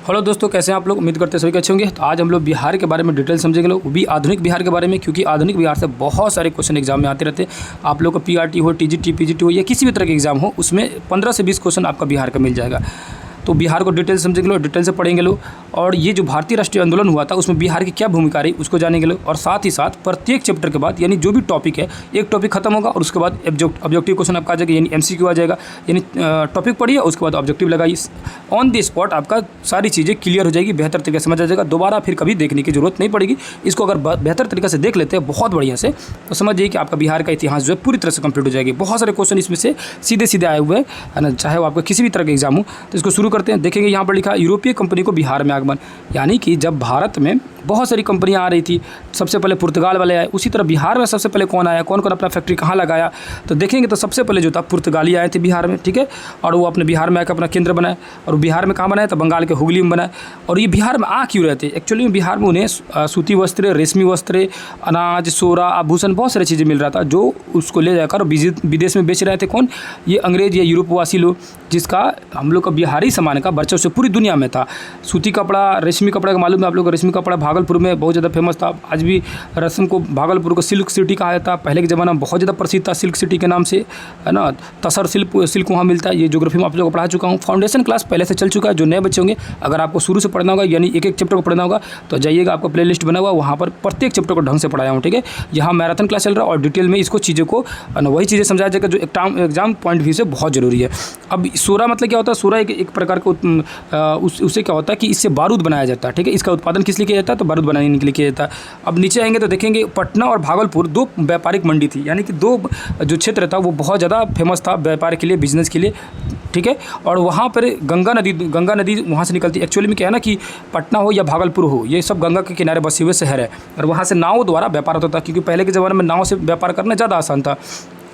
Hello दोस्तों, कैसे हैं आप लोग। उम्मीद करते हैं सभी अच्छे होंगे। तो आज हम लोग बिहार के बारे में डिटेल समझेंगे, लोग वो भी आधुनिक बिहार के बारे में, क्योंकि आधुनिक बिहार से बहुत सारे क्वेश्चन एग्जाम में आते रहते हैं। आप लोग को पीआरटी हो, टीजीटी, पीजीटी हो या किसी भी तरह के एग्जाम हो, उसमें 15 से 20 क्वेश्चन आपका बिहार का मिल जाएगा। तो बिहार को डिटेल समझेंगे लोग, डिटेल से पढ़ेंगे लोग। और ये जो भारतीय राष्ट्रीय आंदोलन हुआ था उसमें बिहार की क्या भूमिका रही उसको जानेंगे लोग। और साथ ही साथ प्रत्येक चैप्टर के बाद यानी जो भी टॉपिक है, एक टॉपिक खत्म होगा और उसके बाद ऑब्जेक्टिव क्वेश्चन आपका आ जाएगा, यानी एमसीक्यू आ जाएगा। यानी टॉपिक पढ़िए, उसके बाद ऑब्जेक्टिव लगाइए। ऑन द स्पॉट आपका सारी चीज़ें क्लियर हो जाएगी, बेहतर तरीके से समझ आ जाएगा। दोबारा फिर कभी देखने की जरूरत नहीं पड़ेगी। इसको अगर बेहतर तरीके से देख लेते हैं बहुत बढ़िया से, तो समझिए कि आपका बिहार का इतिहास जो है पूरी तरह से कंप्लीट हो जाएगी। बहुत सारे क्वेश्चन इसमें से सीधे सीधे आए हुए हैं, है ना, चाहे वो आपका किसी भी तरह का एग्जाम हो। तो इसको शुरू करते हैं। देखेंगे यहाँ पर लिखा यूरोपीय कंपनी को बिहार में आगमन, यानी कि जब भारत में बहुत सारी कंपनियां आ रही थी, सबसे पहले पुर्तगाल वाले आए, उसी तरह बिहार में सबसे पहले कौन आया, कौन कौन अपना फैक्ट्री कहाँ लगाया। तो देखेंगे तो सबसे पहले जो था पुर्तगाली आए थे बिहार में, ठीक है। और वो अपने बिहार में आकर अपना केंद्र बनाए। और बिहार में कहाँ बनाया, तो बंगाल के हुगली में बनाए। और ये बिहार में आ क्यों रहे थे, एक्चुअली में बिहार में उन्हें सूती वस्त्र, रेशमी वस्त्र, अनाज, सोरा, आभूषण, बहुत सारी चीज़ें मिल रहा था, जो उसको ले जाकर विदेश में बेच रहे थे। कौन, ये अंग्रेज या यूरोपवासी लोग, जिसका हम लोग का बिहारी सामान का वर्चस्व पूरी दुनिया में था। सूती कपड़ा, रेशमी कपड़ा का मालूम है आप लोग, रेशमी कपड़ा भागलपुर में बहुत ज़्यादा फेमस था। आज भी रस्म को भागलपुर को सिल्क सिटी कहा जाता। पहले के ज़माना में बहुत ज़्यादा प्रसिद्ध था सिल्क सिटी के नाम से, है ना। तसर सिल्क वहाँ मिलता है। ये ज्योग्राफी में आप लोगों को पढ़ा चुका हूँ। फाउंडेशन क्लास पहले से चल चुका है। जो नए बच्चे होंगे, अगर आपको शुरू से पढ़ना होगा, यानी एक एक चैप्टर को पढ़ना होगा, तो जाइएगा, आपका प्ले लिस्ट बना हुआ, वहाँ पर प्रत्येक चैप्टर को ढंग से पढ़ाया हूँ, ठीक है। यहाँ मैराथन क्लास चल रहा है और डिटेल में इसको चीज़ों को वही चीज़ें समझाया जाएगा जो एग्जाम पॉइंट व्यू से बहुत ज़रूरी है। अब सोरा मतलब क्या होता है, सोरा एक प्रकार का उससे क्या होता है कि इससे बारूद बनाया जाता है, ठीक है। इसका उत्पादन किस लिए किया जाता है, तो बारूद बनाने के लिए किया जाता है। अब नीचे आएंगे तो देखेंगे पटना और भागलपुर दो व्यापारिक मंडी थी, यानी कि दो जो क्षेत्र था वो बहुत ज़्यादा फेमस था व्यापार के लिए, बिजनेस के लिए, ठीक है। और वहाँ पर गंगा नदी वहाँ से निकलती है। एक्चुअली में क्या है ना कि पटना हो या भागलपुर हो, ये सब गंगा के किनारे बसे हुए शहर है। और वहाँ से नाव द्वारा व्यापार होता था, क्योंकि पहले के ज़माने में नाव से व्यापार करना ज़्यादा आसान था।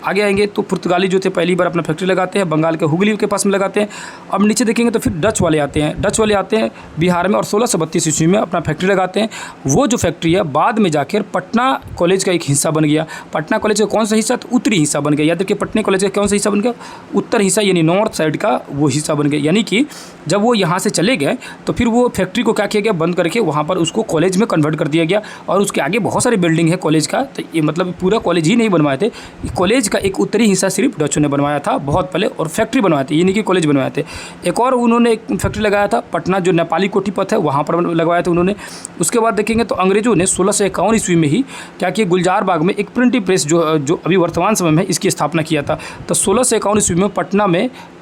आगे आएंगे तो पुर्तगाली जो थे पहली बार अपना फैक्ट्री लगाते हैं, बंगाल के हुगली के पास में लगाते हैं। अब नीचे देखेंगे तो फिर डच वाले आते हैं बिहार में, और 1632 ईस्वी में अपना फैक्ट्री लगाते हैं। वो जो फैक्ट्री है बाद में जाकर पटना कॉलेज का एक हिस्सा बन गया। पटना कॉलेज का कौन सा हिस्सा, तो उत्तरी हिस्सा बन गया। याद रखिए, पटना कॉलेज का कौन सा हिस्सा बन गया, उत्तर हिस्सा, यानी नॉर्थ साइड का वो हिस्सा बन गया। यानी कि जब वो यहाँ से चले गए तो फिर वो फैक्ट्री को क्या किया गया, बंद करके वहाँ पर उसको कॉलेज में कन्वर्ट कर दिया गया। और उसके आगे बहुत सारी बिल्डिंग है कॉलेज का। तो ये मतलब पूरा कॉलेज ही नहीं बनवाए थे, कॉलेज का एक उत्तरी हिस्सा सिर्फ डचों ने बनवाया था बहुत पहले, और फैक्ट्री बनवाए थे, ये नहीं कि कॉलेज बनवाए थे। एक और उन्होंने एक फैक्ट्री लगाया था पटना, जो नेपाली कोठी पथ है वहाँ पर लगवाया था उन्होंने। उसके बाद देखेंगे तो अंग्रेजों ने 1651 ईस्वी में ही क्या किया, गुलजार बाग में एक प्रिंटिंग प्रेस जो अभी वर्तमान समय में इसकी स्थापना किया था। तो 1651 ईस्वी में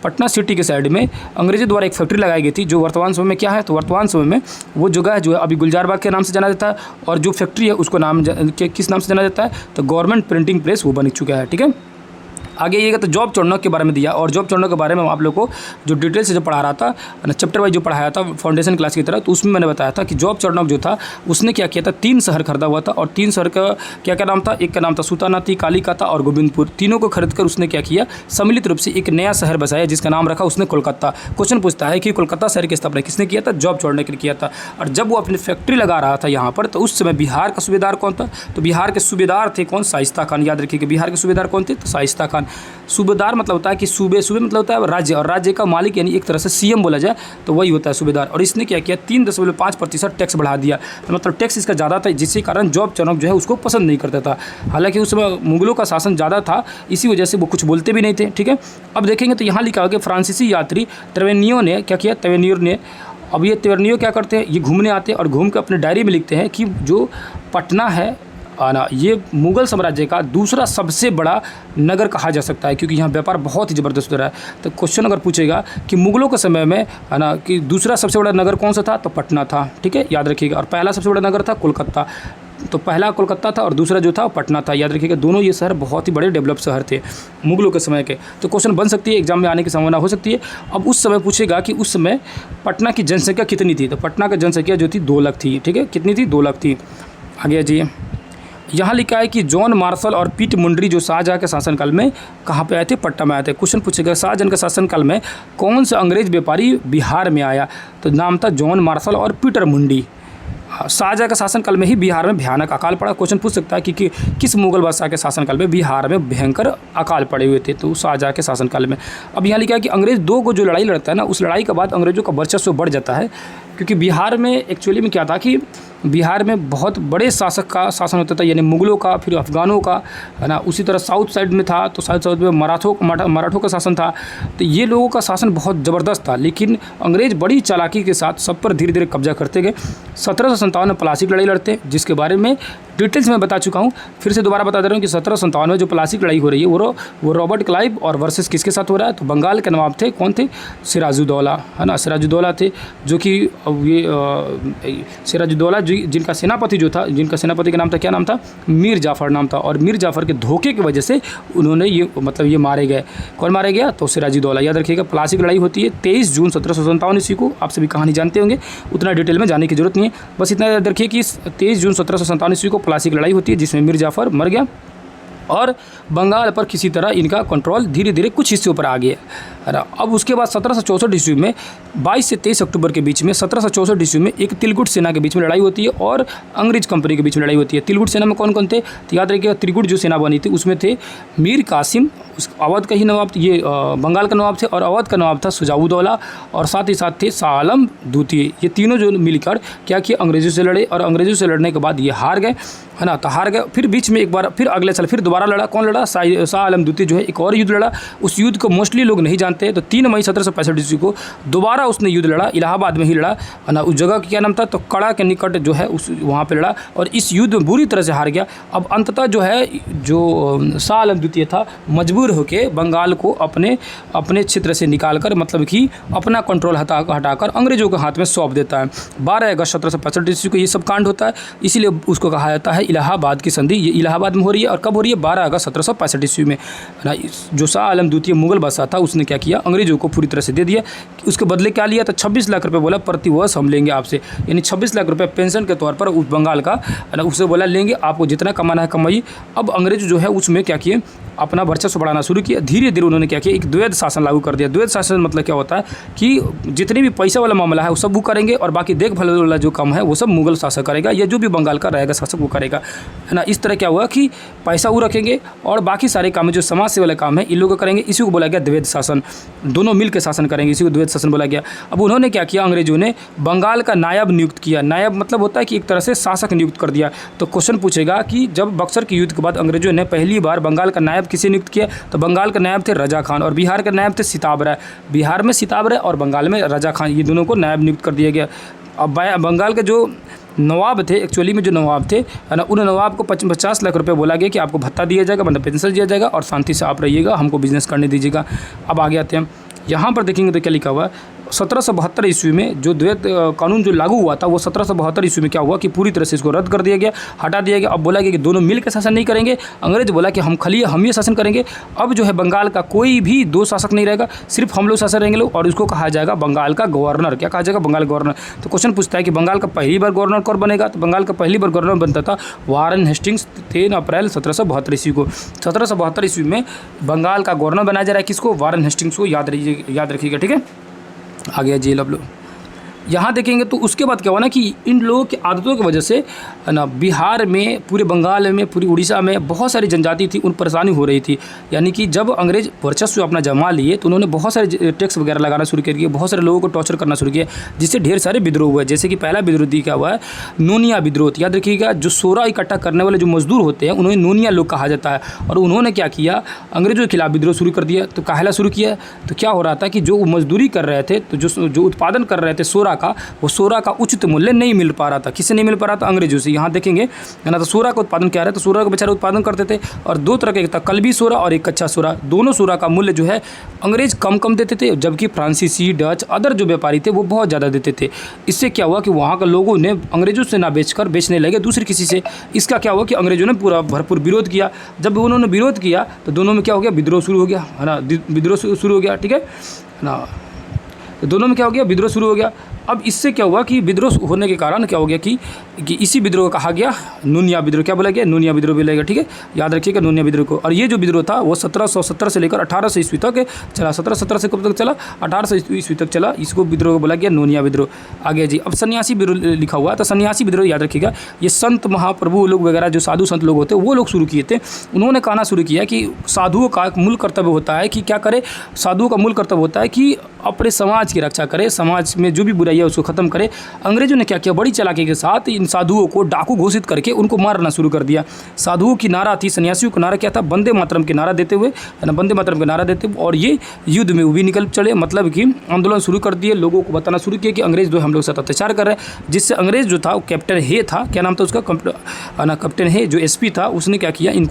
पटना सिटी के साइड में अंग्रेजों द्वारा एक फैक्ट्री लगाई गई थी, जो वर्तमान समय में क्या है, तो वर्तमान समय में वो जगह जो है अभी गुलजार बाग के नाम से जाना जाता है। और जो फैक्ट्री है उसको किस नाम से जाना जाता है, तो गवर्नमेंट प्रिंटिंग प्रेस वो बन चुका है, ठीक है। आगे आइएगा तो जॉब चौड़नक के बारे में दिया, और जॉब चौड़नक के बारे में आप लोग को जो डिटेल से जो पढ़ा रहा था, चैप्टर वाइज जो पढ़ाया था फाउंडेशन क्लास की तरह, तो उसमें मैंने बताया था कि जॉब चौड़नक जो था उसने क्या किया था, 3 शहर खरीदा हुआ था। और 3 शहर का क्या क्या नाम था, एक का नाम था सुल्तानाती, कालिकाता और गोविंदपुर। तीनों को खरीद कर उसने क्या किया, सम्मिलित रूप से एक नया शहर बसाया, जिसका नाम रखा उसने कोलकाता। क्वेश्चन पूछता है कि कोलकाता शहर की स्थापना किसने किया था, जॉब चौड़नक ने किया था। और जब वो अपनी फैक्ट्री लगा रहा था यहाँ पर, तो उस समय बिहार का सूबेदार कौन था, तो बिहार के सूबेदार थे कौन, शाइस्ता खान। याद रखिए कि बिहार के सूबेदार कौन थे, तो शाइस्ता खान। सूबेदार मतलब होता है कि सूबे मतलब होता है राज्य, और राज्य का मालिक यानी एक तरह से सीएम बोला जाए तो वही होता है सूबेदार। और इसने क्या किया, 3.5% टैक्स बढ़ा दिया। तो मतलब टैक्स इसका ज़्यादा था, जिसके कारण जॉब चौड़नक जो है उसको पसंद नहीं करता था। हालांकि उस समय मुगलों का शासन ज़्यादा था, इसी वजह से वो कुछ बोलते भी नहीं थे, ठीक है। अब देखेंगे तो यहाँ लिखा होगा कि फ्रांसीसी यात्री तवेनियो ने क्या किया, तवेनियर ने। अब ये तवेनियो क्या करते हैं, ये घूमने आते हैं और घूम कर अपने डायरी में लिखते हैं कि जो पटना है ना, ये मुग़ल साम्राज्य का दूसरा सबसे बड़ा नगर कहा जा सकता है, क्योंकि यहाँ व्यापार बहुत ही ज़बरदस्त हो रहा है। तो क्वेश्चन अगर पूछेगा कि मुग़लों के समय में, है ना, कि दूसरा सबसे बड़ा नगर कौन सा था, तो पटना था, ठीक है, याद रखिएगा। और पहला सबसे बड़ा नगर था कोलकाता। तो पहला कोलकाता था और दूसरा जो था पटना था, याद रखिएगा। दोनों ये शहर बहुत ही बड़े डेवलप शहर थे मुग़लों के समय के। तो क्वेश्चन बन सकती है, एग्जाम में आने की संभावना हो सकती है। अब उस समय पूछेगा कि उस समय पटना की जनसंख्या कितनी थी, तो पटना की जनसंख्या जो थी 2 लाख थी, ठीक है। कितनी थी, 2 लाख थी। आगे आ जाइए, यहाँ लिखा है कि जॉन मार्शल और पीट मुंड्री जो शाहजहाँ के शासनकाल में कहाँ पे आए थे, पटना में आए थे। क्वेश्चन पूछेगा शाहजहाँ के शासनकाल में कौन सा अंग्रेज व्यापारी बिहार में आया, तो नाम था जॉन मार्शल और पीटर मुंडी। हाँ, शाहजहाँ के शासनकाल में ही बिहार में भयानक अकाल पड़ा। क्वेश्चन पूछ सकता है कि किस मुगल बादशाह के शासनकाल में बिहार में भयंकर अकाल पड़े हुए थे, तो शाहजहाँ के शासनकाल में। अब यहाँ लिखा है कि अंग्रेज़ दो को जो लड़ाई लड़ता है ना, उस लड़ाई के बाद अंग्रेज़ों का वर्चस्व बढ़ जाता है, क्योंकि बिहार में एक्चुअली में क्या था कि बिहार में बहुत बड़े शासक का शासन होता था, यानी मुगलों का, फिर अफ़गानों का, है ना। उसी तरह साउथ साइड में था तो साउथ में मराठों का शासन था। तो ये लोगों का शासन बहुत ज़बरदस्त था, लेकिन अंग्रेज़ बड़ी चालाकी के साथ सब पर धीरे धीरे कब्जा करते गए। 1757 में प्लासी की लड़ाई लड़ते हैं, जिसके बारे में डिटेल्स में बता चुका हूँ। फिर से दोबारा बता दे रहा हूँ कि 1757 में जो प्लासी की लड़ाई हो रही है वो रॉबर्ट क्लाइव और वर्सेस किसके साथ हो रहा है, तो बंगाल के नवाब थे, कौन थे, सिराजुद्दौला, है ना। सिराजुद्दौला थे, जो कि ये सिराजुद्दौला जिनका सेनापति का नाम था, क्या नाम था, मीर जाफ़र नाम था। और मीर जाफ़र के धोखे की वजह से उन्होंने ये मारे गए। कौन मारे गया, तो सिराजुद्दौला। याद रखिएगा, प्लासी की लड़ाई होती है 23 जून 1757 ईस्वी को। आप सभी कहानी जानते होंगे, उतना डिटेल में जाने की जरूरत नहीं है, बस इतना याद रखिए कि 23 जून 1757 ईस्वी को प्लासी की लड़ाई होती है, जिसमें मीर जाफ़र मर गया और बंगाल पर किसी तरह इनका कंट्रोल धीरे धीरे कुछ हिस्सों पर आ गया, है ना। अब उसके बाद 1764 ईस्वी में 22 से 23 अक्टूबर के बीच में 1764 ईस्वी में एक तिलगुट सेना के बीच में लड़ाई होती है और अंग्रेज कंपनी के बीच में लड़ाई होती है। तिलगुट सेना में कौन कौन थे, तो याद रखिएगा, त्रिगुट जो सेना बनी थी उसमें थे मीर कासिम, अवध का ही नवाब, ये बंगाल का नवाब थे, और अवध का नवाब था शुजाउद्दौला, और साथ ही साथ थे शाह आलम द्वितीय। ये तीनों जो मिलकर क्या किया, अंग्रेज़ों से लड़े, और अंग्रेज़ों से लड़ने के बाद ये हार गए, है ना। तो हार गए, फिर बीच में एक बार फिर अगले साल फिर दोबारा लड़ा। कौन लड़ा, शाह आलम द्वितीय जो है एक और युद्ध लड़ा। उस युद्ध को मोस्टली लोग नहीं जानते हैं, तो 3 मई 1765 ईस्वी को दोबारा उसने युद्ध लड़ा, इलाहाबाद में ही लड़ा, है ना। उस जगह का क्या नाम था, तो कड़ा के निकट जो है उस वहाँ पे लड़ा, और इस युद्ध में बुरी तरह से हार गया। अब अंततः जो है जो शाह आलम द्वितीय था, मजबूर होकर बंगाल को अपने क्षेत्र से निकालकर, मतलब कि अपना कंट्रोल हटाकर अंग्रेजों के हाथ में सौंप देता है। 12 अगस्त 1765 ईस्वी को ये सब कांड होता है, इसीलिए उसको कहा जाता है इलाहाबाद की संधि। ये इलाहाबाद में हो रही है, और कब हो रही है, 12 अगस्त 1765 ईस्वी में, है ना। जो शाह आलम द्वितीय मुगल बादशाह था, उसने क्या किया, अंग्रेजों को पूरी तरह से दे दिया। उसके बदले क्या लिया, तो 26 लाख रुपए बोला प्रति वर्ष हम लेंगे आपसे, यानी 26 लाख रुपए पेंशन के तौर पर उस बंगाल का, है ना, उससे बोला लेंगे, आपको जितना कमाना है कमाइए। अब अंग्रेज जो है उसमें क्या किए, अपना वर्चस्व बढ़ाना शुरू किया। धीरे धीरे उन्होंने क्या किया, एक द्वैध शासन लागू कर दिया। द्वैध शासन मतलब क्या होता है कि जितने भी पैसा वाला मामला है वो सब वो करेंगे, और बाकी देखभाल वाला जो काम है वो सब मुगल शासक करेगा, या जो भी बंगाल का रहेगा शासक वो करेगा, है ना। इस तरह क्या हुआ कि पैसा वो रखेंगे और बाकी सारे काम जो समाज से वाले काम है इन लोग करेंगे। इसी को बोला गया द्वैध शासन, दोनों मिल के शासन करेंगे, इसी को द्वैध शासन बोला गया। अब उन्होंने क्या किया, अंग्रेजों ने बंगाल का नायब नियुक्त किया। नायब मतलब होता है कि एक तरह से शासक नियुक्त कर दिया। तो क्वेश्चन पूछेगा कि जब बक्सर के युद्ध के बाद अंग्रेजों ने पहली बार बंगाल का नायब किसे नियुक्त किया, तो बंगाल के नायब थे रजा खान, और बिहार के नायब थे सिताब राय। बिहार में सिताब राय और बंगाल में रजा खान, ये दोनों को नायब नियुक्त कर दिया गया। अब बंगाल के जो नवाब थे, एक्चुअली में जो नवाब थे, है ना, उन नवाब को 50 लाख रुपए बोला गया कि आपको भत्ता दिया जाएगा, मतलब पेंशन दिया जाएगा, और शांति से आप रहिएगा, हमको बिजनेस करने दीजिएगा। अब आगे आते हैं, यहाँ पर देखेंगे तो क्या लिखा हुआ है, 1772 ईस्वी में जो द्वैध कानून जो लागू हुआ था, वो 1772 ईस्वी में क्या हुआ कि पूरी तरह से इसको रद्द कर दिया गया, हटा दिया गया। अब बोला गया कि दोनों मिल के शासन नहीं करेंगे। अंग्रेज बोला कि हम ये शासन करेंगे। अब जो है बंगाल का कोई भी दो शासक नहीं रहेगा, सिर्फ हम लोग शासन रहेंगे लोग, और इसको कहा जाएगा बंगाल का गवर्नर। क्या कहा जाएगा, बंगाल गवर्नर। तो क्वेश्चन पूछता है कि बंगाल का पहली बार गवर्नर कौन बनेगा, तो बंगाल का पहली बार गवर्नर बनता था वारन हेस्टिंग्स, 3 अप्रैल 1772 ईस्वी को। 1772 ईस्वी में बंगाल का गवर्नर बनाया जा रहा है, किसको, वारन हेस्टिंग्स को। याद रखिएगा, ठीक है। आ गया जेल। अब लो यहाँ देखेंगे तो उसके बाद क्या हुआ ना कि इन लोगों की आदतों की वजह से ना बिहार में, पूरे बंगाल में, पूरी उड़ीसा में बहुत सारी जनजाति थी, उन परेशानी हो रही थी। यानी कि जब अंग्रेज वर्चस्व अपना जमा लिए तो उन्होंने बहुत सारे टैक्स वगैरह लगाना शुरू कर दिए, बहुत सारे लोगों को टॉर्चर करना शुरू किया, जिससे ढेर सारे विद्रोह हुए। जैसे कि पहला विद्रोह क्या हुआ है, नोनिया विद्रोह। याद रखिएगा, जो सोरा इकट्ठा करने वाले जो मजदूर होते हैं उन्हें नोनिया लोग कहा जाता है। और उन्होंने क्या किया, अंग्रेजों के खिलाफ विद्रोह शुरू कर दिया। तो काहला शुरू किया, तो क्या हो रहा था कि जो मजदूरी कर रहे थे, तो जो उत्पादन कर रहे थे सोरा का, वो सोरा का उचित मूल्य नहीं मिल पा रहा था। किससे नहीं मिल पा रहा था, अंग्रेजों से। यहाँ देखेंगे, है ना। तो सोरा का उत्पादन क्या है, तो सोरा का बेचारे उत्पादन करते थे, और दो तरह के, एक था कलबी सोरा और एक कच्चा सोरा। दोनों सोरा का मूल्य जो है अंग्रेज कम देते थे, जबकि फ्रांसीसी, डच, अदर जो व्यापारी थे वो बहुत ज़्यादा देते थे। इससे क्या हुआ कि वहाँ के लोगों ने अंग्रेजों से ना बेचकर बेचने लगे दूसरे किसी से। इसका क्या हुआ कि अंग्रेजों ने पूरा भरपूर विरोध किया। जब उन्होंने विरोध किया तो दोनों में क्या हो गया, विद्रोह शुरू हो गया, है ना। विद्रोह शुरू हो गया, ठीक है ना। तो दोनों में क्या हो गया, विद्रोह शुरू हो गया। अब इससे क्या हुआ कि विद्रोह होने के कारण क्या हो गया कि इसी विद्रोह को कहा गया नूनिया विद्रोह। क्या बोला गया, नूनिया विद्रोह बोला गया, ठीक है, याद रखिएगा नूनिया विद्रोह को। और ये जो विद्रोह था वो 1770 से लेकर 1800 ईस्वी तक चला। 1717 से कब तक चला, 1800 ईस्वी तक चला। इसको विद्रोह को बोला गया नूनिया विद्रोह। आगे जी, अब सन्यासी विद्रोह लिखा हुआ है, तो सन्यासी विद्रोह याद रखिएगा, ये संत महाप्रभु लोग वगैरह जो साधु संत लोग होते हैं वो लोग शुरू किए थे। उन्होंने कहना शुरू किया कि साधुओं का मूल कर्तव्य होता है कि क्या करे, साधुओं का मूल कर्तव्य होता है कि अपने समाज की रक्षा करे, समाज में जो भी बुराई है उसको ख़त्म करे। अंग्रेजों ने क्या किया, बड़ी चालाकी के साथ इन साधुओं को डाकू घोषित करके उनको मारना शुरू कर दिया। साधुओं की नारा थी, सन्यासियों का नारा क्या था, वंदे मातरम के नारा देते हुए, वंदे मातरम के नारा देते हुए, और ये युद्ध में वो भी निकल चले, मतलब कि आंदोलन शुरू कर दिए, लोगों को बताना शुरू किया कि अंग्रेज जो हम लोग साथ अत्याचार कर रहे हैं। जिससे अंग्रेज जो था वो कैप्टन हे था, क्या नाम था उसका, कैप्टन हे जो एसपी था, उसने क्या किया, इन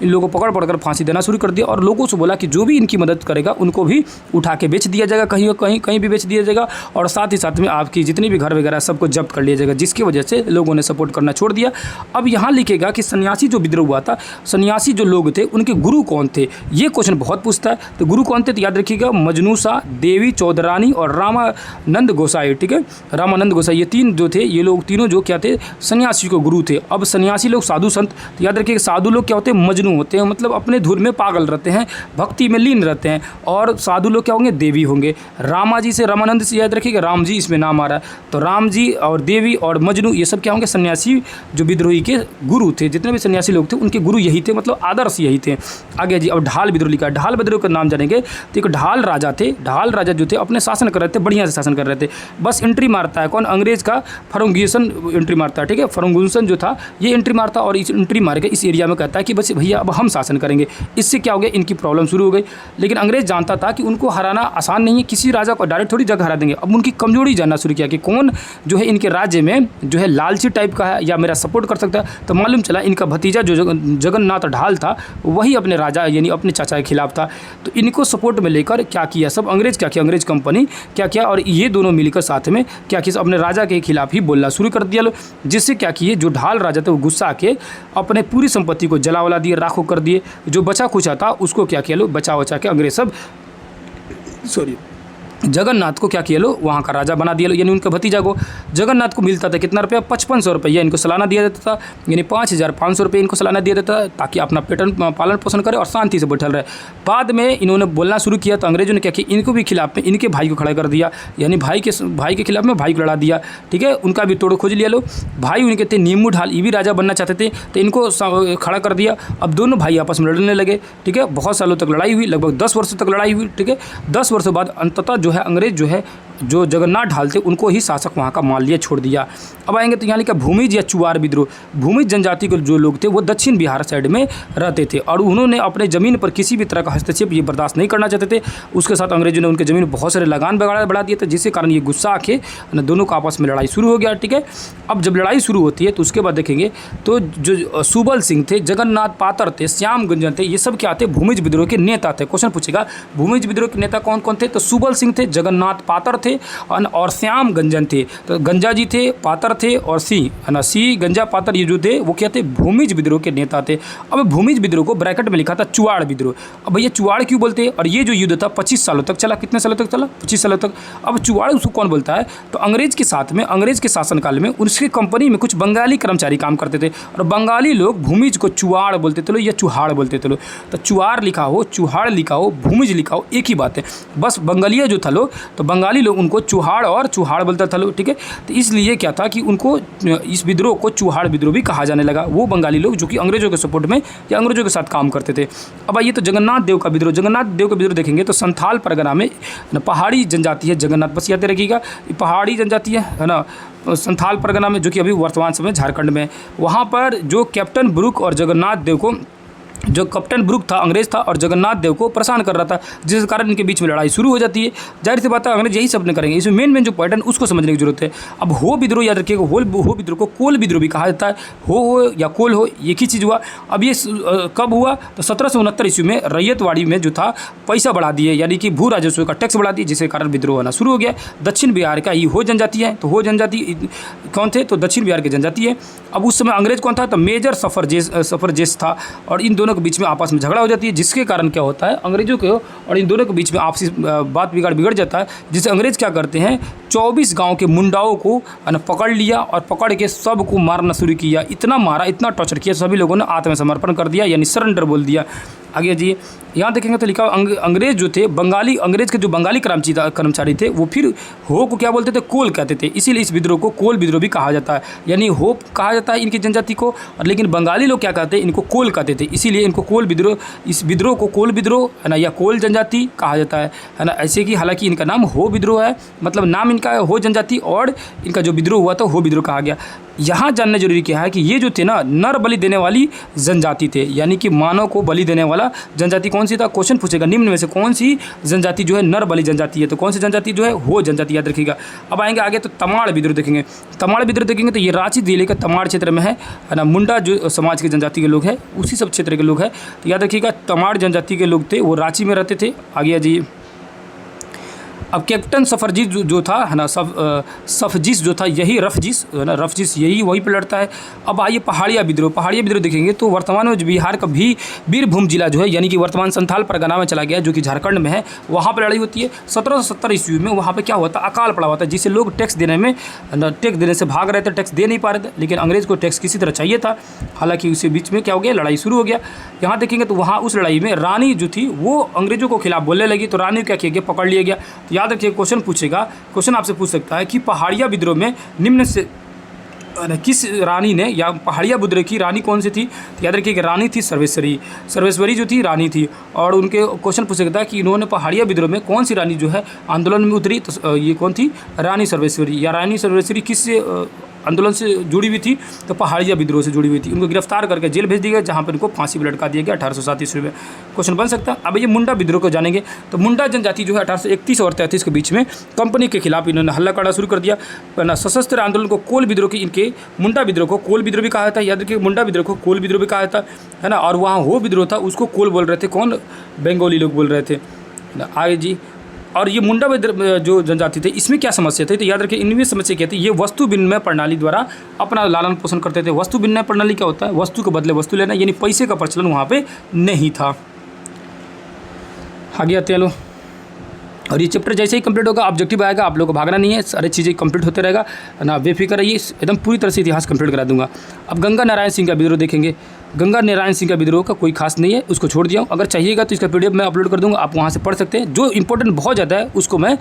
लोगों को पकड़ कर फांसी देना शुरू कर दिया। और लोगों से बोला कि जो भी इनकी मदद करेगा उनको भी उठा के बेच दिया जाएगा, कहीं भी बेच दिया जाएगा, और साथ ही साथ में आपकी जितनी भी घर वगैरह सबको जब्त कर लिया जाएगा। जिसकी वजह से लोगों ने सपोर्ट करना छोड़ दिया। अब यहाँ लिखेगा कि सन्यासी जो विद्रोह हुआ था, सन्यासी जो लोग थे उनके गुरु कौन थे, ये क्वेश्चन बहुत पूछता है। तो गुरु कौन थे, तो याद रखिएगा मजनूसा, देवी चौधरानी और रामानंद गोसाई, ठीक है, रामानंद गोसाई, ये तीन जो थे, ये लोग तीनों जो क्या थे, सन्यासी को गुरु थे। अब सन्यासी लोग साधु संत, तो याद रखिएगा साधु लोग क्या होते हैं, मजनू होते हैं, मतलब अपने धुन में पागल रहते हैं, भक्ति में लीन रहते हैं। और साधु लोग क्या होंगे, देवी होंगे। रामा जी से, रामानंद से याद रखिएगा, राम जी इसमें नाम आ रहा है, तो राम जी और देवी और मजनू ये सब क्या होंगे, सन्यासी जो विद्रोही के गुरु थे। जितने भी सन्यासी लोग थे उनके गुरु यही थे, मतलब आदर्श यही थे। आगे जी, अब ढाल विद्रोह लिखा है। ढाल विद्रोह का नाम जानेंगे तो एक ढाल राजा थे। ढाल राजा जो थे अपने शासन कर रहे थे, बढ़िया से शासन कर रहे थे। बस एंट्री मारता है कौन, अंग्रेज का फर्गुसन एंट्री मारता है, ठीक है, फर्गुसन जो था ये एंट्री मारता, और इस एंट्री मार के इस एरिया में कहता है कि बस भैया अब हम शासन करेंगे। इससे क्या हो गया, इनकी प्रॉब्लम शुरू हो गई। लेकिन अंग्रेज जानता था कि उनको हराना आसान नहीं है, किसी राजा को डायरेक्ट थोड़ी जगह हरा देंगे। अब उनकी कमजोरी जानना शुरू किया कि कौन जो है इनके राज्य में जो है लालची टाइप का है या मेरा सपोर्ट कर सकता है। तो मालूम चला इनका भतीजा जो जगन्नाथ ढाल था वही अपने राजा यानी अपने चाचा के खिलाफ था। तो इनको सपोर्ट में लेकर क्या किया, सब अंग्रेज क्या किया, अंग्रेज कंपनी क्या किया, और ये दोनों मिलकर साथ में क्या किया, अपने राजा के खिलाफ ही बोलना शुरू कर दिया लोग। जिससे क्या किए, जो ढाल राजा थे वो गुस्सा के अपने पूरी संपत्ति को जला वला दिए, राखों कर दिए। जो बचा खुचा था उसको क्या किया लोग, बचा वचा के अंग्रेज सब जगन्नाथ को क्या किया लो, वहाँ का राजा बना दिया लो, यानी उनके भतीजा को। जगन्नाथ को मिलता था कितना रुपया, 5500 रुपया इनको सालाना दिया जाता था, यानी 5500 रुपये इनको सालाना दिया जाता था, ताकि अपना पालन पोषण करे और शांति से बैठल रहे। बाद में इन्होंने बोलना शुरू किया तो अंग्रेजों ने क्या किया, इनको भी खिलाफ में इनके भाई को खड़ा कर दिया, यानी भाई के खिलाफ में भाई को लड़ा दिया, ठीक है, उनका भी तोड़ खोज लिया लो। भाई उनके थे नीमू ढाल, ये भी राजा बनना चाहते थे, तो इनको खड़ा कर दिया। अब दोनों भाई आपस में लड़ने लगे, ठीक है, बहुत सालों तक लड़ाई हुई, लगभग 10 वर्षों तक लड़ाई हुई, ठीक है। 10 वर्षों बाद अंततः जो है अंग्रेज जो है जो जगन्नाथ ढाल थे उनको ही शासक वहाँ का मान लिया, छोड़ दिया। अब आएंगे तो यहाँ लिखा भूमिज या चुआर विद्रोह। भूमिज जनजाति के जो लोग थे वो दक्षिण बिहार साइड में रहते थे और उन्होंने अपने ज़मीन पर किसी भी तरह का हस्तक्षेप ये बर्दाश्त नहीं करना चाहते थे। उसके साथ अंग्रेजों ने उनके ज़मीन बहुत सारे लगान बढ़ा दिए थे, जिसके कारण ये गुस्सा आके दोनों का आपस में लड़ाई शुरू हो गया, ठीक है। अब जब लड़ाई शुरू होती है तो उसके बाद देखेंगे तो जो सुबल सिंह थे, जगन्नाथ पातर थे, श्याम गंजन थे, ये सब क्या थे, भूमिज विद्रोह के नेता थे। क्वेश्चन पूछेगा भूमिज विद्रोह के नेता कौन कौन थे, तो सुबल सिंह थे, जगन्नाथ पातर थे और श्याम गंजन थे। तो गंजा जी थे, पातर थे और सी है ना, सी गंजा पातर ये जो थे वो क्या थे, भूमिज विद्रोह के नेता थे। अब भूमिज विद्रोह को ब्रैकेट में लिखा था चुआड़ विद्रोह। अब भैया चुआड़ क्यों बोलते हैं, और ये जो युद्ध था 25 सालों तक चला। कितने सालों तक चला, 25 सालों तक। अब चुआड़ उसको कौन बोलता है, तो अंग्रेज के साथ में, अंग्रेज के शासनकाल में उसकी कंपनी में कुछ बंगाली कर्मचारी काम करते थे और बंगाली लोग भूमिज को चुआड़ बोलते थे लो या चुहाड़ बोलते थे लो। तो चुआड़ लिखा हो, चुहाड़ लिखा हो, भूमिज लिखा हो, एक ही बात है। बस बंगालिया जो था लोग, तो बंगाली लोग उनको चुहाड़ और चुहाड़ बोलता था लोग, ठीक है। तो इसलिए क्या था कि उनको इस विद्रोह को चुहाड़ विद्रोह भी कहा जाने लगा, वो बंगाली लोग जो कि अंग्रेजों के सपोर्ट में या अंग्रेजों के साथ काम करते थे। अब आइए तो जगन्नाथ देव का विद्रोह। जगन्नाथ देव का विद्रोह देखेंगे तो संथाल परगना में पहाड़ी जनजाति है जगन्नाथ, बस याद रखिएगा पहाड़ी जनजाति है ना, संथाल परगना में, जो कि अभी वर्तमान समय झारखंड में। वहाँ पर जो कैप्टन ब्रुक और जगन्नाथ देव को, जो कैप्टन ब्रुक था अंग्रेज था और जगन्नाथ देव को परेशान कर रहा था, जिस कारण इनके बीच में लड़ाई शुरू हो जाती है। जाहिर सी बात है अंग्रेज यही सब करेंगे। इसमें मेन जो पॉइंट है उसको समझने की जरूरत है। अब हो विद्रोह याद रखिएगा, हो विद्रोह को कोल विद्रोह भी कहा जाता है। हो या कोल हो एक ही चीज़ हुआ। अब ये कब हुआ, तो 1769 ईस्वी में रैयतवाड़ी में जो था पैसा बढ़ा दिए, यानी कि भू राजस्व का टैक्स बढ़ा दिए, जिसके कारण विद्रोह होना शुरू हो गया। दक्षिण बिहार का ये हो जनजाति है, तो हो जनजाति कौन थे, तो दक्षिण बिहार की जनजाति है। अब उस समय अंग्रेज कौन था, तो मेजर सफरजेस था और इन दोनों दोनों के बीच में आपस में झगड़ा हो जाती है, जिसके कारण क्या होता है, अंग्रेजों के और इन दोनों के बीच में आपसी बात बिगड़ जाता है। जिससे अंग्रेज क्या करते हैं, 24 गांव के मुंडाओं को पकड़ लिया और पकड़ के सबको मारना शुरू किया। इतना मारा, इतना टॉर्चर किया, सभी लोगों ने आत्मसमर्पण कर दिया, यानी सरेंडर बोल दिया। आगे जी यहाँ देखेंगे तो लिखा अंग्रेज जो थे, बंगाली अंग्रेज के जो बंगाली कर्मचारी थे, वो फिर हो को क्या बोलते थे, कोल कहते थे। इसीलिए इस विद्रोह को कोल विद्रोह भी कहा जाता है, यानी होप कहा जाता है इनकी जनजाति को, और लेकिन बंगाली लोग क्या कहते हैं, इनको कोल कहते थे। इसीलिए इनको कोल विद्रोह, इस विद्रोह को कोल विद्रोह है ना, या कोल जनजाति कहा जाता है ना। ऐसे कि हालांकि इनका नाम हो विद्रोह है, मतलब नाम इनका हो जनजाति, और इनका जो विद्रोह हुआ था हो विद्रोह कहा गया। यहाँ जानना जरूरी क्या है कि ये जो थे ना, नर बलि देने वाली जनजाति थे, यानी कि मानव को बलि देने वाला जनजाति कौन सी था, क्वेश्चन पूछेगा निम्न में से कौन सी जनजाति जो है नर बलि जनजाति है, तो कौन सी जनजाति जो है हो जनजाति, याद रखिएगा। अब आएंगे आगे तो तमाड़ विद्रोह देखेंगे। तमाड़ विद्रोह देखेंगे तो ये रांची जिले के तमाड़ क्षेत्र में है ना। मुंडा जो समाज के जनजाति के लोग हैं, उसी सब क्षेत्र के लोग हैं, तो याद रखिएगा तमाड़ जनजाति के लोग थे, वो रांची में रहते थे। आगे जी अब कैप्टन सफरजीत जो था है ना, सफजीस जो था, यही रफजीस है ना, रफजीस यही वहीं पर लड़ता है। अब आइए पहाड़िया विद्रोह। पहाड़िया विद्रोह देखेंगे तो वर्तमान में जो बिहार का भी बीरभूम जिला जो है, यानी कि वर्तमान संथाल परगना में चला गया, जो कि झारखंड में है, वहाँ पर लड़ाई होती है। 1770 ईस्वी में वहाँ पर क्या हुआ था, अकाल पड़ा हुआ था, जिससे लोग टैक्स देने से भाग रहे थे, टैक्स दे नहीं पा रहे थे। लेकिन अंग्रेज़ को टैक्स किसी तरह चाहिए था, हालांकि उसी बीच में क्या हो गया, लड़ाई शुरू हो गया। यहाँ देखेंगे तो वहाँ उस लड़ाई में रानी जो थी वो अंग्रेजों को खिलाफ बोलने लगी, तो रानी को क्या किया गया, पकड़ लिया गया। तो याद रखिए क्वेश्चन पूछेगा, क्वेश्चन आपसे पूछ सकता है कि पहाड़िया विद्रोह में निम्न से किस रानी ने, या पहाड़िया विद्रोह की रानी कौन सी थी, तो याद रखिए कि रानी थी सर्वेश्वरी। सर्वेश्वरी जो थी रानी थी। और उनके क्वेश्चन पूछ सकता है कि इन्होंने पहाड़िया विद्रोह में कौन सी रानी जो है आंदोलन में उतरी, तो ये कौन थी, रानी सर्वेश्वरी। या रानी सर्वेश्वरी किस आंदोलन से जुड़ी हुई थी, तो पहाड़िया विद्रोह से जुड़ी हुई थी। उनको गिरफ्तार करके जेल भेज दिया गया, जहाँ पर इनको फांसी पर लटका दिया गया 1807 ईस्वी में। क्वेश्चन बन सकता है। अब ये मुंडा विद्रोह को जानेंगे तो मुंडा जनजाति जो है 1831 और 33 के बीच में कंपनी के खिलाफ इन्होंने हल्ला करना शुरू कर दिया ना। सशस्त्र आंदोलन को कोल विद्रोह की, इनके मुंडा विद्रोह को कोल विद्रोह भी कहा जाता है। याद रखिए मुंडा विद्रोह को कोल विद्रोह भी कहा जाता है ना। और वहाँ हो विद्रोह था, उसको कोल बोल रहे थे, कौन, बंगाली लोग बोल रहे थे ना। आगे जी और ये मुंडा जो जनजाति थे, इसमें क्या समस्या थी, तो याद रखिए इनमें समस्या क्या थी, ये वस्तु विनिमय प्रणाली द्वारा अपना लालन पोषण करते थे। वस्तु विनिमय प्रणाली क्या होता है, वस्तु के बदले वस्तु लेना, यानी पैसे का प्रचलन वहाँ पे नहीं था। आगे आते हैं लोग, और ये चैप्टर जैसे ही कंप्लीट होगा ऑब्जेक्टिव आएगा, आप लोगों को भागना नहीं है, सारी चीज़ें कंप्लीट होते रहेगा ना, बेफिक्र रहिए, एकदम पूरी तरह से इतिहास कंप्लीट करा दूंगा। अब गंगा नारायण सिंह का विद्रोह देखेंगे। गंगा नारायण सिंह का विद्रोह का कोई खास नहीं है, उसको छोड़ दिया हूँ। अगर चाहिएगा तो इसका PDF मैं अपलोड कर दूंगा, आप वहाँ से पढ़ सकते हैं। जो इंपॉर्टेंट बहुत ज़्यादा है उसको मैं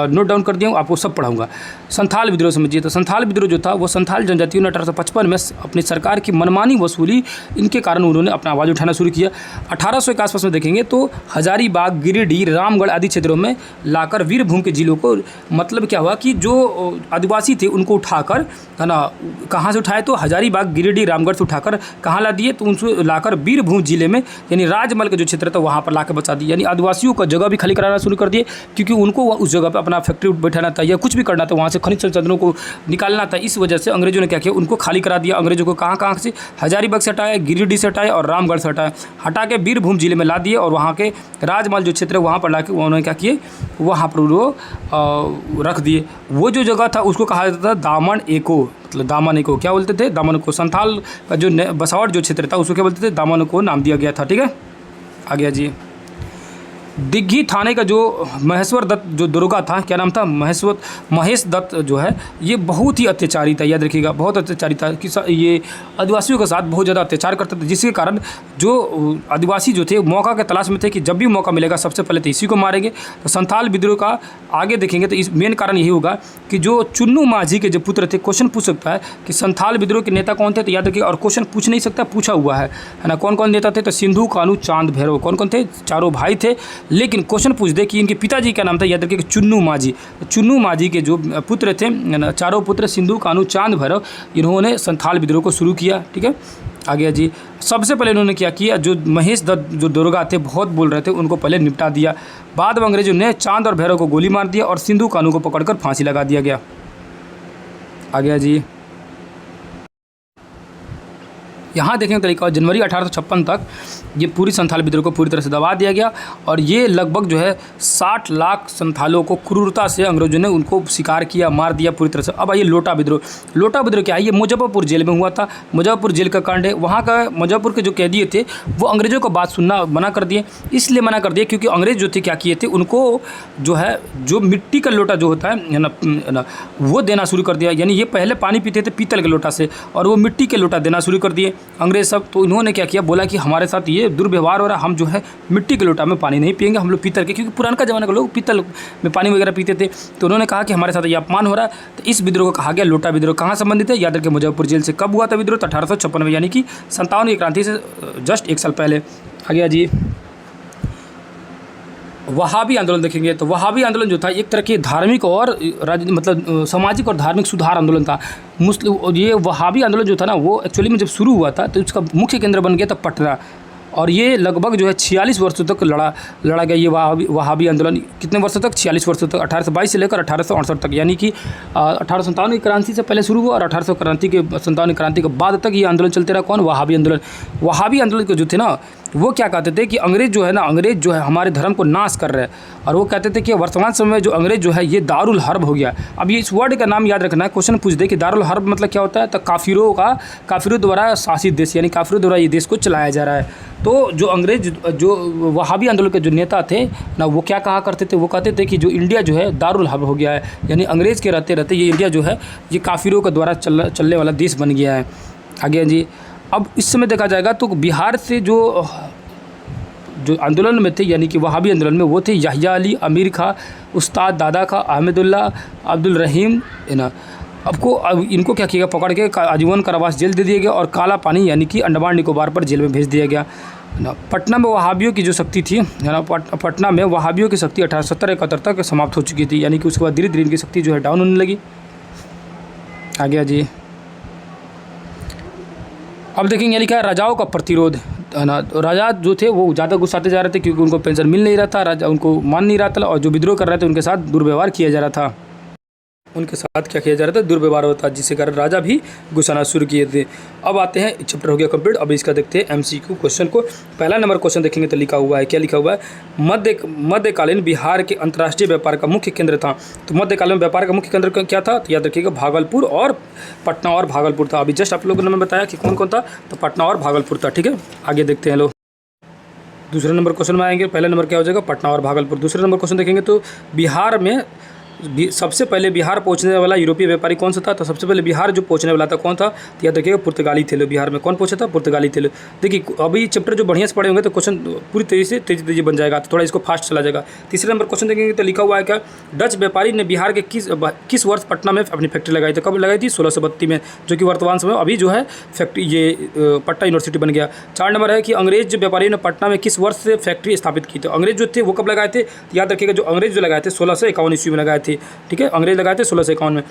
नोट डाउन कर दिया हूँ, आपको सब पढ़ाऊँगा। संथाल विद्रोह समझिए, तो संथाल विद्रोह जो था वो संथाल जनजातियों ने 1855 में अपनी सरकार की मनमानी वसूली, इनके कारण उन्होंने अपना आवाज़ उठाना शुरू किया। 1800 के आसपास में देखेंगे तो हजारीबाग, गिरिडीह, रामगढ़ आदि क्षेत्रों में लाकर वीरभूम के जिलों को, मतलब क्या हुआ कि जो आदिवासी थे उनको उठाकर है ना, कहाँ से उठाए, तो हजारीबाग, गिरिडीह, रामगढ़ से उठाकर कहाँ ला दिए, तो उनको लाकर बीरभूम जिले में, यानी राजमहल का जो क्षेत्र था वहाँ पर लाकर बचा दिया। यानी आदिवासियों का जगह भी खाली कराना शुरू कर दिए, क्योंकि उनको उस जगह पर अपना फैक्ट्री बैठाना था या कुछ भी करना था, वहाँ से खनिज संसाधनों को निकालना था। इस वजह से अंग्रेजों ने क्या किया, उनको खाली करा दिया। अंग्रेजों को कहाँ से, हजारीबाग से हटाया, गिरिडीह से हटाया और रामगढ़ से हटाया, हटा के बीरभूम जिले में ला दिए। और वहाँ के राजमहल जो क्षेत्र है वहाँ पर ला के उन्होंने क्या किए, वहाँ पर वो रख दिए। वो जो जगह था उसको कहा जाता था दामन एको, मतलब दामन एको क्या बोलते थे, दामन को। संथाल का जो बसावट जो क्षेत्र था उसको क्या बोलते थे, दामन को नाम दिया गया था। ठीक है, आ गया जी। दिग्घी थाने का जो महेश्वर दत्त जो दुर्गा था, क्या नाम था, महेश दत्त जो है, ये बहुत ही अत्याचारी था। याद रखिएगा बहुत अत्याचारी था कि ये आदिवासियों के साथ बहुत ज़्यादा अत्याचार करता था, जिसके कारण जो आदिवासी जो थे मौका के तलाश में थे कि जब भी मौका मिलेगा सबसे पहले तो इसी को मारेंगे। तो संथाल विद्रोह का आगे देखेंगे तो इस मेन कारण यही होगा कि जो चुन्नू माझी के जो पुत्र थे, क्वेश्चन पूछ सकता है कि संथाल विद्रोह के नेता कौन थे, तो याद रखिए। और क्वेश्चन पूछ नहीं सकता, पूछा हुआ है ना, कौन कौन नेता थे, तो सिंधु, कानू, चांद, भैरव, कौन कौन थे, चारों भाई थे। लेकिन क्वेश्चन पूछ दे कि इनके पिताजी का नाम था, याद रखिए चुन्नू माझी। चुन्नू माझी के जो पुत्र थे, चारों पुत्र सिंधु, कानू, चांद, भैरव, इन्होंने संथाल विद्रोह को शुरू किया। ठीक है, आ गया जी। सबसे पहले इन्होंने क्या किया, जो महेश दत्त जो दुर्गा थे बहुत बोल रहे थे, उनको पहले निपटा दिया। बाद में अंग्रेजों ने चांद और भैरव को गोली मार दिया और सिंधु, कानू को पकड़कर फांसी लगा दिया गया। आ गया जी। यहाँ देखने का तरीका, जनवरी 1856 तक ये पूरी संथाल विद्रोह को पूरी तरह से दबा दिया गया और ये लगभग जो है 60 लाख संथालों को क्रूरता से अंग्रेजों ने उनको शिकार किया, मार दिया पूरी तरह से। अब आइए लोटा विद्रोह। लोटा विद्रोह क्या है? ये मुजफ्फरपुर जेल में हुआ था। मुजफ्फरपुर जेल का कांड है। वहाँ का मुजफ्फरपुर के जो कैदी थे वो अंग्रेजों को बात सुनना मना कर दिए। इसलिए मना कर दिए क्योंकि अंग्रेज जो थे क्या किए थे, उनको जो है जो मिट्टी का लोटा जो होता है ना वो देना शुरू कर दिया। यानी ये पहले पानी पीते थे पीतल के लोटा से और वो मिट्टी के लोटा देना शुरू कर दिए अंग्रेज सब। तो इन्होंने क्या किया, बोला कि हमारे साथ ये दुर्व्यवहार हो रहा है, हम जो है मिट्टी के लोटा में पानी नहीं पिएंगे, हम लोग पीतल के, क्योंकि पुराना ज़माने के लोग पीतल में पानी वगैरह पीते थे। तो उन्होंने कहा कि हमारे साथ ये अपमान हो रहा है। तो इस विद्रोह को कहा गया लोटा विद्रोह। कहाँ संबंधित है? याद रखिए मुजफ्फरपुर जेल से। कब हुआ था विद्रोह? तो 1856 में, यानी कि 57 की क्रांति से जस्ट 1 साल पहले। आ गया जी वहाबी आंदोलन। देखेंगे तो वहाबी आंदोलन जो था एक तरह के धार्मिक और मतलब सामाजिक और धार्मिक सुधार आंदोलन था। मुस्लिम ये वहाबी आंदोलन जो था ना वो एक्चुअली में जब शुरू हुआ था तो उसका मुख्य केंद्र बन गया था पटना और ये लगभग जो है 46 वर्षों तक लड़ा गया ये वहाबी आंदोलन। कितने वर्षों तक? 46 वर्षों तक, 1822 से लेकर 1868 तक, यानी कि 1857 की क्रांति से पहले शुरू हुआ और 1857 की क्रांति के बाद तक ये आंदोलन चलते रहा। कौन? वहाबी आंदोलन। वहाबी आंदोलन के जो थे ना वो क्या कहते थे कि अंग्रेज जो है हमारे धर्म को नाश कर रहे हैं और वो कहते थे कि वर्तमान समय में जो अंग्रेज जो है ये दारुल हर्ब हो गया। अब ये इस वर्ड का नाम याद रखना है, क्वेश्चन पूछ दे कि दारुल हर्ब मतलब क्या होता है? तो काफिरों द्वारा शासित देश, यानी काफिरों द्वारा ये देश को चलाया जा रहा है। तो जो अंग्रेज जो वहाबी आंदोलन के जो नेता थे ना वो क्या कहा करते थे? वो कहते थे कि जो इंडिया जो है दारुल हर्ब हो गया है, यानी अंग्रेज के रहते रहते ये इंडिया जो है ये काफिरों के द्वारा चलने वाला देश बन गया है। आगे जी अब इस समय देखा जाएगा तो बिहार से जो आंदोलन में थे यानी कि वहाबी आंदोलन में वो थे याहिया अली, अमीर खां, उस्ताद दादा खां, अहमदुल्ला, अब्दुल रहीम है ना। अब इनको क्या किया, पकड़ के आजीवन कारावास जेल दे दिया गया और काला पानी यानी कि अंडमान निकोबार पर जेल में भेज दिया गया ना। पटना में वहाबियों की जो शक्ति थी है ना, पटना में वहाबियों की शक्ति 1870-71 तक समाप्त हो चुकी थी, यानी कि उसके बाद धीरे धीरे इनकी शक्ति जो है डाउन होने लगी। आ गया जी अब देखेंगे यानी क्या राजाओं का प्रतिरोध है ना। राजा जो थे वो ज़्यादा गुस्साते जा रहे थे क्योंकि उनको पेंशन मिल नहीं रहा था, राजा उनको मान नहीं रहा था और जो विद्रोह कर रहे थे उनके साथ दुर्व्यवहार किया जा रहा था। उनके साथ क्या किया जा रहा था? दुर्व्यवहार होता, जिसके कारण राजा भी गुस्साना शुरू किए थे। अब आते हैं, चैप्टर हो गया कंप्लीट। अब इसका देखते हैं एमसीक्यू क्वेश्चन को। पहला नंबर क्वेश्चन देखेंगे तो लिखा हुआ है, क्या लिखा हुआ है? मध्यकालीन बिहार के अंतर्राष्ट्रीय व्यापार का मुख्य केंद्र था। तो मध्यकालीन व्यापार का मुख्य केंद्र क्या था? तो याद रखिएगा भागलपुर और पटना और भागलपुर था। अभी जस्ट आप लोगों ने बताया कि कौन कौन था, तो पटना और भागलपुर था। ठीक है, आगे देखते हैं लोग। दूसरे नंबर क्वेश्चन में आएंगे। पहला नंबर क्या हो जाएगा? पटना और भागलपुर। दूसरे नंबर क्वेश्चन देखेंगे तो बिहार में सबसे पहले बिहार पहुंचने वाला यूरोपीय व्यापारी कौन सा था? तो सबसे पहले बिहार जो पहुंचने वाला था कौन था? तो याद रखिएगा पुर्तगाली थे लोग। बिहार में कौन पहुंचा था? पुर्तगाली थे लोग। देखिए अभी चैप्टर जो बढ़िया से पढ़े होंगे तो क्वेश्चन पूरी तरीके से तेजी बन जाएगा, तो थोड़ा इसको फास्ट चला जाएगा। तीसरे नंबर क्वेश्चन देखेंगे तो लिखा हुआ है क्या? डच व्यापारी ने बिहार के किस वर्ष पटना में अपनी फैक्ट्री लगाई थी? कब लगाई थी? 1632 में, जो कि वर्तमान समय अभी जो है फैक्ट्री ये पटना यूनिवर्सिटी बन गया। 4 नंबर है कि अंग्रेज व्यापारी ने पटना में किस वर्ष से फैक्ट्री स्थापित की? तो अंग्रेज जो थे वो कब लगाए थे? याद रखिएगा जो अंग्रेज जो लगाए थे 1651 ईस्वी में लगाए थे। ठीक है, अंग्रेज लगाए थे 1651 में।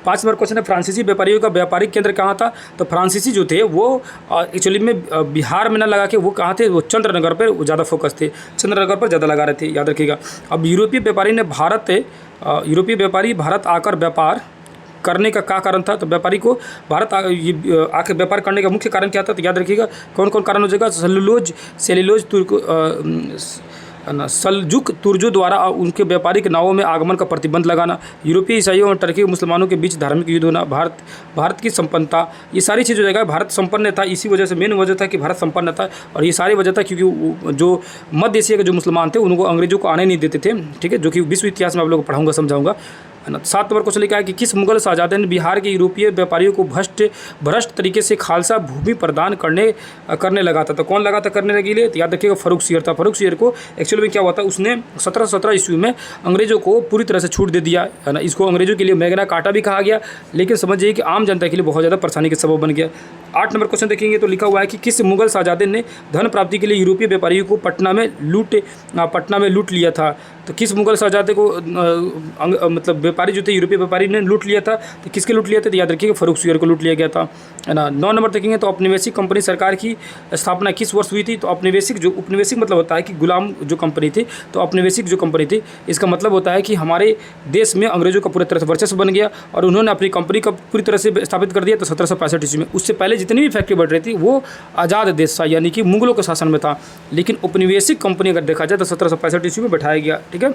5 नंबर क्वेश्चन है फ्रांसीसी व्यापारियों का व्यापारिक केंद्र कहाँ था? तो फ्रांसीसी जो थे वो एक्चुअली में बिहार में ना लगा के वो कहाँ थे? वो चंद्रनगर पर ज़्यादा फोकस थे, चंद्रनगर पर ज़्यादा लगा रहे थे, याद रखिएगा। अब यूरोपीय व्यापारी भारत आकर व्यापार करने का क्या कारण था? तो व्यापारी को भारत आके व्यापार करने का मुख्य कारण क्या था? तो याद रखिएगा कौन कौन कारण हो जाएगा? सल्जुक तुर्जों द्वारा उनके व्यापारिक नावों में आगमन का प्रतिबंध लगाना, यूरोपीय ईसाइयों और टर्की मुसलमानों के बीच धार्मिक युद्ध होना, भारत की संपन्नता, ये सारी चीज़ हो जाएगा। भारत संपन्न था, इसी वजह से मेन वजह था कि भारत संपन्न था और ये सारी वजह था क्योंकि जो मध्य एशिया के जो मुसलमान थे उनको अंग्रेजों को आने नहीं देते थे। ठीक है, जो कि विश्व इतिहास में आप लोग को पढ़ाऊंगा, समझाऊंगा, है ना। 7 नंबर क्वेश्चन लिखा है कि किस मुगल शहजादे ने बिहार के यूरोपीय व्यापारियों को भ्रष्ट तरीके से खालसा भूमि प्रदान करने लगा था? तो कौन लगा था करने के लिए? तो याद रखिएगा फर्रुख सियर था। फर्रुख सियर को एक्चुअली में क्या हुआ था, उसने 1717 ईस्वी में अंग्रेजों को पूरी तरह से छूट दे दिया, है ना। इसको अंग्रेजों के लिए मैग्ना कार्टा भी कहा गया, लेकिन समझिए कि आम जनता के लिए बहुत ज़्यादा परेशानी का सबब बन गया। 8 नंबर क्वेश्चन देखेंगे तो लिखा हुआ है कि किस मुगल शहजादे ने धन प्राप्ति के लिए यूरोपीय व्यापारियों को पटना में लूट लिया था? तो किस मुगल शहजादे को मतलब व्यापारी जो थे, यूरोपीय व्यापारी ने लूट लिया था? तो किसके लूट लिया था? तो याद रखिएगा, फर्रुख सियर को लूट लिया गया था, है ना। 9 नंबर देखेंगे तो औपनिवेशिक कंपनी सरकार की स्थापना किस वर्ष हुई थी? तो उपनिवेशिक मतलब होता है कि गुलाम जो कंपनी थी, तो औपनिवेशिक जो कंपनी थी, इसका मतलब होता है कि हमारे देश में अंग्रेजों का पूरी तरह से वर्चस्व बन गया और उन्होंने अपनी कंपनी का पूरी तरह से स्थापित कर दिया। तो 1765 ईस्वी में। उससे पहले जितनी भी फैक्ट्री बढ़ रही थी वो आज़ाद देश था, यानी कि मुगलों के शासन में था। लेकिन उपनिवेशिक कंपनी अगर देखा जाए तो 1765 ईस्वी में बैठाया गया। ठीक है,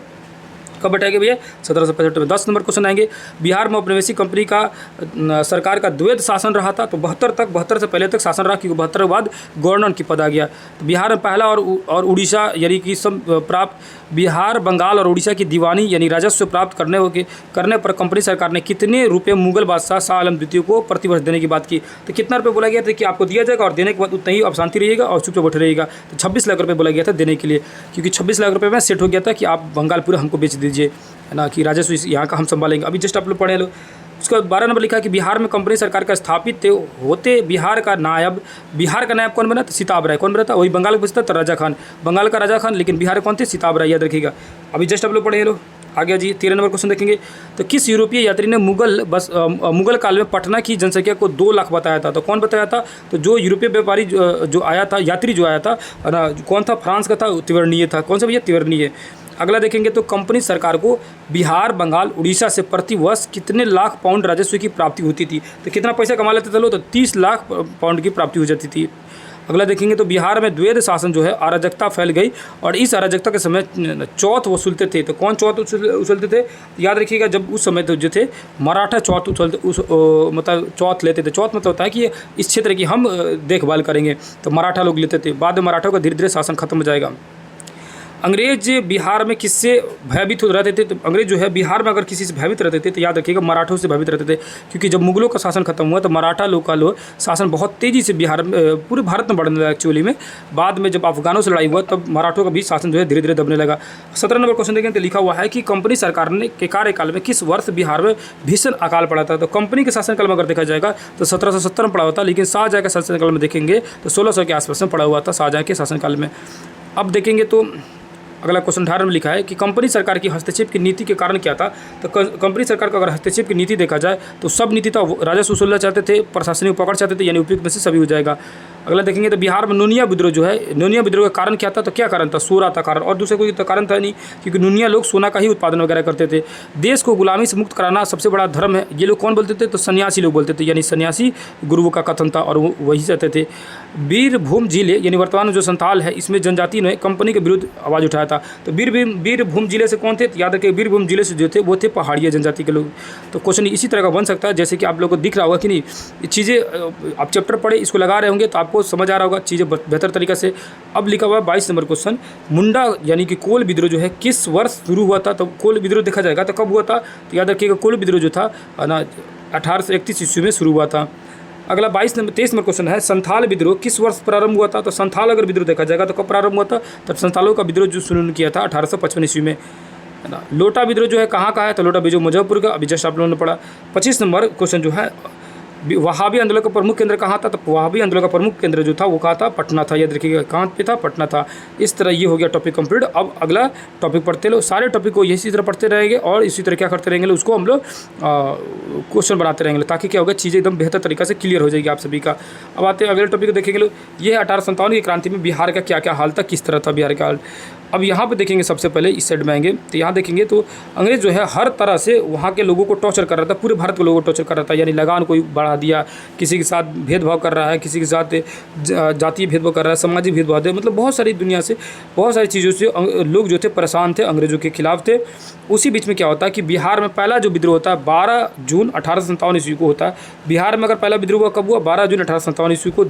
कब बैठाएंगे भैया? 1765 में। 10 नंबर क्वेश्चन आएंगे, बिहार में औपनिवेशिक कंपनी का सरकार का द्वैध शासन रहा था। तो 72 से पहले तक शासन रहा, क्योंकि 72 के बाद गवर्नर की पद आ गया। तो बिहार में पहला और उड़ीसा यानी कि सब प्राप्त, बिहार, बंगाल और उड़ीसा की दीवानी यानी राजस्व प्राप्त करने पर कंपनी सरकार ने कितने रुपये मुगल बादशाह शाह आलम द्वितीय को प्रतिवर्ष देने की बात की? तो कितना रुपये बोला गया था कि आपको दिया जाएगा और देने के बाद उतना ही आप शांति रहिएगा और चुप बैठे रहिएगा? तो 26 लाख रुपये बोला गया था देने के लिए, क्योंकि 26 लाख रुपये में सेट हो गया था कि आप बंगाल पूरा हमको बेच दीजिए, है ना, कि राजस्व यहाँ का हम संभालेंगे। अभी जस्ट आप लोग पढ़े लो। उसके बाद 12 नंबर लिखा है कि बिहार में कंपनी सरकार का स्थापित होते बिहार का नायब कौन बना? तो सिताब राय। कौन बना था? वही बंगाल का बचता था राजा खान, बंगाल का राजा खान, लेकिन बिहार कौन थे? सिताब राय, याद रखिएगा। अभी जस्ट आप लोग पढ़े लो। आ गया जी 13 नंबर क्वेश्चन देखेंगे, तो किस यूरोपीय यात्री ने मुगल काल में पटना की जनसंख्या को 2 लाख बताया था? तो कौन बताया था? तो जो यूरोपीय व्यापारी जो आया था, यात्री जो आया था ना, कौन था? फ्रांस का था, तिवर्णीय था। कौन सा भैया? तिवर्णीय। अगला देखेंगे तो कंपनी सरकार को बिहार, बंगाल, उड़ीसा से प्रति वर्ष कितने लाख पाउंड राजस्व की प्राप्ति होती थी? तो कितना पैसा कमा लेते थे लोग? तो 30 लाख पाउंड की प्राप्ति हो जाती थी। अगला देखेंगे तो बिहार में द्वैध शासन जो है, अराजकता फैल गई और इस अराजकता के समय चौथ वसूलते थे। तो कौन चौथ उछलते थे? याद रखिएगा, जब उस समय तो जो थे मराठा चौथ मतलब चौथ लेते थे। चौथ मतलब होता है कि इस क्षेत्र की हम देखभाल करेंगे, तो मराठा लोग लेते थे। बाद में मराठा का धीरे धीरे शासन खत्म हो जाएगा। अंग्रेज बिहार में किससे भयभीत रहते थे? तो अंग्रेज जो है बिहार में अगर किसी से भयभीत रहते थे तो याद रखिएगा मराठों से भयभीत रहते थे, क्योंकि जब मुगलों का शासन खत्म हुआ तो मराठा लोग का शासन बहुत तेज़ी से बिहार में, पूरे भारत में बढ़ने लगा एक्चुअली में। बाद में जब अफगानों से लड़ाई हुआ तब मराठों का भी शासन जो है धीरे धीरे दबने लगा। 17 नंबर क्वेश्चन देखें तो लिखा हुआ है कि कंपनी सरकार ने के कार्यकाल में किस वर्ष बिहार में भीषण अकाल पड़ा था? तो कंपनी के शासनकाल में अगर देखा जाएगा तो 1770 में पड़ा हुआ था, लेकिन शाहजहाँ के शासनकाल में देखेंगे तो 1600 के आसपास में पड़ा हुआ था शाहजहाँ के शासनकाल में। अब देखेंगे तो अगला क्वेश्चन 18 में लिखा है कि कंपनी सरकार की हस्तक्षेप की नीति के कारण क्या था? तो कंपनी सरकार का अगर हस्तक्षेप की नीति देखा जाए तो सब नीति तो राजस्व वसूलना चाहते थे, प्रशासनिक पकड़ चाहते थे, यानी उपयुक्त में से सभी हो जाएगा। अगला देखेंगे तो बिहार में नूनिया विद्रोह जो है, नूनिया विद्रोह का कारण क्या था? तो क्या कारण था? सोना था कारण, और दूसरा कोई तो कारण था नहीं, क्योंकि नूनिया लोग सोना का ही उत्पादन वगैरह करते थे। देश को गुलामी से मुक्त कराना सबसे बड़ा धर्म है, ये लोग कौन बोलते थे? तो सन्यासी लोग बोलते थे, यानी सन्यासी गुरुओं का कथन था और वो वही चाहते थे। बीरभूम जिले यानी वर्तमान में जो संथाल है, इसमें जनजाति ने कंपनी के विरुद्ध आवाज़ उठाया था। तो बीरभूम जिले से कौन थे? तो याद रखिए बीरभूम जिले से जो थे वो थे पहाड़िया जनजाति के लोग। तो क्वेश्चन इसी तरह का बन सकता है, जैसे कि आप लोगों को दिख रहा होगा कि नहीं, ये चीज़ें आप चैप्टर पढ़े, इसको लगा रहे होंगे तो आपको समझ आ रहा होगा चीज़ें बेहतर तरीक़े से। अब लिखा हुआ है 22 नंबर क्वेश्चन, मुंडा यानी कि कोल विद्रोह जो है किस वर्ष शुरू हुआ था? तो कोल विद्रोह देखा जाएगा तो कब हुआ था? तो याद रखिएगा कोल विद्रोह जो था ना 1831 ईस्वी में शुरू हुआ था। अगला 23 नंबर क्वेश्चन है, संथाल विद्रोह किस वर्ष प्रारंभ हुआ था? तो संथाल अगर विद्रोह देखा जाएगा तो कब प्रारंभ हुआ था? तब संथालों का विद्रोह जो शुरू किया था 1855 ईस्वी में, है ना। लोटा विद्रोह जो है कहाँ का है? तो लोटा विद्रोह मुजफ्फरपुर का, अभी जस्ट आप लोगों ने पढ़ा। 25 नंबर क्वेश्चन जो है, वहाबी आंदोलन का प्रमुख केंद्र कहाँ था? तो वहाबी आंदोलन का प्रमुख केंद्र जो था वो कहाँ था? पटना था। याद रखिएगा कहाँ पे था? पटना था। इस तरह ये हो गया टॉपिक कंप्लीट। अब अगला टॉपिक पढ़ते लो, सारे टॉपिक को इसी तरह पढ़ते रहेंगे और इसी तरह क्या करते रहेंगे, उसको हम लोग क्वेश्चन बनाते रहेंगे, ताकि क्या होगा चीज़ें एकदम बेहतर तरीके से क्लियर हो जाएगी आप सभी का। अब आते हैं अगले टॉपिक को देखेंगे लोग, ये है 1857 की क्रांति में बिहार का क्या क्या हाल था, किस तरह था बिहार का हाल। अब यहाँ पे देखेंगे, सबसे पहले इस साइड में आएंगे तो यहाँ देखेंगे तो अंग्रेज़ जो है हर तरह से वहाँ के लोगों को टॉर्चर कर रहा था, पूरे भारत के लोगों को टॉर्चर कर रहा था, यानी लगान कोई बढ़ा दिया, किसी के साथ भेदभाव कर रहा है, किसी के साथ जातीय भेदभाव कर रहा है, सामाजिक भेदभाव है, मतलब बहुत सारी दुनिया से बहुत सारी चीज़ों से लोग जो थे परेशान थे, अंग्रेज़ों के खिलाफ थे। उसी बीच में क्या होता है कि बिहार में पहला जो विद्रोह होता है 12 जून 1857 ईस्वी को होता है। बिहार में अगर पहला विद्रोह हुआ कब हुआ? 12 जून 1857 ईस्वी को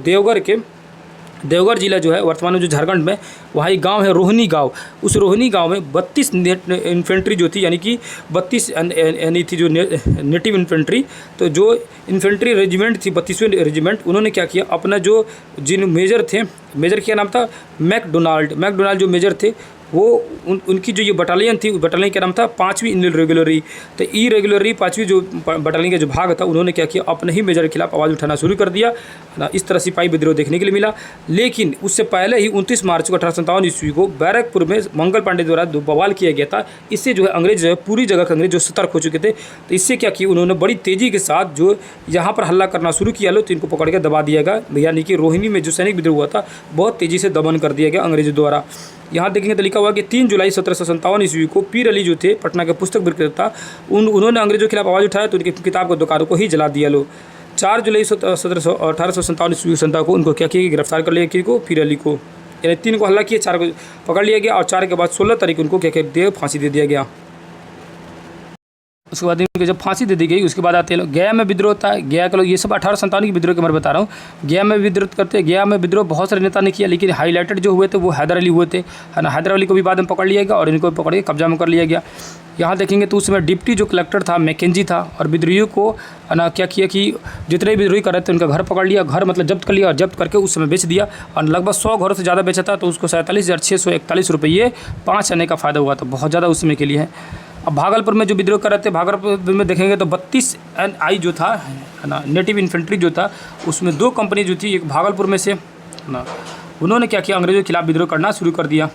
देवघर जिला जो है वर्तमान में जो झारखंड में, वहाँ एक गांव है रोहिणी गांव। उस रोहिणी गांव में 32 इन्फेंट्री जो थी, यानी कि 32 यानी थी जो नेटिव इन्फेंट्री, तो जो इन्फेंट्री रेजिमेंट थी 32वें रेजिमेंट, उन्होंने क्या किया, अपना जो जिन मेजर थे, मेजर क्या नाम था? मैकडोनाल्ड जो मेजर थे, वो उनकी जो ये बटालियन थी, उस बटालियन का नाम था 5वीं इंडियन रेगुलरी। तो ई रेगुलरी 5वीं जो बटालियन का जो भाग था, उन्होंने क्या किया, अपने ही मेजर के खिलाफ आवाज़ उठाना शुरू कर दिया ना। इस तरह सिपाही विद्रोह देखने के लिए मिला। लेकिन उससे पहले ही 29 मार्च को 1857 ईस्वी को बैरकपुर में मंगल पांडे द्वारा बवाल किया गया था। इससे जो है अंग्रेज जो है पूरी जगह के अंग्रेज जो सतर्क हो चुके थे, तो इससे क्या किया, उन्होंने बड़ी तेज़ी के साथ जो यहाँ पर हल्ला करना शुरू किया लो, तो इनको पकड़ के दबा दिया गया। यानी कि रोहिणी में जो सैनिक विद्रोह हुआ था, बहुत तेज़ी से दमन कर दिया गया अंग्रेजों द्वारा। यहाँ देखेंगे तो लिखा हुआ कि 3 जुलाई 1757 ईस्वी को पीर अली जो थे, पटना के पुस्तक विक्रेता, उन्होंने अंग्रेजों के खिलाफ आवाज़ उठाया, तो उनकी किताब को दुकानों को ही जला दिया लो। 4 जुलाई 1857 ईस्वी संता को उनको क्या किया, गिरफ्तार कर लिया, किसी को, पीर अली को। यानी 3 को हल्ला किया, 4 को पकड़ लिया गया, और 4 के बाद 16 तारीख उनको क्या कहते हैं, फांसी दे दिया गया। उसके बाद इनको जब फांसी दे दी गई, उसके बाद आते हैं लोग गया में विद्रोह होता है। गया के लोग, ये सब 1857 की विद्रोह के मैं बता रहा हूँ। गया में विद्रोह करते हैं। गया में विद्रोह बहुत सारे नेता ने किया, लेकिन हाईलाइटेड जो हुए थे वो हैदर अली हुए थे, है ना। हैदर अली को भी बाद में पकड़ लिया गया और इनको पकड़ के कब्जा में कर लिया गया। यहाँ देखेंगे तो उस समय डिप्टी जो कलेक्टर था मैकेंजी था, और विद्रोहियों को ना क्या किया कि जितने विद्रोही कर रहे थे उनका घर पकड़ लिया, घर मतलब जब्त कर लिया, और जब्त करके उस समय बेच दिया। और लगभग 100 घरों से ज़्यादा बेचा था, तो उसको 47,641 रुपये 5 आने का फ़ायदा हुआ था। बहुत ज़्यादा उस समय के लिए है। अब भागलपुर में जो विद्रोह कर रहे थे, भागलपुर में देखेंगे तो 32 NI जो था, है ना, नेटिव इन्फेंट्री जो था, उसमें 2 कंपनी जो थी, एक भागलपुर में से ना, उन्होंने क्या किया, अंग्रेजों के खिलाफ विद्रोह करना शुरू कर दिया।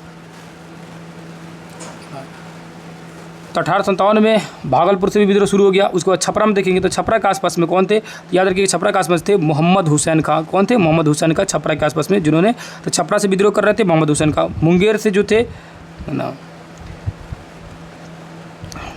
तो 1857 में भागलपुर से भी विद्रोह शुरू हो गया। उसके बाद छपरा में देखेंगे तो छपरा के आसपास में कौन थे, याद रखिए, छपरा के आसपास थे मोहम्मद हुसैन खां। कौन थे, मोहम्मद हुसैन खां, छपरा के आसपास में, जिन्होंने तो छपरा से विद्रोह कर रहे थे, मोहम्मद हुसैन खां। मुंगेर से जो थे ना,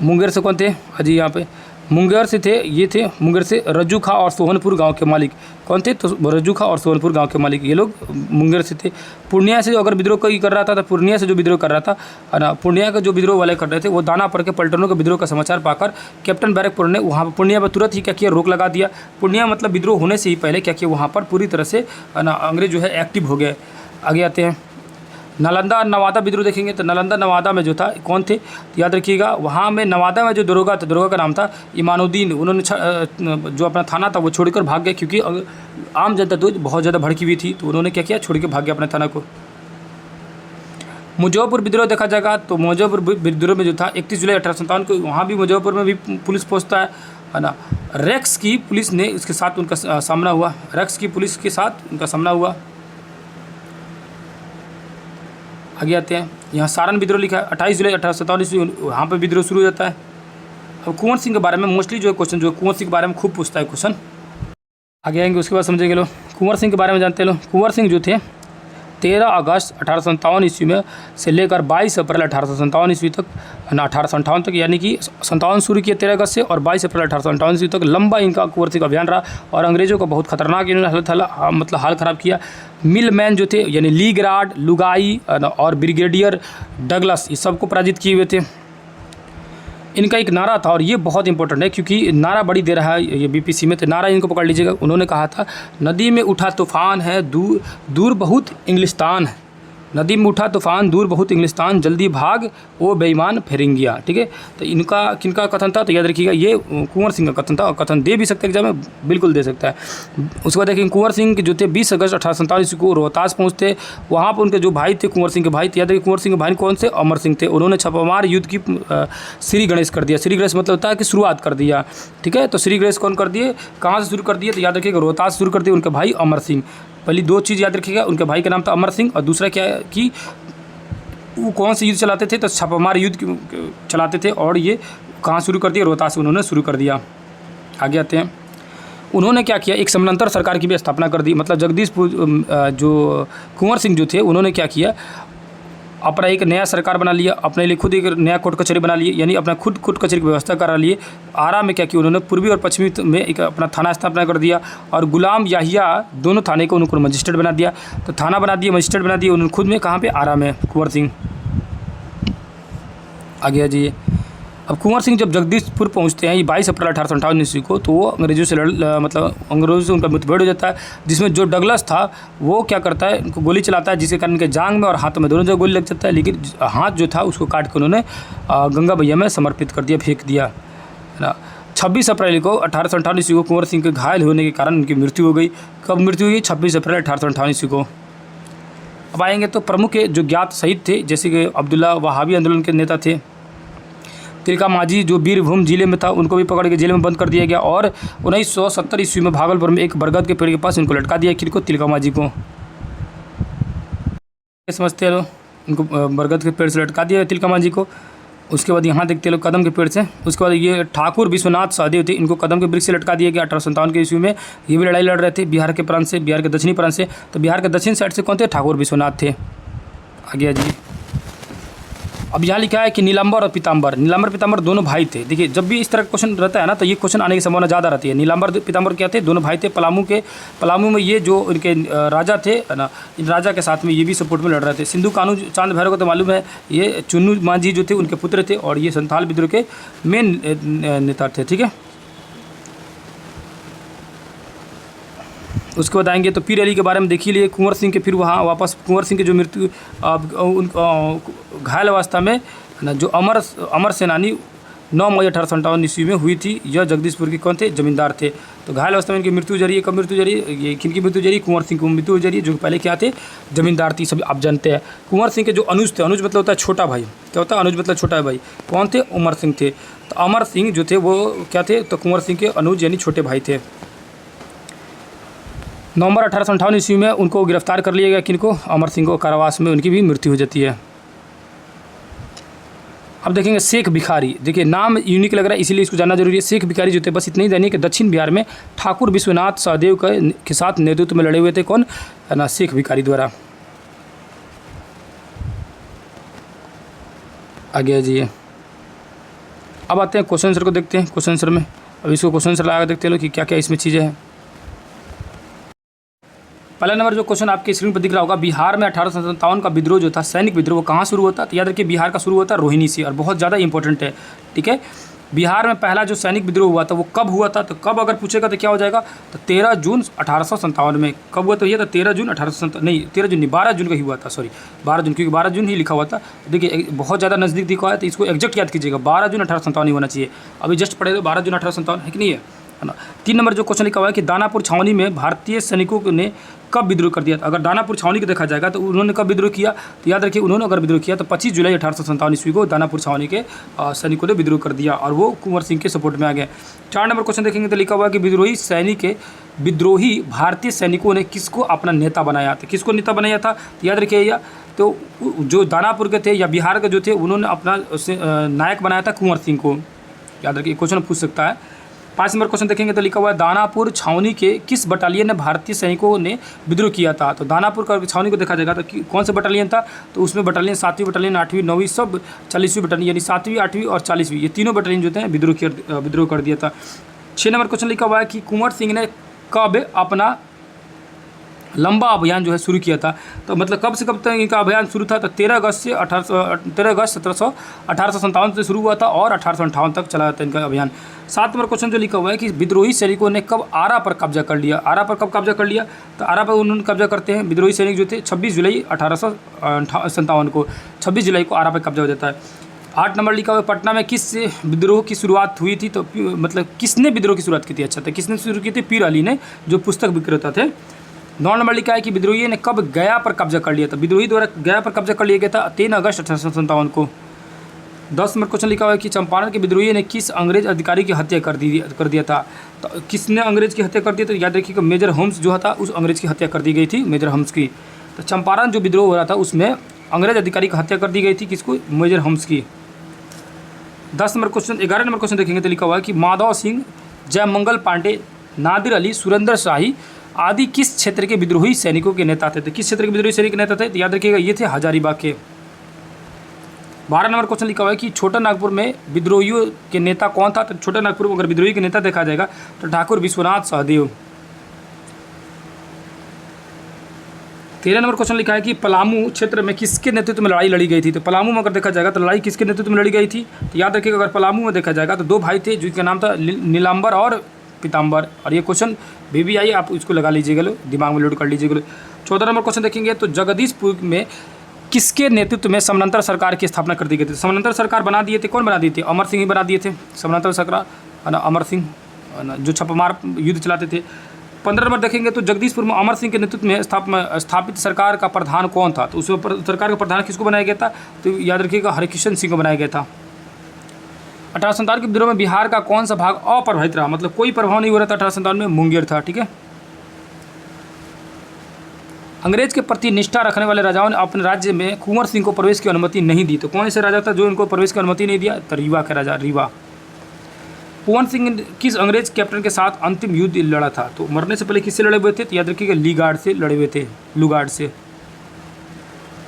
मुंगेर से कौन थे, अजी यहाँ पे मुंगेर से थे, ये थे मुंगेर से रज्जू खां और सोहनपुर गांव के मालिक। कौन थे, तो रज्जू खां और सोहनपुर गांव के मालिक, ये लोग मुंगेर से थे। पूर्णिया से जो अगर विद्रोह कोई कर रहा था, तो पूर्णिया से जो विद्रोह कर रहा था, है ना, पूर्णिया का जो विद्रोह वाले कर रहे थे, वो दानापुर के पलटनों के विद्रोह का समाचार पाकर कैप्टन बैरकपुर ने वहाँ पर पूर्णिया पर तुरंत ही क्या किया, रोक लगा दिया। पूर्णिया मतलब विद्रोह होने से ही पहले क्या किया, वहाँ पर पूरी तरह से, है ना, अंग्रेज जो है एक्टिव हो गए। आगे आते हैं नालंदा नवादा विद्रोह देखेंगे तो नालंदा नवादा में जो था कौन थे, तो याद रखिएगा, वहाँ में नवादा में जो दरोगा था, दरोगा का नाम था ईमानुद्दीन। उन्होंने जो अपना थाना था वो छोड़कर भाग गए, क्योंकि आम जनता तो बहुत ज़्यादा भड़की हुई थी, तो उन्होंने क्या किया, छोड़ के भाग गया अपने थाना को। मुजफ्फरपुर विद्रोह देखा जाएगा तो मुजफ्फरपुर विद्रोह में जो था 31 जुलाई 1857 को, वहाँ भी मुजफ्फरपुर में भी पुलिस पहुँचता है ना। रैक्स की पुलिस ने उसके साथ उनका सामना हुआ, रैक्स की पुलिस के साथ उनका सामना हुआ। आगे आते हैं, यहाँ सारण विद्रोह लिखा है 28 जुलाई 1857 ईस्वी, वहाँ पर विद्रोह शुरू हो जाता है। अब कुंवर सिंह के बारे में मोस्टली जो क्वेश्चन जो कुंवर सिंह के बारे में खूब पूछता है क्वेश्चन, आगे आएंगे उसके बाद समझेंगे लोग। कुंवर सिंह के बारे में जानते लोग। कुंवर सिंह जो थे 13 अगस्त 1857 ईस्वी में से लेकर 22 अप्रैल 1857 ईस्वी तक, 1858 तक, यानी कि 57 शुरू किया 13 अगस्त से, और 22 अप्रैल 1858 ईस्वी तक लंबा इनका कुंवर सिंह का अभियान रहा, और अंग्रेजों को बहुत खतरनाक इन्होंने मतलब हाल ख़राब किया। मिलमैन जो थे, यानी लीगराड, लुगाई और ब्रिगेडियर डगलस, ये सबको पराजित किए हुए थे। इनका एक नारा था, और ये बहुत इंपॉर्टेंट है क्योंकि नारा बड़ी दे रहा है ये BPC में, तो नारा इनको पकड़ लीजिएगा। उन्होंने कहा था, नदी में उठा तूफान है, दूर दूर बहुत इंग्लिस्तान है, नदी में उठा तूफान दूर बहुत इंग्लिस्तान, जल्दी भाग ओ बेईमान फिरिंगिया। ठीक है, तो इनका किनका कथन था, तो याद रखिएगा ये कुंवर सिंह का कथन था, और कथन दे भी सकते एग्जाम में, बिल्कुल दे सकता है। उसके बाद देखिए कुंवर सिंह जो थे 20 अगस्त 1847 ईस्वी को रोहतास पहुँचते। वहाँ पर उनके जो भाई थे, कुंवर सिंह के भाई थे, याद रखिए कुंवर सिंह के भाई कौन से, अमर सिंह थे। उन्होंने छापामार युद्ध की श्री गणेश कर दिया। श्री गणेश मतलब होता है कि शुरुआत कर दिया। ठीक है, तो श्री गणेश कौन कर दिए, कहाँ से शुरू कर दिए, तो याद रखिएगा रोहतास शुरू कर दिए उनके भाई अमर सिंह। पहली 2 चीज़ याद रखिएगा, उनके भाई का नाम था अमर सिंह, और दूसरा क्या है कि वो कौन से युद्ध चलाते थे, तो छापामार युद्ध चलाते थे, और ये कहाँ शुरू कर दिया, रोहतास से उन्होंने शुरू कर दिया। आगे आते हैं, उन्होंने क्या किया, एक समानांतर सरकार की भी स्थापना कर दी। मतलब जगदीशपुर जो कुंवर सिंह जो थे, उन्होंने क्या किया, अपना एक नया सरकार बना लिया, अपने लिए खुद एक नया कोर्ट कचहरी बना लिए, यानी अपना खुद कचहरी की व्यवस्था करा लिए। आरा में क्या किया, उन्होंने पूर्वी और पश्चिमी में एक अपना थाना स्थापना कर दिया, और गुलाम याहिया दोनों थाने को उनको मजिस्ट्रेट बना दिया। तो थाना बना दिया, मजिस्ट्रेट बना दिया उन्होंने खुद में, कहाँ पे, आरा में, कुंवर सिंह। आगे आ जाइए। अब कुंवर सिंह जब जगदीशपुर पहुंचते हैं, ये 22 अप्रैल 1858 ईस्वी को, तो वो अंग्रेजों से मतलब अंग्रेजों से उनका मुठभेड़ हो जाता है, जिसमें जो डगलस था वो क्या करता है, उनको गोली चलाता है, जिसके कारण उनके जांग में और हाथों में दोनों जगह गोली लग जाता है। लेकिन हाथ जो था उसको काट के उन्होंने गंगा भैया में समर्पित कर दिया, फेंक दिया, है ना। 26 अप्रैल को 1858 ईस्वी को कुंवर सिंह के घायल होने के कारण उनकी मृत्यु हो गई। कब मृत्यु हुई, 26 अप्रैल 1858 ईस्वी को। अब आएंगे तो प्रमुख जो ज्ञात शहीद थे जैसे कि अब्दुल्ला वहाबी आंदोलन के नेता थे। तिलका मांझी जो बीरभूम जिले में था उनको भी पकड़ के जेल में बंद कर दिया गया और 1970 ईस्वी में भागलपुर में एक बरगद के पेड़ के पास इनको लटका दिया। किनको? तिलका मांझी को। समझते हैं लोग, इनको बरगद के पेड़ से लटका दिया तिलका मांझी को। उसके बाद यहाँ देखते हैं लोग कदम के पेड़ से। उसके बाद ये ठाकुर विश्वनाथ सहदेव थे, इनको कदम के वृक्ष से लटका दिया गया 1857 के ईस्वी में। ये भी लड़ाई लड़ रहे थे बिहार के प्रांत से, बिहार के दक्षिणी प्रांत से। तो बिहार के दक्षिण साइड से कौन थे? ठाकुर विश्वनाथ थे। आगे जी, अब यहाँ लिखा है कि नीलांबर और पीताम्बर, नीलांबर पीताम्बर दोनों भाई थे। देखिए जब भी इस तरह का क्वेश्चन रहता है ना तो ये क्वेश्चन आने की संभावना ज़्यादा रहती है। नीलांबर पीताम्बर क्या थे? दोनों भाई थे पलामू के। पलामू में ये जो इनके राजा थे ना, इन राजा के साथ में ये भी सपोर्ट में लड़ रहे थे। सिंधु कानू चांद भैरव को तो मालूम है, ये चुन्नू मांझी जो थे उनके पुत्र थे और ये संथाल विद्रोह के मेन नेता थे। ठीक है, उसके बाद आएंगे तो पीर अली के बारे में देख ही लिए। कुंवर सिंह के फिर वहाँ वापस कुंवर सिंह की जो मृत्यु घायल अवस्था में ना, जो अमर सेनानी 9 मई 1857 ईस्वी में हुई थी। यह जगदीशपुर के कौन थे? जमींदार थे। तो घायल अवस्था में इनकी मृत्यु जरी है। कब मृत्यु जरी? ये किनकी मृत्यु जरी? कुंवर सिंह की मृत्यु जरी, जो पहले क्या थे? जमींदार थी। सभी आप जानते हैं। कुंवर सिंह के जो अनुज थे, अनुज मतलब होता है छोटा भाई। क्या होता है? अनुज मतलब छोटा भाई। कौन थे? अमर सिंह थे। तो अमर सिंह जो थे वो क्या थे? तो कुंवर सिंह के अनुज यानी छोटे भाई थे। नवंबर 1858 ईस्वी में उनको गिरफ्तार कर लिया गया। किनको? अमर सिंह को। कारावास में उनकी भी मृत्यु हो जाती है। अब देखेंगे शेख भिखारी। देखिए नाम यूनिक लग रहा है इसीलिए इसको जानना जरूरी है। शेख भिखारी जो थे, बस इतना ही जानिए कि दक्षिण बिहार में ठाकुर विश्वनाथ सहदेव के साथ नेतृत्व में लड़े हुए थे। कौन? है ना, शेख भिखारी द्वारा। आगे जाइए, अब आते हैं क्वेश्चन आंसर को देखते हैं। क्वेश्चन आंसर में अब इसको क्वेश्चन आंसर लगा देखते हैं लोग कि क्या क्या इसमें चीज़ें हैं। पहला नंबर जो क्वेश्चन आपके स्क्रीन पर दिख रहा होगा, बिहार में 1857 का विद्रोह जो था, सैनिक विद्रोह, वो कहाँ शुरू होता? तो याद रखिए बिहार का शुरू होता है रोहिणी से, और बहुत ज़्यादा इंपॉर्टेंट है। ठीक है, बिहार में पहला जो सैनिक विद्रोह हुआ था वो कब हुआ था? तो कब अगर पूछेगा तो क्या हो जाएगा? तो 13 जून 1857 में। कब हुआ? तो ये था 13 जून 1857, नहीं 13 जून नहीं 12 जून का ही हुआ था। सॉरी 12 जून, क्योंकि 12 जून ही लिखा हुआ था। देखिए बहुत ज़्यादा नज़दीक दिखा है तो इसको एग्जैक्ट याद कीजिएगा। 12 जून 1857 ही होना चाहिए। अभी जस्ट पढ़े तो 12 जून 1857 है कि नहीं है ना। 3 नंबर जो क्वेश्चन लिखा हुआ है कि दानापुर छावनी में भारतीय सैनिकों ने कब विद्रोह कर दिया? अगर दानापुर छावनी को देखा जाएगा तो उन्होंने कब विद्रोह किया? तो याद रखिए उन्होंने अगर विद्रोह किया तो 25 जुलाई 1857 ईस्वी को दानापुर छावनी के सैनिकों ने विद्रोह कर दिया और वो कुंवर सिंह के सपोर्ट में आ गए। 4 नंबर क्वेश्चन देखेंगे तो लिखा हुआ है कि विद्रोही भारतीय सैनिकों ने किसको अपना नेता बनाया था? किसको नेता बनाया था? तो याद रखिए तो जो दानापुर के थे या बिहार के जो थे उन्होंने अपना नायक बनाया था कुंवर सिंह को। याद रखिए क्वेश्चन पूछ सकता है। 5 नंबर क्वेश्चन देखेंगे तो लिखा हुआ है दानापुर छावनी के किस बटालियन ने भारतीय सैनिकों ने विद्रोह किया था? तो दानापुर का छावनी को देखा जाएगा तो कौन सा बटालियन था? तो उसमें बटालियन 7वीं बटालियन, 8वीं, 9वीं, सब 40वीं बटालियन, यानी 7वीं, 8वीं और 40वीं, ये तीनों बटालियन जो थे विद्रोह कर दिया था। 6 नंबर क्वेश्चन लिखा हुआ है कि कुंवर सिंह ने कब अपना लंबा अभियान जो है शुरू किया था? तो मतलब कब से कब तक इनका अभियान शुरू था? तो 13 अगस्त 1857 से शुरू हुआ था और 1858 तक चला था इनका अभियान। 7 नंबर क्वेश्चन जो लिखा हुआ है कि विद्रोही सैनिकों ने कब आरा पर कब्जा कर लिया? आरा पर कब कब्जा कर लिया? तो आरा पर उन्होंने कब्जा करते हैं विद्रोही सैनिक जो थे 26 जुलाई 1857 को, 26 जुलाई को आरा पर कब्जा हो जाता है। 8 नंबर लिखा हुआ है पटना में किस विद्रोह की शुरुआत हुई थी? तो मतलब किसने विद्रोह की शुरुआत की थी? अच्छा, तो किसने शुरू की थी? पीर अली ने, जो पुस्तक विक्रेता थे। 9 नंबर लिखा है कि विद्रोही ने कब गया पर कब्जा कर लिया था? विद्रोही द्वारा गया पर कब्जा कर लिया गया था 3 अगस्त 1857 को। 10 नंबर क्वेश्चन लिखा हुआ है कि चंपारण के विद्रोही ने किस अंग्रेज अधिकारी की हत्या कर दिया था? तो किसने अंग्रेज की हत्या कर दी? तो याद रखिए कि मेजर होम्स जो था उस अंग्रेज की हत्या कर दी गई थी, मेजर होम्स की। तो चंपारण जो विद्रोह हो रहा था उसमें अंग्रेज अधिकारी की हत्या कर दी गई थी, किसको? मेजर होम्स की। 11 नंबर क्वेश्चन देखेंगे तो लिखा हुआ है कि माधव सिंह, जयमंगल पांडे, नादिर अली, सुरेंद्र शाही आदि किस क्षेत्र के विद्रोही सैनिकों के नेता थे? तो किस क्षेत्र के विद्रोही सैनिक के नेता थे? तो याद रखिएगा ये थे हजारीबाग के। 12 नंबर क्वेश्चन लिखा हुआ है कि छोटा नागपुर में विद्रोहियों के नेता कौन था? तो छोटा नागपुर में अगर विद्रोही के नेता देखा जाएगा तो ठाकुर विश्वनाथ सहदेव। 13 नंबर क्वेश्चन लिखा है कि पलामू क्षेत्र में किसके नेतृत्व में लड़ाई लड़ी गई थी? तो पलामू में अगर देखा जाएगा तो लड़ाई किसके नेतृत्व में लड़ी गई थी? तो याद रखिएगा अगर पलामू में देखा जाएगा तो 2 भाई थे जिनका नाम था नीलांबर और पीताम्बर, और ये क्वेश्चन भी आई, आप इसको लगा लीजिएगा, लो दिमाग में लोड कर लीजिएगा। 14 नंबर क्वेश्चन देखेंगे तो जगदीशपुर में किसके नेतृत्व में समानांतर सरकार की स्थापना कर दी गई थी? समानांतर सरकार बना दिए थे, कौन बना दिए थे? अमर सिंह ही बना दिए थे समानांतर सरकार, है ना, अमर सिंह, है ना, जो छापामार युद्ध चलाते थे। 15 नंबर देखेंगे तो जगदीशपुर में अमर सिंह के नेतृत्व में स्थापित सरकार का प्रधान कौन था? तो उसमें सरकार का प्रधान किसको बनाया गया था? तो याद रखिएगा हरिकिशन सिंह को बनाया गया था। 1857 के विद्रोह में बिहार का कौन सा भाग अप्रभावित रहा, मतलब कोई प्रभाव नहीं हो रहा था 1857 में? मुंगेर था। ठीक है। अंग्रेज के प्रति निष्ठा रखने वाले राजाओं ने अपने राज्य में कुंवर सिंह को प्रवेश की अनुमति नहीं दी। तो कौन ऐसे राजा था जो इनको प्रवेश की अनुमति नहीं दिया? तो रीवा का राजा रीवा। कुंवर सिंह ने किस अंग्रेज कैप्टन के साथ अंतिम युद्ध लड़ा था? तो मरने से पहले किससे लड़े हुए थे? तो याद रखिएगा लीगार्ड से लड़े हुए थे, लुगार्ड से।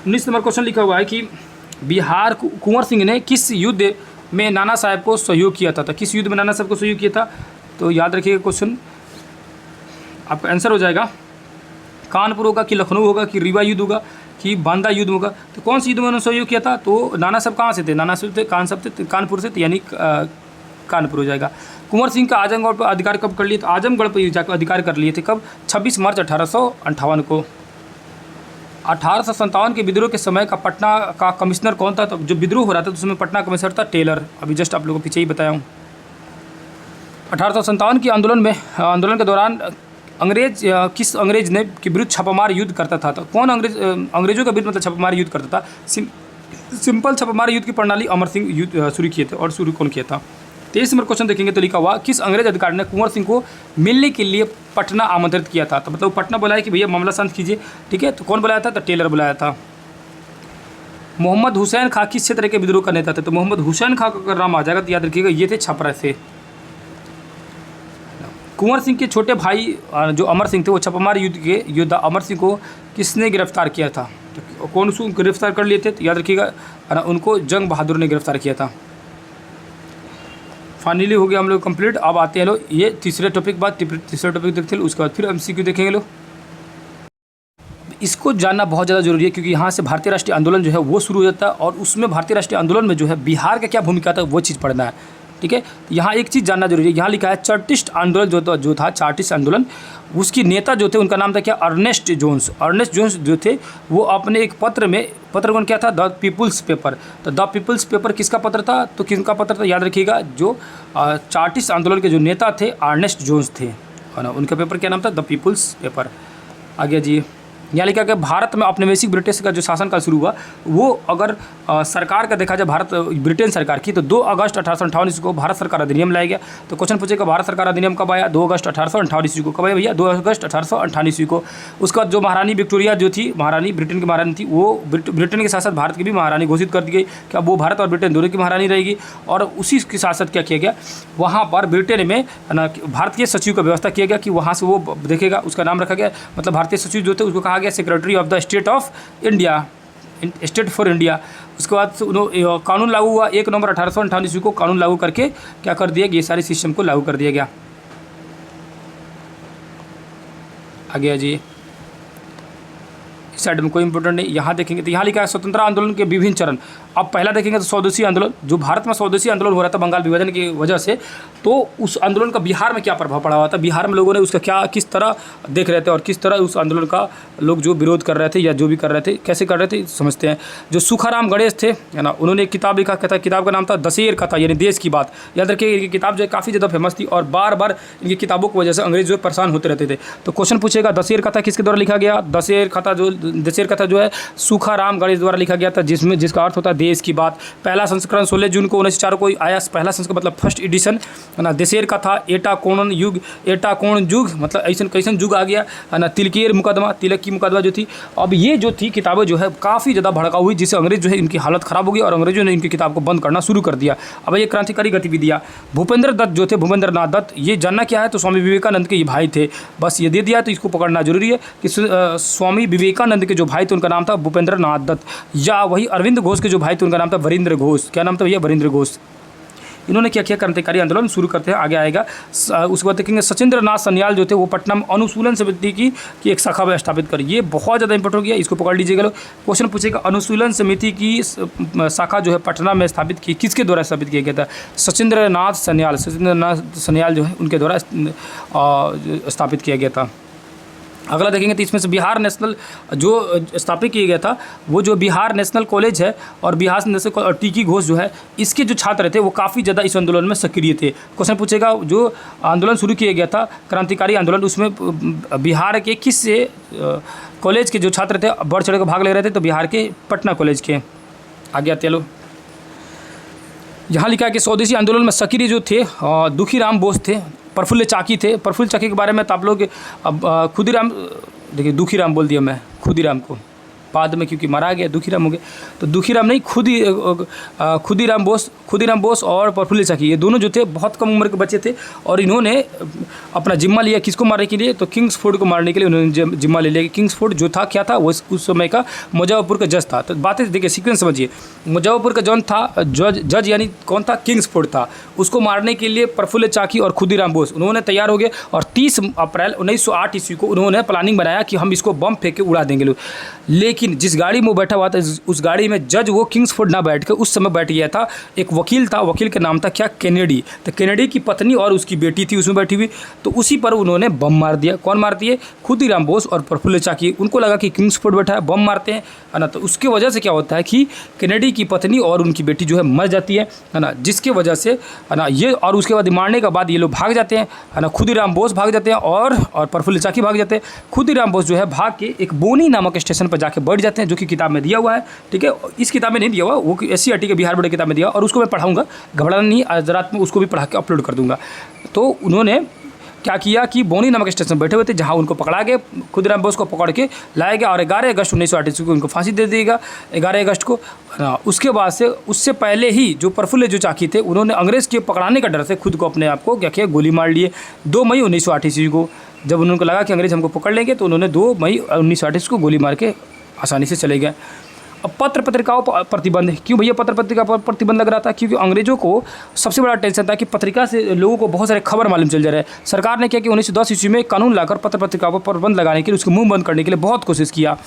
19 नंबर क्वेश्चन लिखा हुआ है कि बिहार कुंवर सिंह ने किस युद्ध में नाना साहब को सहयोग किया था? तो किस युद्ध में नाना साहब को सहयोग किया था? तो याद रखिएगा क्वेश्चन आपका आंसर हो जाएगा कानपुर होगा कि लखनऊ होगा कि रीवा युद्ध होगा कि बांदा युद्ध होगा। तो कौन सी युद्ध में उन्होंने सहयोग किया था? तो नाना साहब कहाँ से थे? नाना साहब थे कानपुर से, यानी कानपुर हो जाएगा। कुंवर सिंह का आजमगढ़ पर अधिकार कब कर लिए? तो आजमगढ़ पर जाकर अधिकार कर लिए थे कब? 26 मार्च 1858 को। 1857 के विद्रोह के समय का पटना का कमिश्नर कौन था? तो जो विद्रोह हो रहा था तो उसमें पटना कमिश्नर था टेलर। अभी जस्ट आप लोगों को पीछे ही बताया हूँ। 1857 के आंदोलन के दौरान किस अंग्रेज ने के विरुद्ध छापामार युद्ध करता था? तो कौन अंग्रेजों के विरुद्ध मतलब छापामार युद्ध करता था? सिंपल छापामार युद्ध की प्रणाली अमर सिंह युद्ध शुरू किए थे। और शुरू कौन किया था? 23 नंबर क्वेश्चन देखेंगे तो लिखा हुआ किस अंग्रेज अधिकारी ने कुंवर सिंह को मिलने के लिए पटना आमंत्रित किया था? तो मतलब पटना बुलाया कि भैया मामला शांत कीजिए। ठीक है। तो कौन बुलाया था? तो टेलर बुलाया था। मोहम्मद हुसैन खां किस क्षेत्र के विद्रोह का नेता थे? तो मोहम्मद हुसैन खां का अगर नाम आ जाएगा तो याद रखिएगा ये थे छपरा से। कुंवर सिंह के छोटे भाई जो अमर सिंह थे वो छापामार युद्ध के योद्धा अमर सिंह को किसने गिरफ्तार किया था? तो कौन उसको गिरफ्तार कर लिए थे? तो याद रखिएगा उनको जंग बहादुर ने गिरफ्तार किया था। फाइनली हो गया हम लोग कंप्लीट। अब आते हैं लोग ये तीसरे टॉपिक बाद तीसरा टॉपिक देखते हैं, उसके बाद फिर MCQ देखेंगे लोग। इसको जानना बहुत ज़्यादा जरूरी है क्योंकि यहाँ से भारतीय राष्ट्रीय आंदोलन जो है वो शुरू हो जाता है और उसमें भारतीय राष्ट्रीय आंदोलन में जो है बिहार का क्या भूमिका था वो चीज़ पढ़ना है। ठीक है। तो यहाँ एक चीज़ जानना जरूरी है। यहाँ लिखा है चार्टिस्ट आंदोलन जो था चार्टिस्ट आंदोलन, उसकी नेता जो थे उनका नाम था क्या? Ernest Jones. अर्नेस्ट जोन्स जो थे वो अपने एक पत्र कौन क्या था? The People's paper. तो द पीपुल्स पेपर किसका पत्र था? तो किसका पत्र था? याद रखिएगा जो चार्टिस्ट आंदोलन के जो नेता थे अर्नेस्ट जोन्स थे, है ना। उनका पेपर क्या नाम था? The People's paper. आगे जी यहाँ लिखा कि भारत में औपनिवेशिक ब्रिटिश का जो शासनकाल शुरू हुआ वो अगर सरकार का देखा जाए ब्रिटेन सरकार की तो 2 अगस्त 1858 ईस्वी को भारत सरकार अधिनियम लाया गया। तो क्वेश्चन पूछेगा भारत सरकार अधिनियम कब आया? 2 अगस्त 1858 ईस्वी को। कब आया भैया? 2 अगस्त 1858 ईस्वी को। उसके बाद जो महारानी विक्टोरिया जो थी, महारानी ब्रिटेन की महारानी थी, वो ब्रिटेन के साथ साथ भारत की भी महारानी घोषित कर दी गई। क्या वो भारत और ब्रिटेन दोनों की महारानी रहेगी? और उसी के साथ साथ क्या किया गया, वहाँ पर ब्रिटेन में ना भारतीय सचिव का व्यवस्था किया गया कि वहाँ से वो देखेगा, उसका नाम रखा गया, मतलब भारतीय सचिव जो थे उसको कहा गया secretary of the state of India, state for India. उसके बाद कानून लागू हुआ 1 नवंबर 1858 ईस्वी को। कानून लागू करके क्या कर दिया, ये सारे सिस्टम को लागू कर दिया गया। आ गया जी इस साइड में कोई इंपॉर्टेंट नहीं। यहाँ देखेंगे तो यहाँ लिखा है स्वतंत्रता आंदोलन के विभिन्न चरण। अब पहला देखेंगे तो स्वदेशी आंदोलन, जो भारत में स्वदेशी आंदोलन हो रहा था बंगाल विभाजन की वजह से, तो उस आंदोलन का बिहार में क्या प्रभाव पड़ा हुआ था, बिहार में लोगों ने उसका क्या किस तरह देख रहे थे और किस तरह उस आंदोलन का लोग जो विरोध कर रहे थे या जो भी कर रहे थे कैसे कर रहे थे समझते हैं। जो सुखाराम गणेश थे, है ना, उन्होंने एक किताब लिखा, कहता किताब का नाम था दशेर कथा यानी देश की बात। याद रखिए ये किताब जो है काफ़ी ज़्यादा फेमस थी और बार बार इनकी किताबों की वजह से अंग्रेज जो परेशान होते रहते थे। तो क्वेश्चन पूछेगा दशेर कथा किसके द्वारा लिखा गया? दशेर कथा जो है सुखाराम गणेश द्वारा लिखा गया था, जिसका अर्थ होता है देश की बात। पहला संस्करण 16 जून को 1904 को आया। पहला संस्करण मतलब फर्स्ट एडिशन, है ना। दशेर कथा एटा कोण युग मतलब ऐसा कैसन युग आ गया, है ना। तिलक की मुकदमा जो थी। अब ये जो थी किताबें जो है काफ़ी ज़्यादा भड़काऊ हुई, जिससे अंग्रेज जो है इनकी हालत ख़राब हो गई और अंग्रेजों ने इनकी किताब को बंद करना शुरू कर दिया। अब ये क्रांतिकारी गतिविधियाँ, भूपेंद्र दत्त जो थे, भूपेंद्र नाथ दत्त, ये जानना क्या है तो स्वामी विवेकानंद के ये भाई थे। बस ये दे दिया तो इसको पकड़ना जरूरी है कि स्वामी विवेकानंद के जो भाई थे उनका नाम था भूपेंद्र नाथ दत्त, या वही अरविंद घोष के जो भाई थे उनका नाम था वरिंद्र घोष। क्या नाम था भैया? वरिंद्र घोष। इन्होंने क्या किया, क्रांतिकारी आंदोलन शुरू करते हैं, आगे आएगा। उसके बाद देखेंगे सचिंद्र नाथ सन्याल जो थे वो पटना में अनुशीलन समिति की एक शाखा में स्थापित करी। ये बहुत ज़्यादा इंपॉर्टेंट हो गया, इसको पकड़ लीजिएगा लोग। क्वेश्चन पूछेगा अनुशीलन समिति की शाखा जो है पटना में स्थापित की, किसके द्वारा स्थापित किया गया था? सचिंद्र नाथ सन्याल जो है उनके द्वारा स्थापित किया गया था। अगला देखेंगे तो इसमें से बिहार नेशनल जो स्थापित किया गया था, वो जो बिहार नेशनल कॉलेज है और बिहार नेशनल और टीकी घोष जो है, इसके जो छात्र थे वो काफ़ी ज़्यादा इस आंदोलन में सक्रिय थे। क्वेश्चन पूछेगा जो आंदोलन शुरू किया गया था, क्रांतिकारी आंदोलन, उसमें बिहार के किस कॉलेज के जो छात्र थे बढ़ चढ़ कर भाग ले रहे थे, तो बिहार के पटना कॉलेज के। आगे आते चलो, यहाँ लिखा है कि स्वदेशी आंदोलन में सक्रिय जो थे दुखीराम बोस थे, प्रफुल्ल चाकी थे। प्रफुल्ल चाकी के बारे में तो आप लोग अब खुदीराम, देखिए दुखीराम बोल दिया मैं खुदीराम को बाद में, क्योंकि मारा गया दुखीराम हो गया, तो दुखीराम नहीं खुदीराम बोस और प्रफुल्ल चाकी, ये दोनों जो थे बहुत कम उम्र के बच्चे थे और इन्होंने अपना जिम्मा लिया किसको मारने के लिए, तो किंग्सफोर्ड को मारने के लिए उन्होंने जिम्मा ले लिया। किंग्सफोर्ड जो था क्या था, वो उस समय का मुजफ्फरपुर का जज था। तो बातें देखिए सीक्वेंस समझिए, मुजफ्फरपुर का जौन था जज यानी कौन था, किंग्सफोर्ड था, उसको मारने के लिए प्रफुल्ल चाकी और खुदीराम बोस उन्होंने तैयार हो गए और 30 अप्रैल 1908 ईस्वी को उन्होंने प्लानिंग बनाया कि हम इसको बम फेंक के उड़ा देंगे लोग। लेकिन जिस गाड़ी में वो बैठा हुआ था, उस गाड़ी में जज वो किंग्सफोर्ड ना बैठ के उस समय बैठ गया था, एक वकील था, वकील का नाम था क्या, केनेडी। तो केनेडी की पत्नी और उसकी बेटी थी उसमें बैठी हुई, तो उसी पर उन्होंने बम मार दिया। कौन मार दिए, खुदीराम बोस और प्रफुल्ल चाकी। उनको लगा कि किंग्सफोर्ड बैठा है, बम मारते हैं, है ना। तो उसके वजह से क्या होता है कि केनेडी की पत्नी और उनकी बेटी जो है मर जाती है ना, जिसके वजह से, है ना, ये और उसके बाद मारने के बाद ये लोग भाग जाते हैं, है ना। खुदीराम बोस भाग जाते हैं और प्रफुल्ल चाकी भाग जाते हैं। खुदीराम बोस जो है भाग के एक बोनी नामक स्टेशन पर जाके बैठ जाते हैं, जो कि किताब में दिया हुआ है, ठीक है। इस किताब में नहीं दिया हुआ, वो SCERT के बिहार बोर्ड की किताब में दिया, और उसको मैं पढ़ाऊंगा, घबराना नहीं, आज रात में उसको भी पढ़ा के अपलोड कर दूंगा। तो उन्होंने क्या किया कि बोनी नामक स्टेशन बैठे हुए थे, जहां उनको पकड़ा गया, खुदीराम बोस को पकड़ के लाया गया और 11 अगस्त 1938 को उनको फांसी दे देगा, 11 अगस्त को। उसके बाद से, उससे पहले ही जो प्रफुल्ल जो चाकी थे, उन्होंने अंग्रेज़ के पकड़ाने का डर से खुद को, अपने आप को क्या किया, गोली मार लिए 2 मई 1938 को। जब उनको लगा कि अंग्रेज़ हमको पकड़ लेंगे, तो उन्होंने 2 मई 1938 को गोली मार के आसानी से चले गए। अब पत्र पत्रिकाओं पर प्रतिबंध, क्यों भैया पत्र पत्रिका पर प्रतिबंध लग रहा था, क्योंकि अंग्रेजों को सबसे बड़ा टेंशन था कि पत्रिका से लोगों को बहुत सारे खबर मालूम चल जा रहे हैं। सरकार ने क्या कि 1910 ईस्वी में कानून लाकर पत्र पत्रिकाओं पर प्रतिबंध लगाने के लिए, उसको मुंह बंद करने के लिए बहुत कोशिश किया।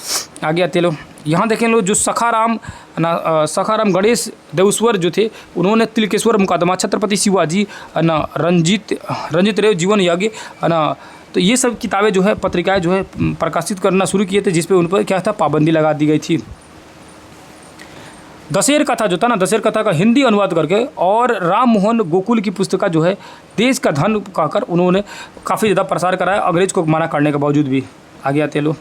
आगे आते लो, यहाँ देखें लो, जो सखाराम गणेश देवस्वर जो थे, उन्होंने तिलकेश्वर मुकदमा, छत्रपति शिवाजी, ना रंजित रेव जीवन यज्ञ, ना, तो ये सब किताबें जो है, पत्रिकाएँ जो है प्रकाशित करना शुरू किए थे, जिस पर उन पर क्या था, पाबंदी लगा दी गई थी। दशहर कथा जो था ना, दशहर कथा का हिंदी अनुवाद करके और राम मोहन गोकुल की पुस्तिका जो है देश का धन कहकर उन्होंने काफ़ी ज़्यादा प्रसार कराया, अंग्रेज को मना करने के बावजूद भी। आगे आते लो,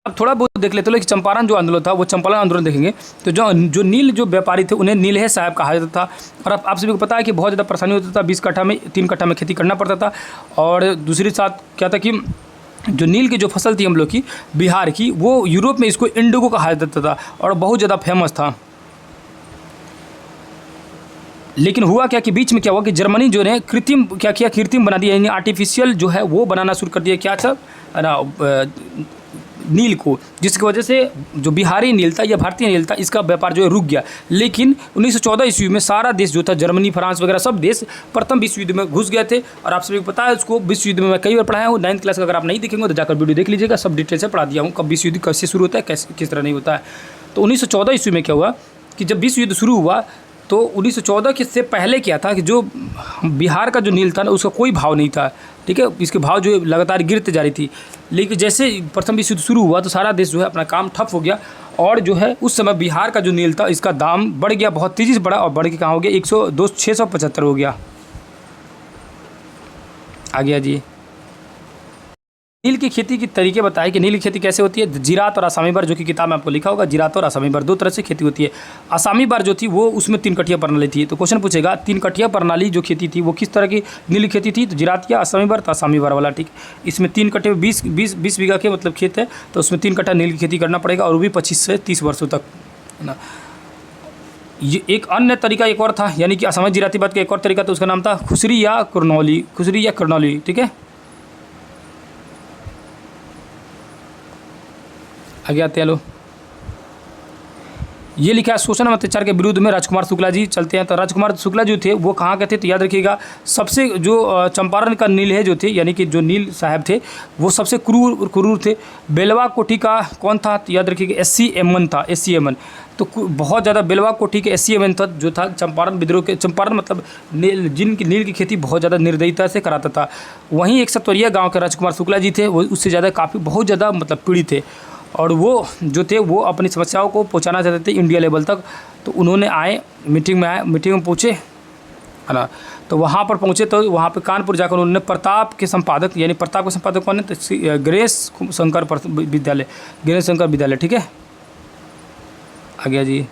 अब थोड़ा बहुत देख लेते लो कि चंपारण जो आंदोलन था, वो चंपारण आंदोलन देखेंगे तो जो नील जो व्यापारी थे, उन्हें नीलहे साहब कहा जाता था। और अब आप सभी को पता है कि बहुत ज़्यादा परेशानी होता था, 20 कट्ठा में 3 कट्ठा में खेती करना पड़ता था। और दूसरी साथ क्या था कि जो नील की जो फसल थी हम लोग की बिहार की, वो यूरोप में इसको इंडिगो कहा जाता था और बहुत ज़्यादा फेमस था। लेकिन हुआ क्या कि बीच में क्या हुआ कि जर्मनी जो ने कृत्रिम क्या किया, कृत्रिम बना दिया, यानी आर्टिफिशियल जो है वो बनाना शुरू कर दिया, क्या था ना, नील को, जिसकी वजह से जो बिहारी नील था या भारतीय नील था, इसका व्यापार जो है रुक गया। लेकिन 1914 ईस्वी में सारा देश जो था, जर्मनी, फ्रांस वगैरह सब देश प्रथम विश्व युद्ध में घुस गए थे। और आप सभी को पता है, उसको विश्व युद्ध में मैं कई बार पढ़ाया हूँ, 9th क्लास का अगर आप नहीं देखेंगे तो जाकर वीडियो देख लीजिएगा, सब डिटेल से पढ़ा दिया हूँ, कब विश्व युद्ध कैसे शुरू होता है, किस तरह नहीं होता है। तो 1914 ईस्वी में क्या हुआ कि जब विश्व युद्ध शुरू हुआ, तो 1914 के से पहले क्या था कि जो बिहार का जो नील था ना, उसका कोई भाव नहीं था, ठीक है, इसके भाव जो लगातार गिरते जा रही थी। लेकिन जैसे प्रथम विश्व युद्ध शुरू हुआ, तो सारा देश जो है अपना काम ठप हो गया, और जो है उस समय बिहार का जो नील था, इसका दाम बढ़ गया, बहुत तेज़ी से बढ़ा, और बढ़ के कहाँ हो गया, 675 हो गया। आ गया जी। नील की खेती के तरीके बताए कि नील की खेती कैसे होती है। जीरात और आसामी बार, जो कि किताब में आपको लिखा होगा, जीरात और आसामी बार 2 तरह से खेती होती है। आसामी बार जो थी वो उसमें 3 कटिया प्रणाली थी। तो क्वेश्चन पूछेगा 3 कटिया प्रणाली जो खेती थी वो किस तरह की नील की खेती थी, तो जीरात या आसामी बार, तो आसामी बार वाला, ठीक। इसमें 3 कट्टे 20 बीघा के मतलब खेत है, तो उसमें 3 कट्टा नील की खेती करना पड़ेगा, और वो भी 25 से 30 वर्षों तक, है ना। ये एक अन्य तरीका एक और था, यानी कि आसामी जीराती बात का एक और तरीका, तो उसका नाम था खुसरी या करनौली, ठीक है। आगे आते हैं लो, ये लिखा है शोषण अत्याचार के विरुद्ध में राजकुमार शुक्ला जी चलते हैं। तो राजकुमार शुक्ला जो थे वो कहाँ के थे, तो याद रखिएगा सबसे जो चंपारण का नील है जो थे, यानी कि जो नील साहब थे वो सबसे क्रूर थे। बेलवा कोठी का कौन था, तो याद रखिएगा SC एमन था, SC एमन। तो बहुत ज़्यादा बेलवा कोठी के SC एमन था जो था चंपारण विद्रोह के, चंपारण मतलब नील की खेती बहुत ज़्यादा निर्दयता से कराता था। वहीं एक सतवरिया गाँव के राजकुमार शुक्ला जी थे वो उससे ज़्यादा काफ़ी बहुत ज़्यादा मतलब पीड़ित थे, और वो जो थे वो अपनी समस्याओं को पहुंचाना चाहते थे इंडिया लेवल तक। तो उन्होंने मीटिंग में पूछे, है ना। तो वहाँ पर पहुँचे तो वहाँ पे कानपुर जाकर उन्होंने प्रताप के संपादक, यानी प्रताप के संपादक कौन है, तो गणेश शंकर विद्यालय, ठीक है। आ गया जी।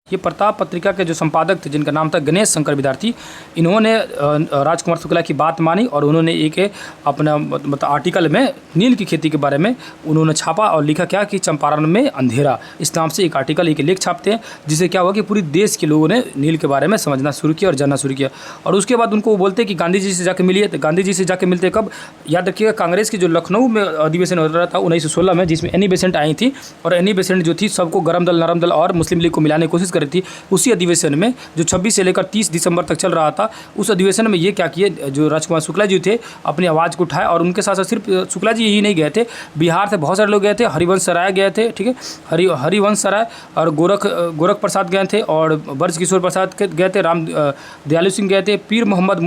ये प्रताप पत्रिका के जो संपादक थे जिनका नाम था गणेश शंकर विद्यार्थी, इन्होंने राजकुमार शुक्ला की बात मानी और उन्होंने एक अपना मतलब आर्टिकल में नील की खेती के बारे में उन्होंने छापा और लिखा क्या कि चंपारण में अंधेरा, इस नाम से एक आर्टिकल, एक लेख छापते हैं, जिससे क्या हुआ कि पूरी देश के लोगों ने नील के बारे में समझना शुरू किया और जानना शुरू किया। और उसके बाद उनको वो बोलते हैं कि गांधी जी से जाकर मिलिए। तो गांधी जी से जाकर मिलते कब, याद रखिएगा कांग्रेस की जो लखनऊ में अधिवेशन हो रहा था 1916 में, जिसमें एनी बेसेंट आई थी, और एनी बेसेंट जो थी सबको गरम दल, नरम दल और मुस्लिम लीग को मिलाने की कोशिश कर रही थी। उसी अधिवेशन में जो 26 से लेकर 30 दिसंबर तक चल रहा था, उस अधिवेशन में ये क्या किए, जो राजकुमार शुक्ला जी थे अपनी आवाज़ को उठाए, और उनके साथ साथ सिर्फ शुक्ला जी ही नहीं गए थे, बिहार से बहुत सारे लोग गए थे, हरिवंश सराय गए थे, ठीक है, हरिवंश सराय, और गोरख प्रसाद गए थे, और ब्रज किशोर प्रसाद गए थे, राम दयालु सिंह गए थे, पीर मोहम्मद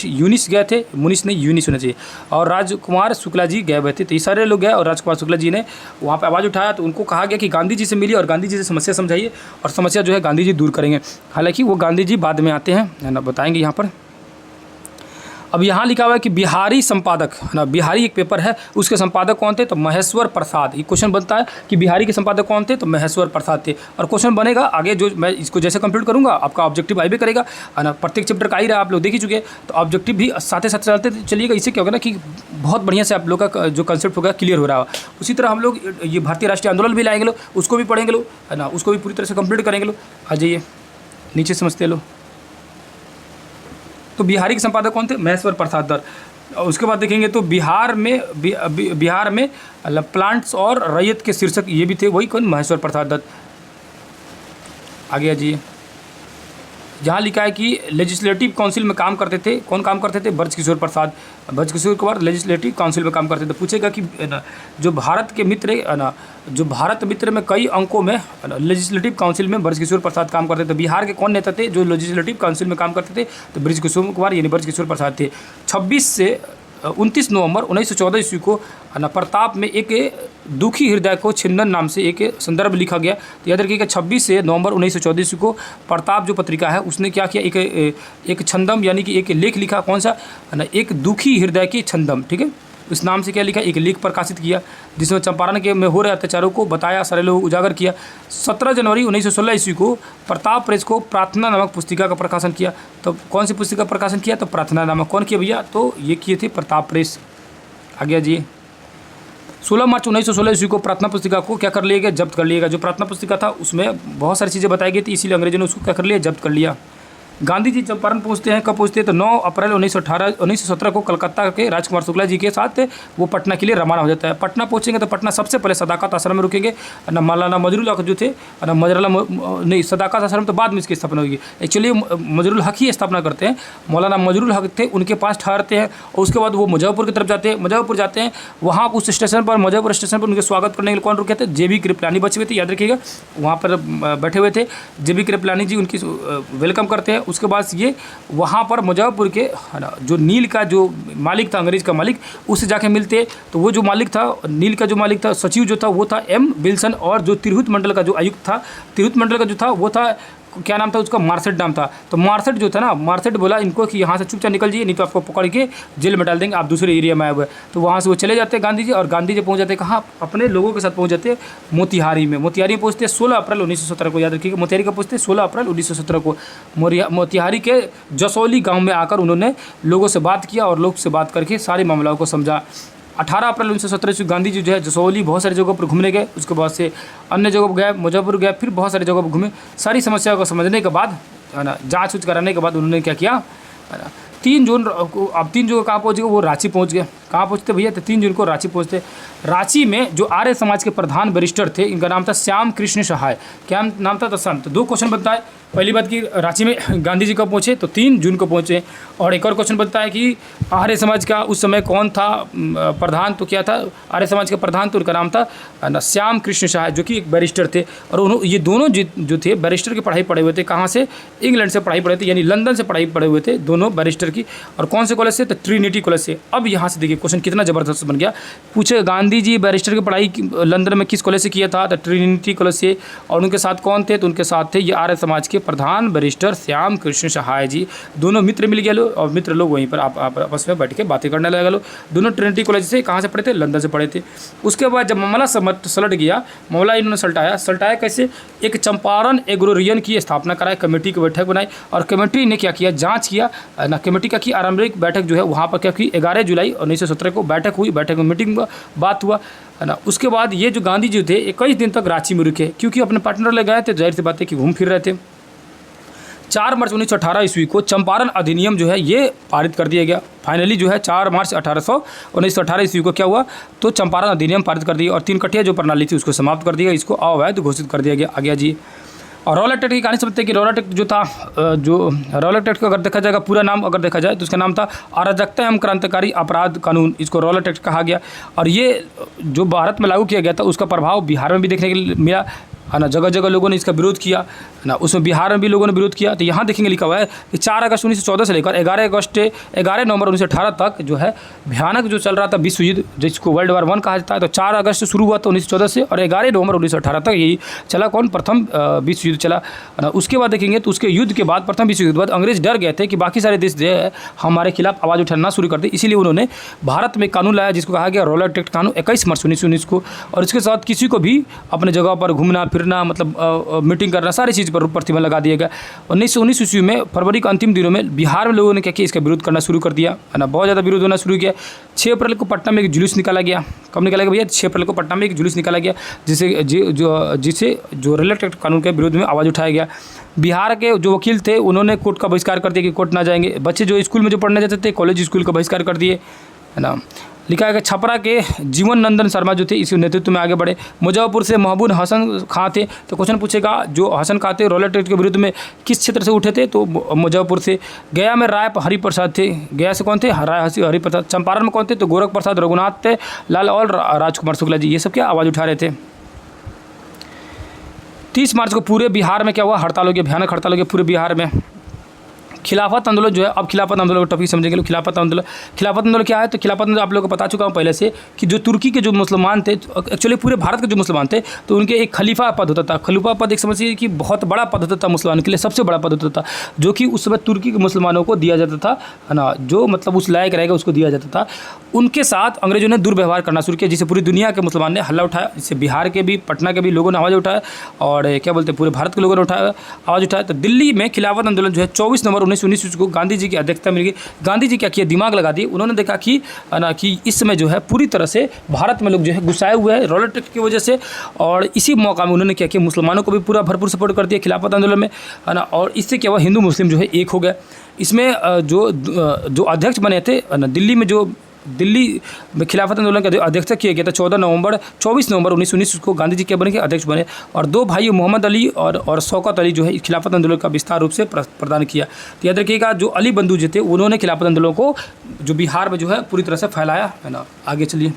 यूनिस गए थे, यूनिस होना चाहिए, और राजकुमार शुक्ला जी गए हुए थे। तो ये सारे लोग गए और राजकुमार शुक्ला जी ने वहाँ पर आवाज़ उठाया। तो उनको कहा गया कि गांधी जी से मिलिए और गांधी जी से समस्या समझाइए, और समस्या जो है गांधी जी दूर करेंगे। हालांकि वो गांधी जी बाद में आते हैं, है ना, बताएंगे यहाँ पर। अब यहाँ लिखा हुआ है कि बिहारी संपादक, है ना, बिहारी एक पेपर है, उसके संपादक कौन थे, तो महेश्वर प्रसाद। ये क्वेश्चन बनता है कि बिहारी के संपादक कौन थे, तो महेश्वर प्रसाद थे। और क्वेश्चन बनेगा आगे, जो मैं इसको जैसे कंप्लीट करूँगा आपका ऑब्जेक्टिव आई भी करेगा, है ना, प्रत्येक चैप्टर का ही रहा, आप लोग देख ही चुके हैं, तो ऑब्जेक्टिव भी साथ साथ चलते चलिएगा। इससे क्या होगा ना कि बहुत बढ़िया से आप लोग का जो कंसेप्ट होगा क्लियर हो रहा है। उसी तरह हम लोग ये भारतीय राष्ट्रीय आंदोलन भी लाएंगे लोग, उसको भी पढ़ेंगे लोग, है ना, उसको भी पूरी तरह से कंप्लीट करेंगे लोग। आ जाइए नीचे समझते लो। तो बिहारी के संपादक कौन थे, महेश्वर प्रसाद दत्त। और उसके बाद देखेंगे तो बिहार में प्लांट्स और रैयत के शीर्षक ये भी थे, वही कौन, महेश्वर प्रसाद दत्त। आगे जी, जहाँ लिखा है कि लेजिस्लेटिव काउंसिल में काम करते थे, कौन काम करते थे, ब्रज किशोर प्रसाद। ब्रज किशोर कुमार लेजिस्लेटिव काउंसिल में काम करते थे। पूछेगा कि जो भारत के मित्र है ना, जो भारत मित्र में कई अंकों में लेजिस्लेटिव काउंसिल में ब्रज किशोर प्रसाद काम करते थे। बिहार के कौन नेता थे जो लेजिस्लेटिव काउंसिल में काम करते थे, तो ब्रज किशोर कुमार यानी ब्रज किशोर प्रसाद थे। 26 से 29 नवंबर 1914 ईस्वी को प्रताप में एक दुखी हृदय को छिंदन नाम से एक संदर्भ लिखा गया। तो याद रखिएगा 26 से नवंबर 1914 ईस्वी को प्रताप जो पत्रिका है उसने क्या किया, एक छंदम यानी कि एक लेख लिखा, कौन सा, है ना, एक दुखी हृदय की छंदम, ठीक है, इस नाम से क्या लिखा, एक लेख प्रकाशित किया, जिसमें चंपारण के में हो रहे अत्याचारों को बताया, सारे लोग उजागर किया। 17 जनवरी 1916 ईस्वी को प्रताप प्रेस को प्रार्थना नामक पुस्तिका का प्रकाशन किया। तो कौन सी पुस्तिका का प्रकाशन किया, तो प्रार्थना नामक। कौन किया भैया, तो ये किए थे प्रताप प्रेस। आ गया जी। 16 मार्च 1916 ईस्वी को प्रार्थना पुस्तिका को क्या कर लिया गया, जब्त कर लिया गया। जो प्रार्थना पुस्तिका था उसमें बहुत सारी चीज़ें बताई गई थी, इसीलिए अंग्रेजों ने उसको क्या कर लिया, जब्त कर लिया। गांधी जी चंपारण पहुंचते हैं, कब पहुंचते हैं, तो 9 अप्रैल 1917 को कलकत्ता के राजकुमार शुक्ला जी के साथ वो पटना के लिए रवाना हो जाता है। पटना पहुंचेंगे तो पटना सबसे पहले सदाकत आश्रम में रुकेंगे, ना मौलाना मजरुल हक जो थे, ना नहीं, सदाकत आश्रम तो बाद में इसकी स्थापना होगी। एक्चुअली मजरुल हक ही स्थापना करते हैं, मौलाना मजरुल हक थे, उनके पास ठहरते हैं, और उसके बाद वो मुजफ्फरपुर की तरफ जाते हैं। मुजफ्फरपुर जाते हैं, वहाँ उस स्टेशन पर, मुजफ्फरपुर स्टेशन पर उनके स्वागत करने के लिए कौन रुके थे, JB कृपलानी बचे हुए थे, याद रखिएगा, वहाँ पर बैठे हुए थे JB कृपलानी जी, उनकी वेलकम करते हैं। उसके बाद ये वहाँ पर मुजफ्फरपुर के, है ना, जो नील का जो मालिक था, अंग्रेज का मालिक, उससे जाके मिलते। तो वो जो मालिक था, नील का जो मालिक था, सचिव जो था वो था M विल्सन, और जो तिरहुत मंडल का जो आयुक्त था, तिरहुत मंडल का जो था वो था, क्या नाम था उसका, मार्सेट नाम था। तो मार्सेट जो था ना, मार्सेट बोला इनको कि यहाँ से चुपचाप निकल जाइए, नहीं तो आपको पकड़ के जेल में डाल देंगे, आप दूसरे एरिया में आए हुए। तो वहाँ से वो चले जाते हैं गांधी जी, और गांधी जी पहुँच जाते हैं कहाँ, अपने लोगों के साथ पहुँच जाते हैं मोतिहारी में। मोतिहारी पहुँचते हैं 16 अप्रैल 1917 को, याद रखिएगा, मोतिहारी का पहुँचते हैं 16 अप्रैल 1917 को। मोतिहारी के जसौली गाँव में आकर उन्होंने लोगों से बात किया, और लोग से बात करके सारे मामलों को समझा। 18 अप्रैल 1917 को गांधी जी जो है जसौली बहुत सारी जगहों पर घूमने गए, उसके बाद से अन्य जगहों पर गए, मुजफ्फरपुर गए, फिर बहुत सारी जगहों पर घूमे। सारी समस्याओं को समझने के बाद, है ना, जाँच उच कराने के बाद उन्होंने क्या किया, है ना, 3 जून को, अब 3 जून को कहाँ पहुँच गए, वो रांची पहुँच गए। कहाँ पहुँचते भैया, तो 3 जून को रांची पहुँचते। रांची में जो आर्य समाज के प्रधान बैरिस्टर थे, इनका नाम था श्याम कृष्ण सहाय। क्या नाम था? तो संत। 2 क्वेश्चन बनता है। पहली बात कि रांची में गांधी जी कब पहुँचे, तो 3 जून को पहुँचे। और एक और क्वेश्चन बनता है कि आर्य समाज का उस समय कौन था प्रधान, तो क्या था आर्य समाज का प्रधान, तो उनका नाम था श्याम कृष्ण सहाय, जो कि एक बैरिस्टर थे। और उन्होंने ये दोनों जो थे बैरिस्टर की पढ़ाई पढ़े हुए थे। कहाँ से? इंग्लैंड से पढ़ाई पढ़े थे, यानी लंदन से पढ़ाई पढ़े हुए थे दोनों बैरिस्टर की। और कौन से कॉलेज से? तो ट्रिनिटी कॉलेज से। अब यहाँ से देखिए क्वेश्चन कितना ज़बरदस्त बन गया। पूछे गांधी जी बैरिस्टर की पढ़ाई लंदन में किस कॉलेज से किया था, तो ट्रिनिटी कॉलेज से। और उनके साथ कौन थे, तो उनके साथ थे ये आर्य समाज के प्रधान बैरिस्टर श्याम कृष्ण सहाय जी। दोनों मित्र मिल गए लो, और मित्र लोग वहीं पर आपस में बैठ के बातें करने लगे लो। दोनों ट्रिनिटी कॉलेज से कहाँ से पढ़े थे? लंदन से पढ़े थे। उसके बाद जब मामला सलट गया, मामला इन्होंने सलटाया कैसे? एक चंपारण एग्रोरियन की स्थापना कराई, कमेटी की बैठक बनाई, और कमेटी ने क्या किया? जांच किया ना। कमेटी का की आरंभिक बैठक जो है वहाँ पर क्या की? 11 जुलाई 1917 को बैठक हुई। बैठक में मीटिंग बात हुआ है ना। उसके बाद ये जो गांधी जी थे 21 दिन तक रांची में रुके, क्योंकि अपने पार्टनर ले गए थे, जाहिर सी बात है कि घूम फिर रहे थे। 4 मार्च 1918 ईस्वी को चंपारण अधिनियम जो है ये पारित कर दिया गया। फाइनली जो है 4 मार्च 1918 ईस्वी को क्या हुआ? तो चंपारण अधिनियम पारित कर दिया, और 3 कटिया जो प्रणाली थी उसको समाप्त कर दिया, इसको अवैध घोषित कर दिया गया जी। और रॉलेट एक्ट की कहानी समझते हैं कि रॉलेट एक्ट जो था, जो रॉलेट एक्ट का अगर देखा जाएगा पूरा नाम अगर देखा जाए तो उसका नाम था अराजकता एवं क्रांतिकारी अपराध कानून, इसको रॉलेट एक्ट कहा गया। और ये जो भारत में लागू किया गया था उसका प्रभाव बिहार में भी देखने के लिए मिला है ना। जगह जगह लोगों ने इसका विरोध किया है ना। उसमें बिहार में भी लोगों ने विरोध किया। तो यहाँ देखेंगे लिखा हुआ है कि 4 अगस्त 1914 से लेकर 11 नवंबर 1918 तक जो है भयानक जो चल रहा था विश्व युद्ध, जिसको वर्ल्ड वार 1 कहा जाता है। तो 4 अगस्त से शुरू हुआ था 1914 से, और 11 नवंबर 1918 तक यही चला। कौन? प्रथम विश्व युद्ध चला है ना। उसके बाद देखेंगे तो उसके युद्ध के बाद, प्रथम विश्व युद्ध के बाद अंग्रेज डर गए थे कि बाकी सारे देश जो है हमारे खिलाफ आवाज़ उठाना शुरू कर दी। इसीलिए उन्होंने भारत में कानून लाया जिसको कहा गया रॉलेट एक्ट कानून, 21 मार्च 1919 को। और इसके साथ किसी को भी अपने जगह पर घूमना फिरना, मतलब मीटिंग करना, सारी चीज़ पर प्रतिबंध लगा दिया गया। 1919 ईस्वी में फरवरी के अंतिम दिनों में बिहार में लोगों ने क्या किया? इसका विरोध करना शुरू कर दिया है ना। बहुत ज़्यादा विरोध होना शुरू किया। 6 अप्रैल को पटना में एक जुलूस निकाला गया। कब निकाला गया भैया? 6 अप्रैल को पटना में एक जुलूस निकाला गया, जिसे जो रॉलेट एक्ट कानून के विरोध में आवाज़ उठाया गया। बिहार के जो वकील थे उन्होंने कोर्ट का बहिष्कार कर दिया कि कोर्ट ना जाएंगे। बच्चे जो स्कूल में जो पढ़ने जाते थे कॉलेज स्कूल का बहिष्कार कर दिए है ना। लिखा है कि छपरा के जीवन नंदन शर्मा जो थे इसी नेतृत्व में आगे बढ़े। मुजफ्फरपुर से महबूब हसन खां थे। तो क्वेश्चन पूछेगा जो हसन खां थे रॉलेट एक्ट के विरुद्ध में किस क्षेत्र से उठे थे? तो मुजफ्फरपुर से। गया में राय हरिप्रसाद थे। गया से कौन थे? राय हरिप्रसाद। चंपारण में कौन थे? तो गोरख प्रसाद रघुनाथ थे, लाल और राजकुमार शुक्ला जी। ये सब क्या आवाज़ उठा रहे थे। 30 मार्च को पूरे बिहार में क्या हुआ? हड़ताल हो गया, भयानक हड़ताल हो गया पूरे बिहार में। खिलाफत आंदोलन जो है, अब खिलाफत आंदोलन का टॉपिक समझेंगे लोग। खिलाफत आंदोलन क्या है? तो खिलाफत आंदोलन आप लोगों को बता चुका हूँ पहले से कि जो तुर्की के जो मुसलमान थे, एक्चुअली पूरे भारत के जो मुसलमान थे, तो उनके एक खलीफा पद होता था। खलीफा पद एक समझिए कि बहुत बड़ा पद होता था मुसलमान के लिए, सबसे बड़ा पद होता था, जो कि उस समय तुर्की के मुसलमानों को दिया जाता था है ना। जो मतलब उस लायक रहेगा उसको दिया जाता था। उनके साथ अंग्रेजों ने दुर्व्यवहार करना शुरू किया, जिससे पूरी दुनिया के मुसलमान ने हल्ला उठाया। जिससे बिहार के भी, पटना के भी लोगों ने आवाज़ उठाया, और क्या बोलते हैं पूरे भारत के लोगों ने आवाज़ उठाया। तो दिल्ली में खिलाफत आंदोलन जो है 24 नवंबर 1919 को गांधी जी की अध्यक्षता मिल गई। गांधी जी क्या किया? दिमाग लगा दिए। उन्होंने देखा कि ना कि इस समय जो है पूरी तरह से भारत में लोग जो है गुस्साए हुए हैं रॉलेट एक्ट की वजह से, और इसी मौका में उन्होंने क्या किया? मुसलमानों को भी पूरा भरपूर सपोर्ट कर दिया खिलाफत आंदोलन में है ना। और इससे क्या हुआ? हिंदू मुस्लिम जो है एक हो गया। इसमें जो अध्यक्ष बने थे ना, दिल्ली में खिलाफत आंदोलन का अध्यक्ष किया गया था 24 नवंबर 1919 को गांधी जी क्या बने के अध्यक्ष बने। और 2 भाई मोहम्मद अली और शौकत अली जो है खिलाफत आंदोलन का विस्तार रूप से प्रदान किया। तो याद रखिएगा जो अली बंधु जो थे उन्होंने खिलाफत आंदोलन को जो बिहार में जो है पूरी तरह से फैलाया है ना। आगे चलिए,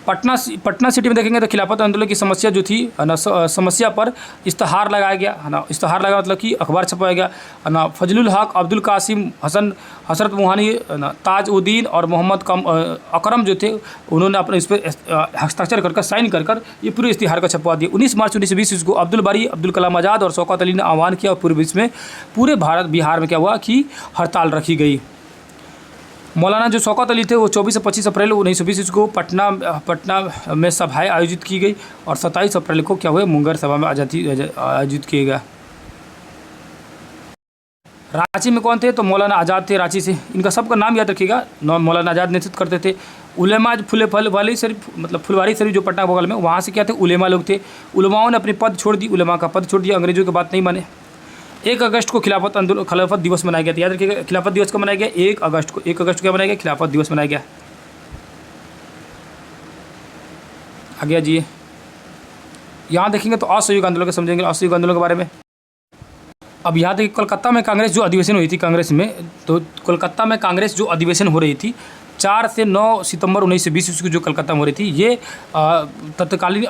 पटना सिटी में देखेंगे तो खिलाफत आंदोलन की समस्या जो थी है ना, समस्या पर इश्तहार लगाया गया है ना। इश्तहार लगा मतलब कि अखबार छपाया गया है ना। फजलुल हक, अब्दुल कासिम, हसरत मोहानी, ताज उद्दीन और मोहम्मद अकरम जो थे उन्होंने अपने इस पर हस्ताक्षर कर साइन कर ये पूरे इश्तहार का छपवा दिया। 19 मार्च 1920 को अब्दुल बारी, अब्दुल कलाम आज़ाद और शौकत अली ने आह्वान किया, और पूरे विश्व में पूरे बिहार में क्या हुआ कि हड़ताल रखी गई। मौलाना जो शौकत अली थे वो 24 से 25 अप्रैल 1920 को पटना में सभाएं आयोजित की गई, और 27 अप्रैल को क्या हुए? मुंगेर सभा में आयोजित किए गए। रांची में कौन थे? तो मौलाना आज़ाद थे रांची से। इनका सबका नाम याद रखिएगा। मौलाना आज़ाद नेतृत्व करते थे। उलेमा फुलवारी शरीफ, मतलब फुलवारी शरीफ जो पटना बगल में, वहाँ से क्या थे? उलेमा लोग थे। उलेमाओं ने अपनी पद छोड़ दी, उलेमा का पद छोड़ दिया, अंग्रेजों की बात नहीं माने। 1 अगस्त को खिलाफत दिवस मनाया गया था। याद रखिएगा, खिलाफत दिवस कब मनाया गया? 1 अगस्त को। 1 अगस्त को क्या मनाया गया? खिलाफत दिवस मनाया गया। आगे जी, यहाँ देखेंगे तो असहयोग आंदोलन को समझेंगे, असहयोग आंदोलन के बारे में। अब यहाँ देखिए, कोलकाता में कांग्रेस जो अधिवेशन हुई थी कांग्रेस में, तो कोलकाता में कांग्रेस जो अधिवेशन हो रही थी 4 से 9 सितंबर 1920 ईस्वी को जो कोलकाता में हो रही थी, ये तत्कालीन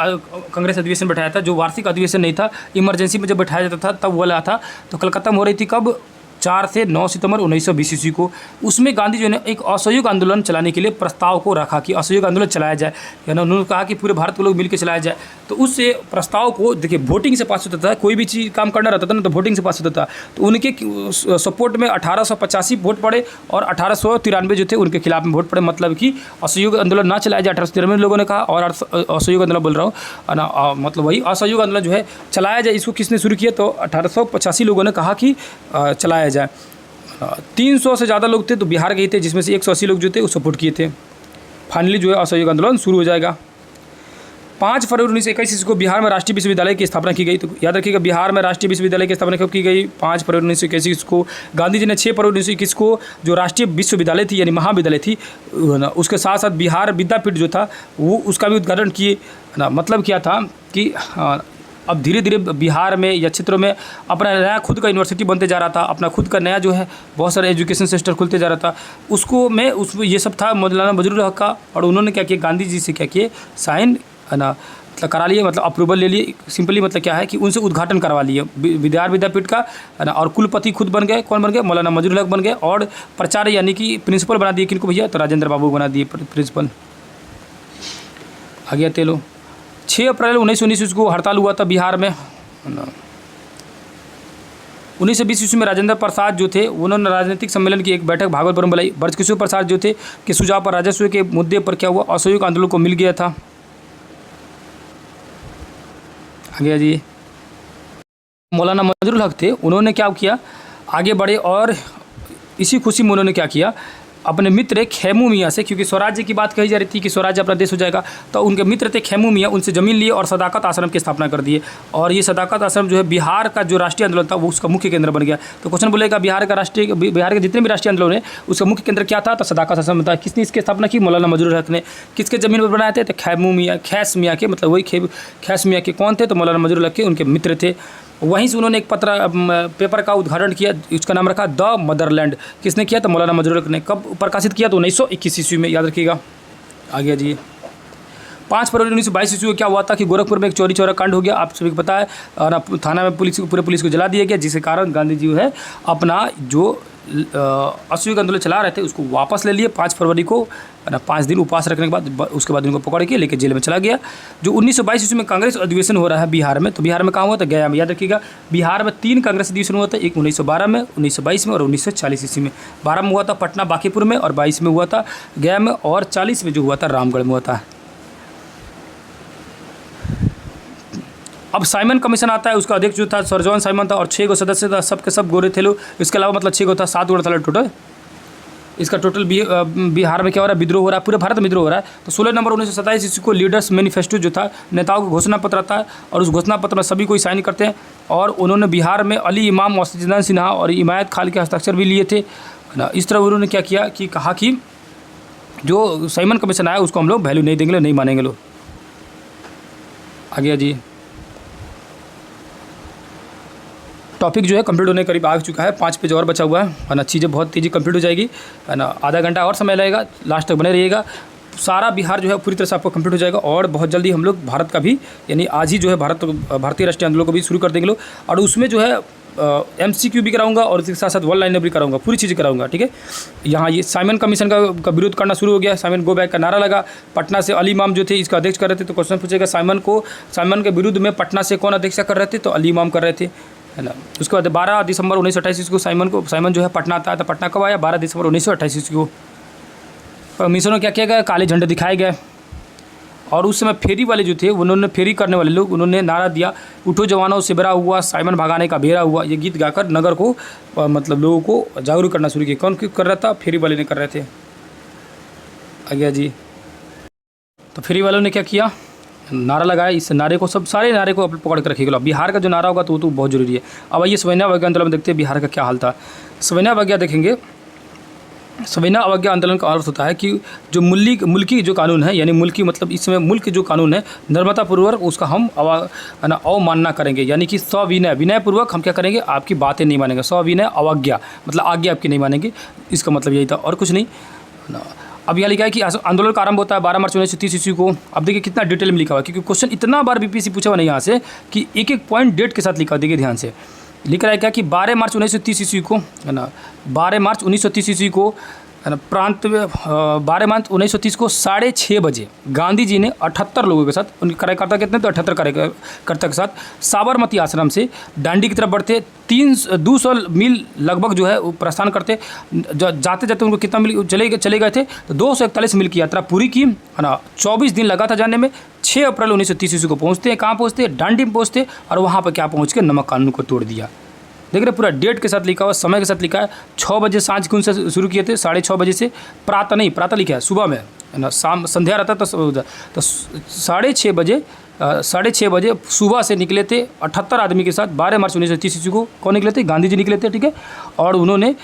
कांग्रेस अधिवेशन बैठाया था, जो वार्षिक अधिवेशन नहीं था, इमरजेंसी में जब बैठाया जाता था तब बोला था। तो कोलकाता में हो रही थी कब? 4 से 9 सितंबर 1920 ईस्वी को। उसमें गांधी जी ने एक असहयोग आंदोलन चलाने के लिए प्रस्ताव को रखा कि असहयोग आंदोलन चलाया जाए, यानी उन्होंने कहा कि पूरे भारत के लोग मिलकर चलाया जाए। तो उस प्रस्ताव को देखिए वोटिंग से पास होता था, कोई भी चीज़ काम करना रहता था ना तो वोटिंग से पास होता था। तो उनके सपोर्ट में 1885 वोट पड़े और 1893 जो थे उनके खिलाफ में वोट पड़े। मतलब कि असहयोग आंदोलन ना चलाया जाए 1893 लोगों ने कहा, और असहयोग आंदोलन बोल रहा हूँ ना, मतलब वही असहयोग आंदोलन जो है चलाया जाए। इसको किसने शुरू किया? तो 1885 लोगों ने कहा कि चलाया जाए। 300 से ज़्यादा लोग थे तो बिहार गए थे, जिसमें से 180 लोग जो थे वो सपोर्ट किए थे। फाइनली जो है असहयोग आंदोलन शुरू हो जाएगा। 5 फरवरी 1921 ईस्वी को बिहार में राष्ट्रीय विश्वविद्यालय की स्थापना की गई। तो याद रखिएगा, बिहार में राष्ट्रीय विश्वविद्यालय की स्थापना कब की गई? 5 फरवरी 1921 ईस्वी को। गांधी जी ने 6 फरवरी 1921 को जो राष्ट्रीय विश्वविद्यालय थी यानी महाविद्यालय थी, उसके साथ साथ बिहार विद्यापीठ जो था वो उसका भी उद्घाटन किए ना। मतलब क्या था कि अब धीरे धीरे बिहार में या क्षेत्रों में अपना नया खुद का यूनिवर्सिटी बनते जा रहा था, अपना खुद का नया जो है बहुत सारे एजुकेशन सेंटर खुलते जा रहा था। उसमें ये सब था मौलाना मजरूल हक का, और उन्होंने क्या किया? गांधी जी से क्या किए? साइन है ना, मतलब करा लिए, मतलब अप्रूवल ले लिए। सिंपली मतलब क्या है कि उनसे उद्घाटन करवा लिए बिहार विद्यापीठ का, है ना। और कुलपति खुद बन गए। कौन बन गए? मौलाना मजरूल हक बन गए। और प्राचार्य यानी कि प्रिंसिपल बना दिए किनको भैया? तो राजेंद्र बाबू बना दिए प्रिंसिपल। आ गया तेलो। 6 अप्रैल 1919 ईस्वी को हड़ताल हुआ था बिहार में। 1920 ईस्वी में राजेंद्र प्रसाद जो थे उन्होंने राजनीतिक सम्मेलन की एक बैठक भागलपुर में बुलाई। ब्रजकिशोर प्रसाद जो थे कि सुझाव पर राजस्व के मुद्दे पर क्या हुआ? असहयोग आंदोलन को मिल गया था। आ गया जी। मौलाना मजरूल हक थे, उन्होंने क्या किया? आगे बढ़े और इसी खुशी में उन्होंने क्या किया? अपने मित्र खेमू मियाँ से, क्योंकि स्वराज्य की बात कही जा रही थी कि स्वराज्य अपना देश हो जाएगा, तो उनके मित्र थे खेमू मियाँ, उनसे ज़मीन लिए और सदाकत आश्रम की स्थापना कर दिए। और ये सदाकत आश्रम जो है बिहार का जो राष्ट्रीय आंदोलन था वो उसका मुख्य केंद्र बन गया। तो क्वेश्चन बोलेगा बिहार के जितने भी राष्ट्रीय आंदोलन है उसका मुख्य केंद्र क्या था? तो सदाकत आश्रम था। किसने इसकी स्थापना की? मौलाना मजरूल हक ने। किसके ज़मीन पर बनाए थे? तो खेमू मियाँ, खैस मियाँ के, मतलब वही खैस मियाँ के। कौन थे? तो मौलाना मजरूल हक के उनके मित्र थे। वहीं से उन्होंने एक पेपर का उद्घाटन किया, उसका नाम रखा द मदरलैंड। किसने किया? तो मौलाना मजरूल हक ने। कब प्रकाशित किया? तो 1921 ईस्वी में। याद रखिएगा। आ गया जी। 5 फरवरी 1922 ईस्वी को क्या हुआ था कि गोरखपुर में एक चोरी चोरा कांड हो गया। आप सभी को पता है, और थाना में पूरे पुलिस को जला दिया गया, जिसके कारण गांधी जी है अपना जो असहयोग आंदोलन चला रहे थे उसको वापस ले लिए 5 फरवरी को, है ना। 5 दिन उपवास रखने के बाद उसके बाद उनको पकड़ के लेके जेल में चला गया। जो 1922 ईस्वी में कांग्रेस अधिवेशन हो रहा है बिहार में, तो बिहार में कहाँ हुआ था? गया में। याद रखिएगा, बिहार में 3 कांग्रेस अधिवेशन हुआ था, एक 1912 में, 1922 में और 1940 ईस्वी में। 12 में हुआ था पटना बांकीपुर में, और 22 में हुआ था गया में, और 40 में जो हुआ था रामगढ़ में हुआ था। अब साइमन कमीशन आता है, उसका अध्यक्ष जो था सर जॉन साइमन था, और 6 गो सदस्य था, सब के सब गोरे थे लोग। इसके अलावा मतलब 6 गो था, 7 गो था टोटल। इसका टोटल बिहार में क्या हो रहा है? विद्रोह हो रहा है, पूरे भारत में विद्रोह हो रहा है। तो 16 नवंबर 1927 ईस्वी को लीडर्स मैनिफेस्टो जो था, नेताओं का घोषणा पत्र आता है, और उस घोषणा पत्र में सभी कोई साइन करते हैं। और उन्होंने बिहार में अली इमाम, वसीउद्दीन सिन्हा और इमायत खान के हस्ताक्षर भी लिए थे ना। इस तरह उन्होंने क्या किया कि कहा कि जो साइमन कमीशन आया उसको हम लोग वैल्यू नहीं देंगे, नहीं मानेंगे लोग। आ गया जी। टॉपिक जो है कंप्लीट होने के करीब आ चुका है, 5 पेज और बचा हुआ है ना। चीज़ें बहुत तेज़ी कंप्लीट हो जाएगी, है ना। आधा घंटा और समय लगेगा, लास्ट तक बने रहिएगा। सारा बिहार जो है पूरी तरह से आपको कंप्लीट हो जाएगा, और बहुत जल्दी हम लोग भारत का भी, यानी आज ही जो है भारतीय राष्ट्रीय आंदोलन को भी शुरू कर देंगे लोग। और उसमें जो है MCQ भी कराऊंगा, और इसके साथ साथ वन लाइनर भी कराऊंगा, पूरी चीज़ें कराऊंगा, ठीक है। यहाँ ये साइमन कमीशन का विरोध करना शुरू हो गया। साइमन गो बैक का नारा लगा। पटना से अली इमाम जो थे इसका अध्यक्ष कर रहे थे। तो क्वेश्चन पूछेगा साइमन के विरुद्ध में पटना से कौन अध्यक्ष कर रहे थे? तो अली इमाम कर रहे थे, है ना। उसके बाद 12 दिसंबर 1928 को साइमन जो है पटना आता है। तो पटना कब आया? 12 दिसंबर 1928 को। कमीशन में क्या किया गया? काले झंडे दिखाए गए। और उस समय फेरी वाले जो थे, उन्होंने फेरी करने वाले लोग, उन्होंने नारा दिया, उठो जवानों से बेरा हुआ, साइमन भगाने का बेरा हुआ। ये गीत गाकर नगर को मतलब लोगों को जागरूक करना शुरू किया। कौन कर रहा था? फेरी वाले ने कर रहे थे। आ गया जी। तो फेरी वालों ने क्या किया? नारा लगाया। इस नारे को सब सारे नारे को आप पकड़ कर रखिएगा। बिहार का जो नारा होगा तो बहुत जरूरी है। अब आइए सविनय अवज्ञा आंदोलन में देखते हैं बिहार का क्या हाल था। सविनय अवज्ञा देखेंगे, सविनय अवज्ञा आंदोलन का अर्थ होता है कि जो मुल्की जो कानून है, यानी मुल्की मतलब इस समय मुल्क जो कानून है नर्मतापूर्वक उसका हम अवमानना करेंगे, यानी कि विनयपूर्वक हम क्या करेंगे, आपकी बातें नहीं मानेंगे। सविनय अवज्ञा मतलब आज्ञा आपकी नहीं मानेंगे, इसका मतलब यही था और कुछ नहीं ना। अब यहाँ लिखा है कि आंदोलन का आरंभ होता है 12 मार्च 1930 ईस्वी को। अब देखिए कितना डिटेल में लिखा हुआ है, क्योंकि क्वेश्चन इतना बार बीपीएससी पूछा हुआ नहीं यहाँ से कि एक एक पॉइंट डेट के साथ लिखा। देखिए ध्यान से लिख रहा है क्या कि 12 मार्च 1930 ईस्वी को है ना, 12 मार्च 1930 ईस्वी को है ना, प्रांत 12 मार्च 1930 को 6:30 बजे गांधी जी ने 78 लोगों के साथ, उनके कार्यकर्ता कितने तो 78 कार्यकर्ता के साथ साबरमती आश्रम से दांडी की तरफ बढ़ते 200 मील लगभग जो है वो प्रस्थान करते। जाते जाते उनको कितना मील चले गए थे तो 241 मील की यात्रा पूरी की है ना। 24 दिन लगा था जाने में। 6 अप्रैल 1930 ईस्वी को पहुँचते हैं। कहाँ पहुँचते हैं? दांडी में पहुँचते और वहाँ पर क्या पहुँच के नमक कानून को तोड़ दिया। देख रहे पूरा डेट के साथ लिखा हुआ, समय के साथ लिखा है। 6 बजे सांझ के उनसे शुरू किए थे, 6:30 बजे से। प्रातः लिखा है सुबह में है ना, शाम संध्या रहता तो 6:30 बजे 6:30 बजे सुबह से निकले थे 78 आदमी के साथ। 12 मार्च 1930 ईस्वी को कौन निकले थे? गांधी जी निकले थे, ठीक है। और उन्होंने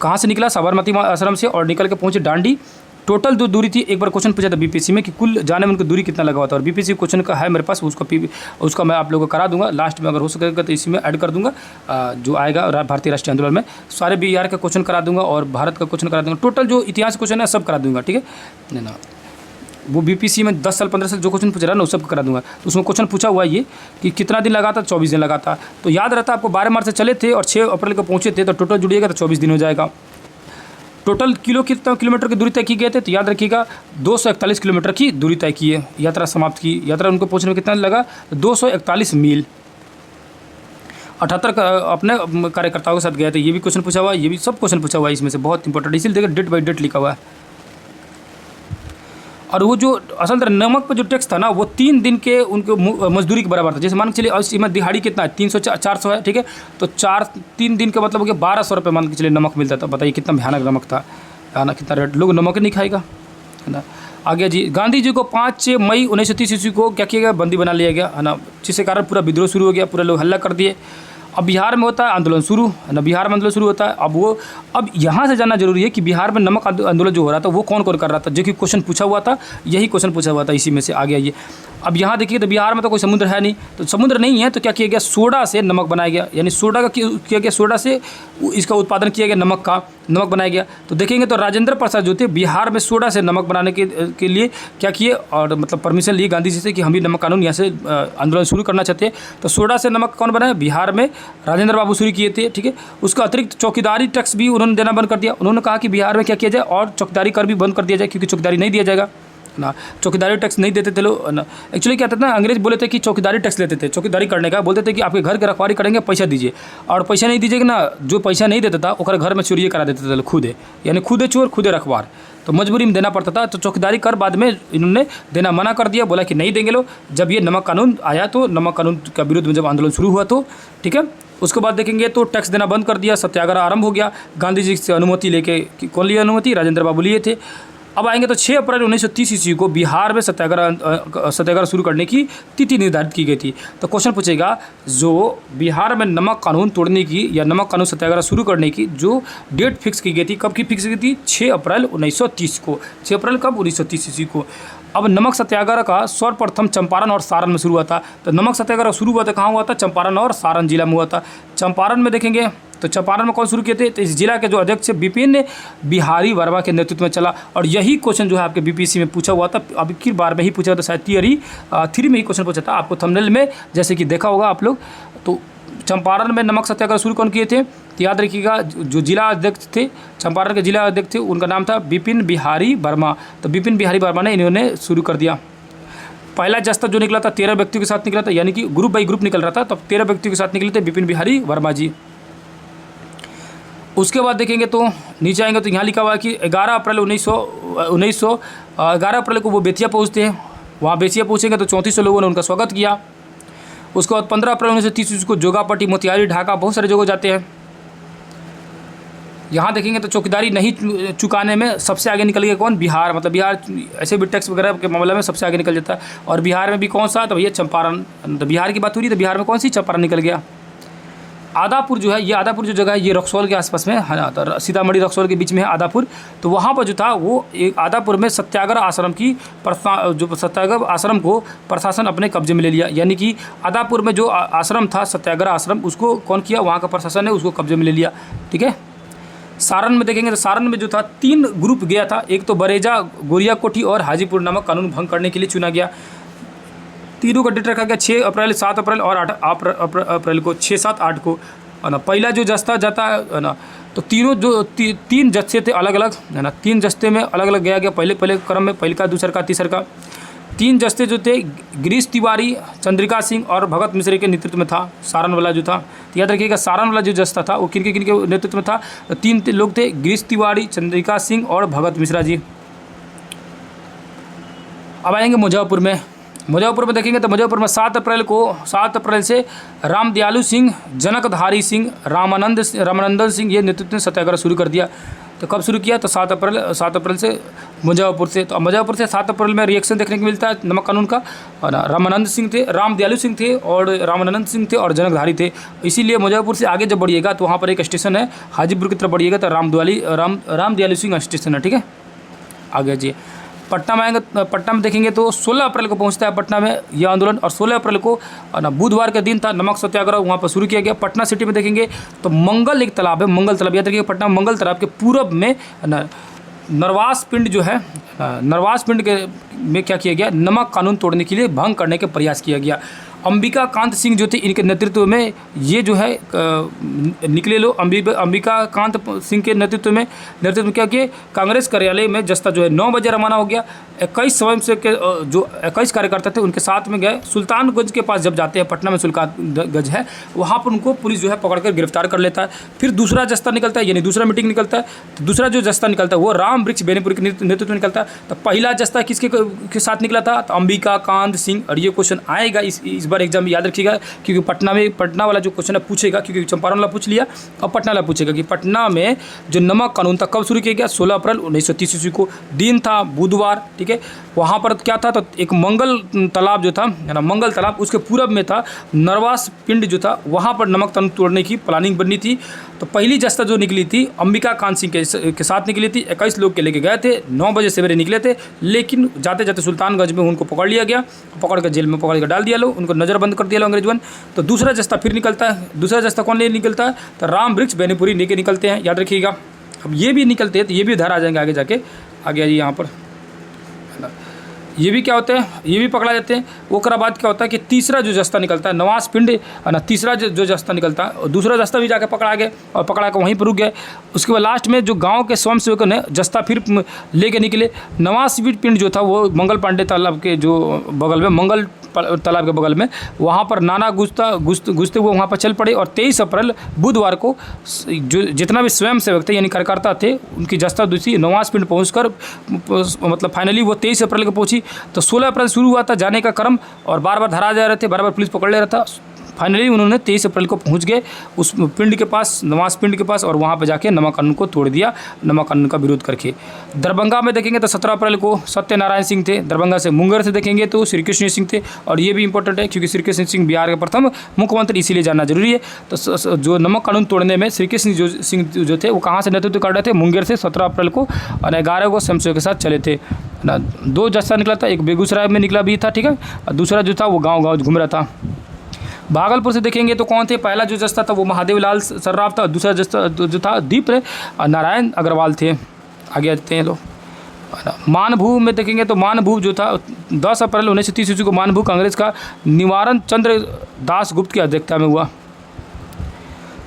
कहाँ से निकला? साबरमती आश्रम से, और निकल के पहुँचे दांडी। टोटल जो दूरी थी, एक बार क्वेश्चन पूछा था बीपीएससी में कि कुल जाने में उनको दूरी कितना लगा हुआ था, और बीपीएससी क्वेश्चन का है मेरे पास, उसका मैं आप लोगों को करा दूंगा लास्ट में, अगर हो सकेगा तो इसी में ऐड कर दूंगा जो आएगा भारतीय राष्ट्रीय आंदोलन में। सारे बिहार का क्वेश्चन करा दूंगा और भारत का क्वेश्चन करा दूंगा। टोटल जो इतिहास क्वेश्चन है सब करा दूंगा, ठीक है ना। वो बीपीएससी में 10 साल 15 साल जो क्वेश्चन पूछ रहा है ना, वो सब करा दूंगा। तो उसमें क्वेश्चन पूछा हुआ ये कि कितना दिन लगा था? 24 दिन लगा था। तो याद रहता आपको 12 मार्च से चले थे और 6 अप्रैल को पहुँचे थे, तो टोटल जुड़िएगा तो 24 दिन हो जाएगा। टोटल कितना किलोमीटर की दूरी तय की गए थे? तो याद रखिएगा 241 किलोमीटर की दूरी तय की है। यात्रा समाप्त की। यात्रा उनको पहुंचने में कितना लगा? 241 मील। 78 अपने कार्यकर्ताओं के साथ गए थे। ये भी क्वेश्चन पूछा हुआ है, ये भी सब क्वेश्चन पूछा हुआ है इसमें से, बहुत इंपॉर्टेंट। इसलिए देखिए डेट बाई डेट लिखा हुआ है। और वो जो असल नमक पर जो टैक्स था ना, वो 3 दिन के उनके मजदूरी के बराबर था। जैसे मान के चलिए इसमें दिहाड़ी कितना है? 300-400 है, ठीक है। तो 3 दिन का मतलब हो गया 1200 रुपये मान के चलिए नमक मिलता था। बताइए कितना भयानक नमक था ना, कितना रेट। लोग नमक नहीं खाएगा है ना। आगे जी, गांधी जी को 5 मई 1930 ईस्वी को क्या किया गया? बंदी बना लिया गया है ना, जिसके कारण पूरा विद्रोह शुरू हो गया। पूरे लोग हल्ला कर दिए। अब बिहार में होता है आंदोलन शुरू है ना, बिहार में आंदोलन शुरू होता है। अब यहाँ से जानना जरूरी है कि बिहार में नमक आंदोलन जो हो रहा था वो कौन कौन कर रहा था, जो कि क्वेश्चन पूछा हुआ था। यही क्वेश्चन पूछा हुआ था, इसी में से आ गया ये। अब यहाँ देखिए तो बिहार में तो कोई समुद्र है नहीं, तो समुद्र नहीं है तो क्या किया गया? सोडा से नमक बनाया गया, यानी सोडा का किया गया, सोडा से इसका उत्पादन किया गया, नमक बनाया गया। तो देखेंगे तो राजेंद्र प्रसाद जो थे बिहार में सोडा से नमक बनाने के लिए क्या किए, और मतलब परमिशन लिए गांधी जी से कि हम भी नमक कानून यहाँ से आंदोलन शुरू करना चाहते हैं। तो सोडा से नमक कौन बनाया? बिहार में राजेंद्र बाबू शुरू किए थे, ठीक है। उसका अतिरिक्त चौकीदारी टैक्स भी उन्होंने देना बंद कर दिया। उन्होंने कहा कि बिहार में क्या किया जाए, और चौकीदारी कर भी बंद कर दिया जाए, क्योंकि चौकीदारी नहीं दिया जाएगा ना। चौकीदारी टैक्स नहीं देते थे लोग ना। एक्चुअली क्या था ना, अंग्रेज बोले थे कि चौकीदारी टैक्स लेते थे। चौकीदारी करने का बोलते थे कि आपके घर की रखवाली करेंगे, पैसा दीजिए। और पैसा नहीं दीजिएगा ना, जो पैसा नहीं देता था ओकर घर में चोरी करा देते थे खुदे, यानी खुदे चोर खुदे रखवार। तो मजबूरी में देना पड़ता था। तो चौकीदारी कर बाद में इन्होंने देना मना कर दिया, बोला कि नहीं देंगे लोग। जब ये नमक कानून आया तो नमक कानून का विरोध में जब आंदोलन शुरू हुआ तो, ठीक है, उसके बाद देखेंगे तो टैक्स देना बंद कर दिया। सत्याग्रह आरंभ हो गया। गांधी जी से अनुमति लेके, कौन लिया अनुमति? राजेंद्र बाबू लिए थे। अब आएंगे तो 6 अप्रैल 1930 ईस्वी को बिहार में सत्याग्रह शुरू करने की तिथि निर्धारित की गई थी। तो क्वेश्चन पूछेगा, जो बिहार में नमक कानून तोड़ने की या नमक कानून सत्याग्रह शुरू करने की जो डेट फिक्स की गई थी, कब की फिक्स की थी? 6 अप्रैल 1930 को। 6 अप्रैल कब? 1930 ईस्वी को। अब नमक सत्याग्रह का सर्वप्रथम चंपारण और सारण में शुरू हुआ था। तो नमक सत्याग्रह शुरू हुआ था कहाँ हुआ था? चंपारण और सारण जिला में हुआ था। चंपारण में देखेंगे तो चंपारण में कौन शुरू किए थे? तो इस जिला के जो अध्यक्ष विपिन बिहारी वर्मा के नेतृत्व में चला। और यही क्वेश्चन जो है आपके बीपीएससी में पूछा हुआ था, अब की बार में ही पूछा था, शायद थियरी 3 में ही क्वेश्चन पूछा था। आपको थंबनेल में जैसे कि देखा होगा आप लोग। तो चंपारण में नमक सत्याग्रह शुरू कौन किए थे? तो याद रखिएगा, जो जिला अध्यक्ष थे, चंपारण के जिला अध्यक्ष थे, उनका नाम था विपिन बिहारी वर्मा। तो विपिन बिहारी वर्मा ने इन्होंने शुरू कर दिया। पहला जस्ता जो निकला था 13 व्यक्तियों के साथ निकला था, यानी कि ग्रुप बाई ग्रुप निकल रहा था। तो 13 व्यक्तियों के साथ निकले थे विपिन बिहारी वर्मा जी। उसके बाद देखेंगे तो नीचे आएंगे तो यहाँ लिखा हुआ है कि 11 अप्रैल 11 अप्रैल को वो बेतिया पहुँचते हैं। वहाँ बेतिया पहुँचेंगे तो 3400 लोगों ने उनका स्वागत किया। उसके बाद 15 अप्रैल 1930 को जोगापट्टी, मोतिहारी, ढाका, बहुत सारे जगह जाते हैं। यहाँ देखेंगे तो चौकीदारी नहीं चुकाने में सबसे आगे निकल गया कौन? बिहार। मतलब बिहार ऐसे भी टैक्स वगैरह के मामले में सबसे आगे निकल जाता है। और बिहार में भी कौन सा? तो भैया चंपारण। तो बिहार की बात हो रही है तो बिहार में कौन सी? चंपारण निकल गया। आदापुर जो है, ये आदापुर जो जगह है ये रक्सौल के आसपास में है ना, तो सीतामढ़ी रक्सौल के बीच में है आदापुर। तो वहाँ पर जो था वो एक आदापुर में सत्याग्रह आश्रम की जो सत्याग्रह आश्रम को प्रशासन अपने कब्जे में ले लिया। यानी कि आदापुर में जो आश्रम था सत्याग्रह आश्रम, उसको कौन किया? वहाँ का प्रशासन ने उसको कब्जे में ले लिया। ठीक है। सारण में देखेंगे तो सारण में जो था 3 ग्रुप गया था। एक तो बरेजा, गोरिया कोठी और हाजीपुर नामक कानून भंग करने के लिए चुना गया। तीनों का डेट रखा गया 6 अप्रैल, 7 अप्रैल और 8 अप्रैल को, 6, 7, 8 को है ना। पहला जो जस्ता जाता है ना, तो तीनों जो 3 जत्थे थे अलग अलग है ना, 3 जस्ते में अलग अलग गया पहले क्रम में, पहले का, दूसरा का, तीसरा का। 3 जस्ते जो थे गिरीश तिवारी, चंद्रिका सिंह और भगत मिश्रा के नेतृत्व में था सारण वाला जो था। तो याद रखिएगा सारण वाला जो जस्ता था वो किन के नेतृत्व में था? 3 लोग थे, गिरीश तिवारी, चंद्रिका सिंह और भगत मिश्रा जी। अब आएंगे मुजफ्फरपुर में। मुजफ्फरपुर में देखेंगे तो मुजफ्फरपुर में 7 अप्रैल से रामदयालु सिंह, जनकधारी सिंह, रामानंदन सिंह ये नेतृत्व में सत्याग्रह शुरू कर दिया। तो कब शुरू किया? तो 7 अप्रैल से मुजफ्फरपुर से। तो मुजफ्फरपुर से 7 अप्रैल में रिएक्शन देखने को मिलता है नमक कानून का। और रामानंद सिंह थे, रामदयालु सिंह थे और रामानंद सिंह थे और जनकधारी थे। इसीलिए मुजफ्फरपुर से आगे जब बढ़िएगा तो वहाँ पर एक स्टेशन है, हाजीपुर की तरफ बढ़िएगा तो रामदयालु सिंह स्टेशन है। ठीक है। आगे जी पटना में आएंगे। पटना में देखेंगे तो 16 अप्रैल को पहुंचता है पटना में यह आंदोलन। और 16 अप्रैल को ना बुधवार का दिन था, नमक सत्याग्रह वहाँ पर शुरू किया गया। पटना सिटी में देखेंगे तो मंगल एक तालाब है, मंगल तालाब याद रखिए। पटना मंगल तालाब के पूरब में नरवास पिंड जो है, नरवास पिंड के में क्या किया गया? नमक कानून तोड़ने के लिए भंग करने का प्रयास किया गया। अंबिका कांत सिंह जो थे इनके नेतृत्व में ये जो है निकले लोग। अंबिका कांत सिंह के नेतृत्व में क्या किए? कांग्रेस कार्यालय में जस्ता जो है 9 बजे रवाना हो गया। 21 स्वयंसेवक के जो 21 कार्यकर्ता थे उनके साथ में गए। सुल्तानगंज के पास जब जाते हैं, पटना में सुल्तानगंज है, वहाँ पर उनको पुलिस जो है पकड़कर गिरफ्तार कर लेता है। फिर दूसरा जस्ता निकलता है, यानी दूसरा मीटिंग निकलता है। तो दूसरा जो जस्ता निकलता है वो राम वृक्ष बेनीपुर के नेतृत्व में निकलता है। तो पहला जस्ता किसके के साथ निकला था? तो अंबिका कांत सिंह। और ये क्वेश्चन आएगा इस बार एग्जाम में, याद रखिएगा, क्योंकि पटना वाला जो क्वेश्चन है पूछेगा, क्योंकि चंपारण वाला पूछ लिया और पटना वाला पूछेगा कि पटना में जो नमक कानून था कब शुरू किया गया? 16 अप्रैल 1930 ईस्वी को। दिन था बुधवार। ठीक है। वहाँ पर क्या था? तो एक मंगल तालाब जो था है ना, मंगल तालाब, उसके पूरब में था नरवास पिंड जो था, वहाँ पर नमक कानून तोड़ने की प्लानिंग बननी थी। तो पहली जस्ता जो निकली थी अंबिका कांत सिंह के साथ निकली थी। 21 लोग के लेके गए थे, 9 बजे सवेरे निकले थे, लेकिन जाते जाते सुल्तानगंज में उनको पकड़ लिया गया, पकड़ कर जेल में पकड़ कर डाल दिया लोग, उनको नज़रबंद कर दिया लोग अंग्रेजवन। तो दूसरा जस्ता फिर निकलता है। दूसरा जस्ता कौन ले निकलता है? तो राम वृक्ष बेनीपुरी लेके निकलते हैं, याद रखिएगा। अब ये भी निकलते हैं तो ये भी उधर आ जाएंगे आगे जाके, आगे आइए यहाँ पर। ये भी क्या होते हैं? ये भी पकड़ा जाते हैं। वो बाद क्या होता है कि तीसरा जो जस्ता निकलता है नवास पिंड है ना, तीसरा जो जस्ता निकलता है, दूसरा जस्ता भी जाके पकड़ा गए और पकड़ा कर वहीं पर रुक गए। उसके बाद लास्ट में जो गांव के स्वयंसेवकों ने जस्ता फिर लेके निकले। नवास पिंड जो था वो मंगल पांडे तालाब के जो बगल में, मंगल तालाब के बगल में, वहाँ पर नाना गुजते हुए वहाँ पर चल पड़े। और 23 अप्रैल बुधवार को जो जितना भी स्वयंसेवक थे यानी कार्यकर्ता थे, उनकी जस्ता दूसरी नवास पिंड पहुँचकर मतलब फाइनली वो 23 अप्रैल को पहुँची। तो 16 अप्रैल शुरू हुआ था जाने का क्रम, और बार बार धरा जा रहे थे, बार बार पुलिस पकड़ ले रहा था। फाइनली उन्होंने 23 अप्रैल को पहुंच गए उस पिंड के पास, नवास पिंड के पास, और वहाँ पे जाके नमक कानून को तोड़ दिया, नमक कानून का विरोध करके। दरभंगा में देखेंगे तो 17 अप्रैल को सत्यनारायण सिंह थे। दरभंगा से मुंगेर से देखेंगे तो श्री कृष्ण सिंह थे, और ये भी इंपॉर्टेंट है क्योंकि श्री कृष्ण सिंह बिहार के प्रथम मुख्यमंत्री, इसीलिए जानना जरूरी है। तो जो नमक कानून तोड़ने में श्री कृष्ण सिंह जो थे वो कहाँ से नेतृत्व कर रहे थे? मुंगेर से 17 अप्रैल को, और 11 को स्वयंसेवक के साथ चले थे ना। 2 जस्ता निकला था, एक बेगूसराय में निकला भी था, ठीक है, और दूसरा जो था वो गाँव घूम रहा था। भागलपुर से देखेंगे तो कौन थे? पहला जो जस्ता था वो महादेव लाल सर्राफ था, दूसरा जस्ता जो था दीप नारायण अग्रवाल थे। आगे आते हैं लोग। मानभू में देखेंगे तो मानभू जो था 10 अप्रैल 1930 ईस्वी को मानभू कांग्रेस का निवारण चंद्र दास गुप्त की अध्यक्षता में हुआ।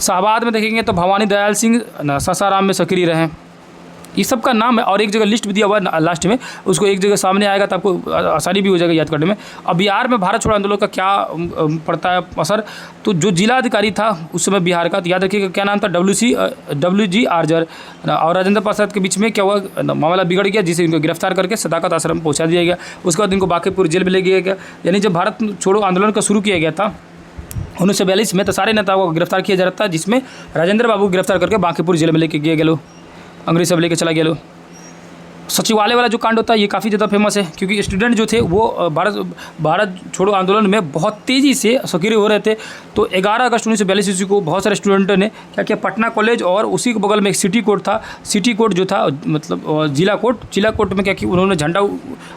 शाहबाद में देखेंगे तो भवानी दयाल सिंह सासाराम में सक्रिय रहे। ये सब का नाम है, और एक जगह लिस्ट भी दिया हुआ है लास्ट में, उसको एक जगह सामने आएगा तो आपको आसानी भी हो जाएगा याद करने में। अब बिहार में भारत छोड़ो आंदोलन का क्या पड़ता है असर? तो जो जिलाधिकारी था उस समय बिहार का, तो याद रखिएगा क्या नाम था? WG आर्जर। और राजेंद्र प्रसाद के बीच में क्या हुआ? मामला बिगड़ गया, जिसे इनको गिरफ्तार करके सदाकत आश्रम पहुँचा दिया गया। उसके बाद इनको बांकीपुर जेल में ले गया गया। यानी जब भारत छोड़ो आंदोलन का शुरू किया गया था 1942 में तो सारे नेताओं को गिरफ्तार किया जा रहा था, जिसमें राजेंद्र बाबू को गिरफ्तार करके बांकीपुर जिले में लेके गए गए लो, अंग्रेज सब लेके चला गया लो। सचिवालय वाला जो कांड होता है ये काफ़ी ज़्यादा फेमस है, क्योंकि स्टूडेंट जो थे वो भारत छोड़ो आंदोलन में बहुत तेज़ी से सक्रिय हो रहे थे। तो 11 अगस्त 1942 ईस्वी को बहुत सारे स्टूडेंटों ने क्या किया, पटना कॉलेज और उसी के बगल में एक सिटी कोर्ट था, सिटी कोर्ट जो था मतलब जिला कोर्ट में क्या किया, उन्होंने झंडा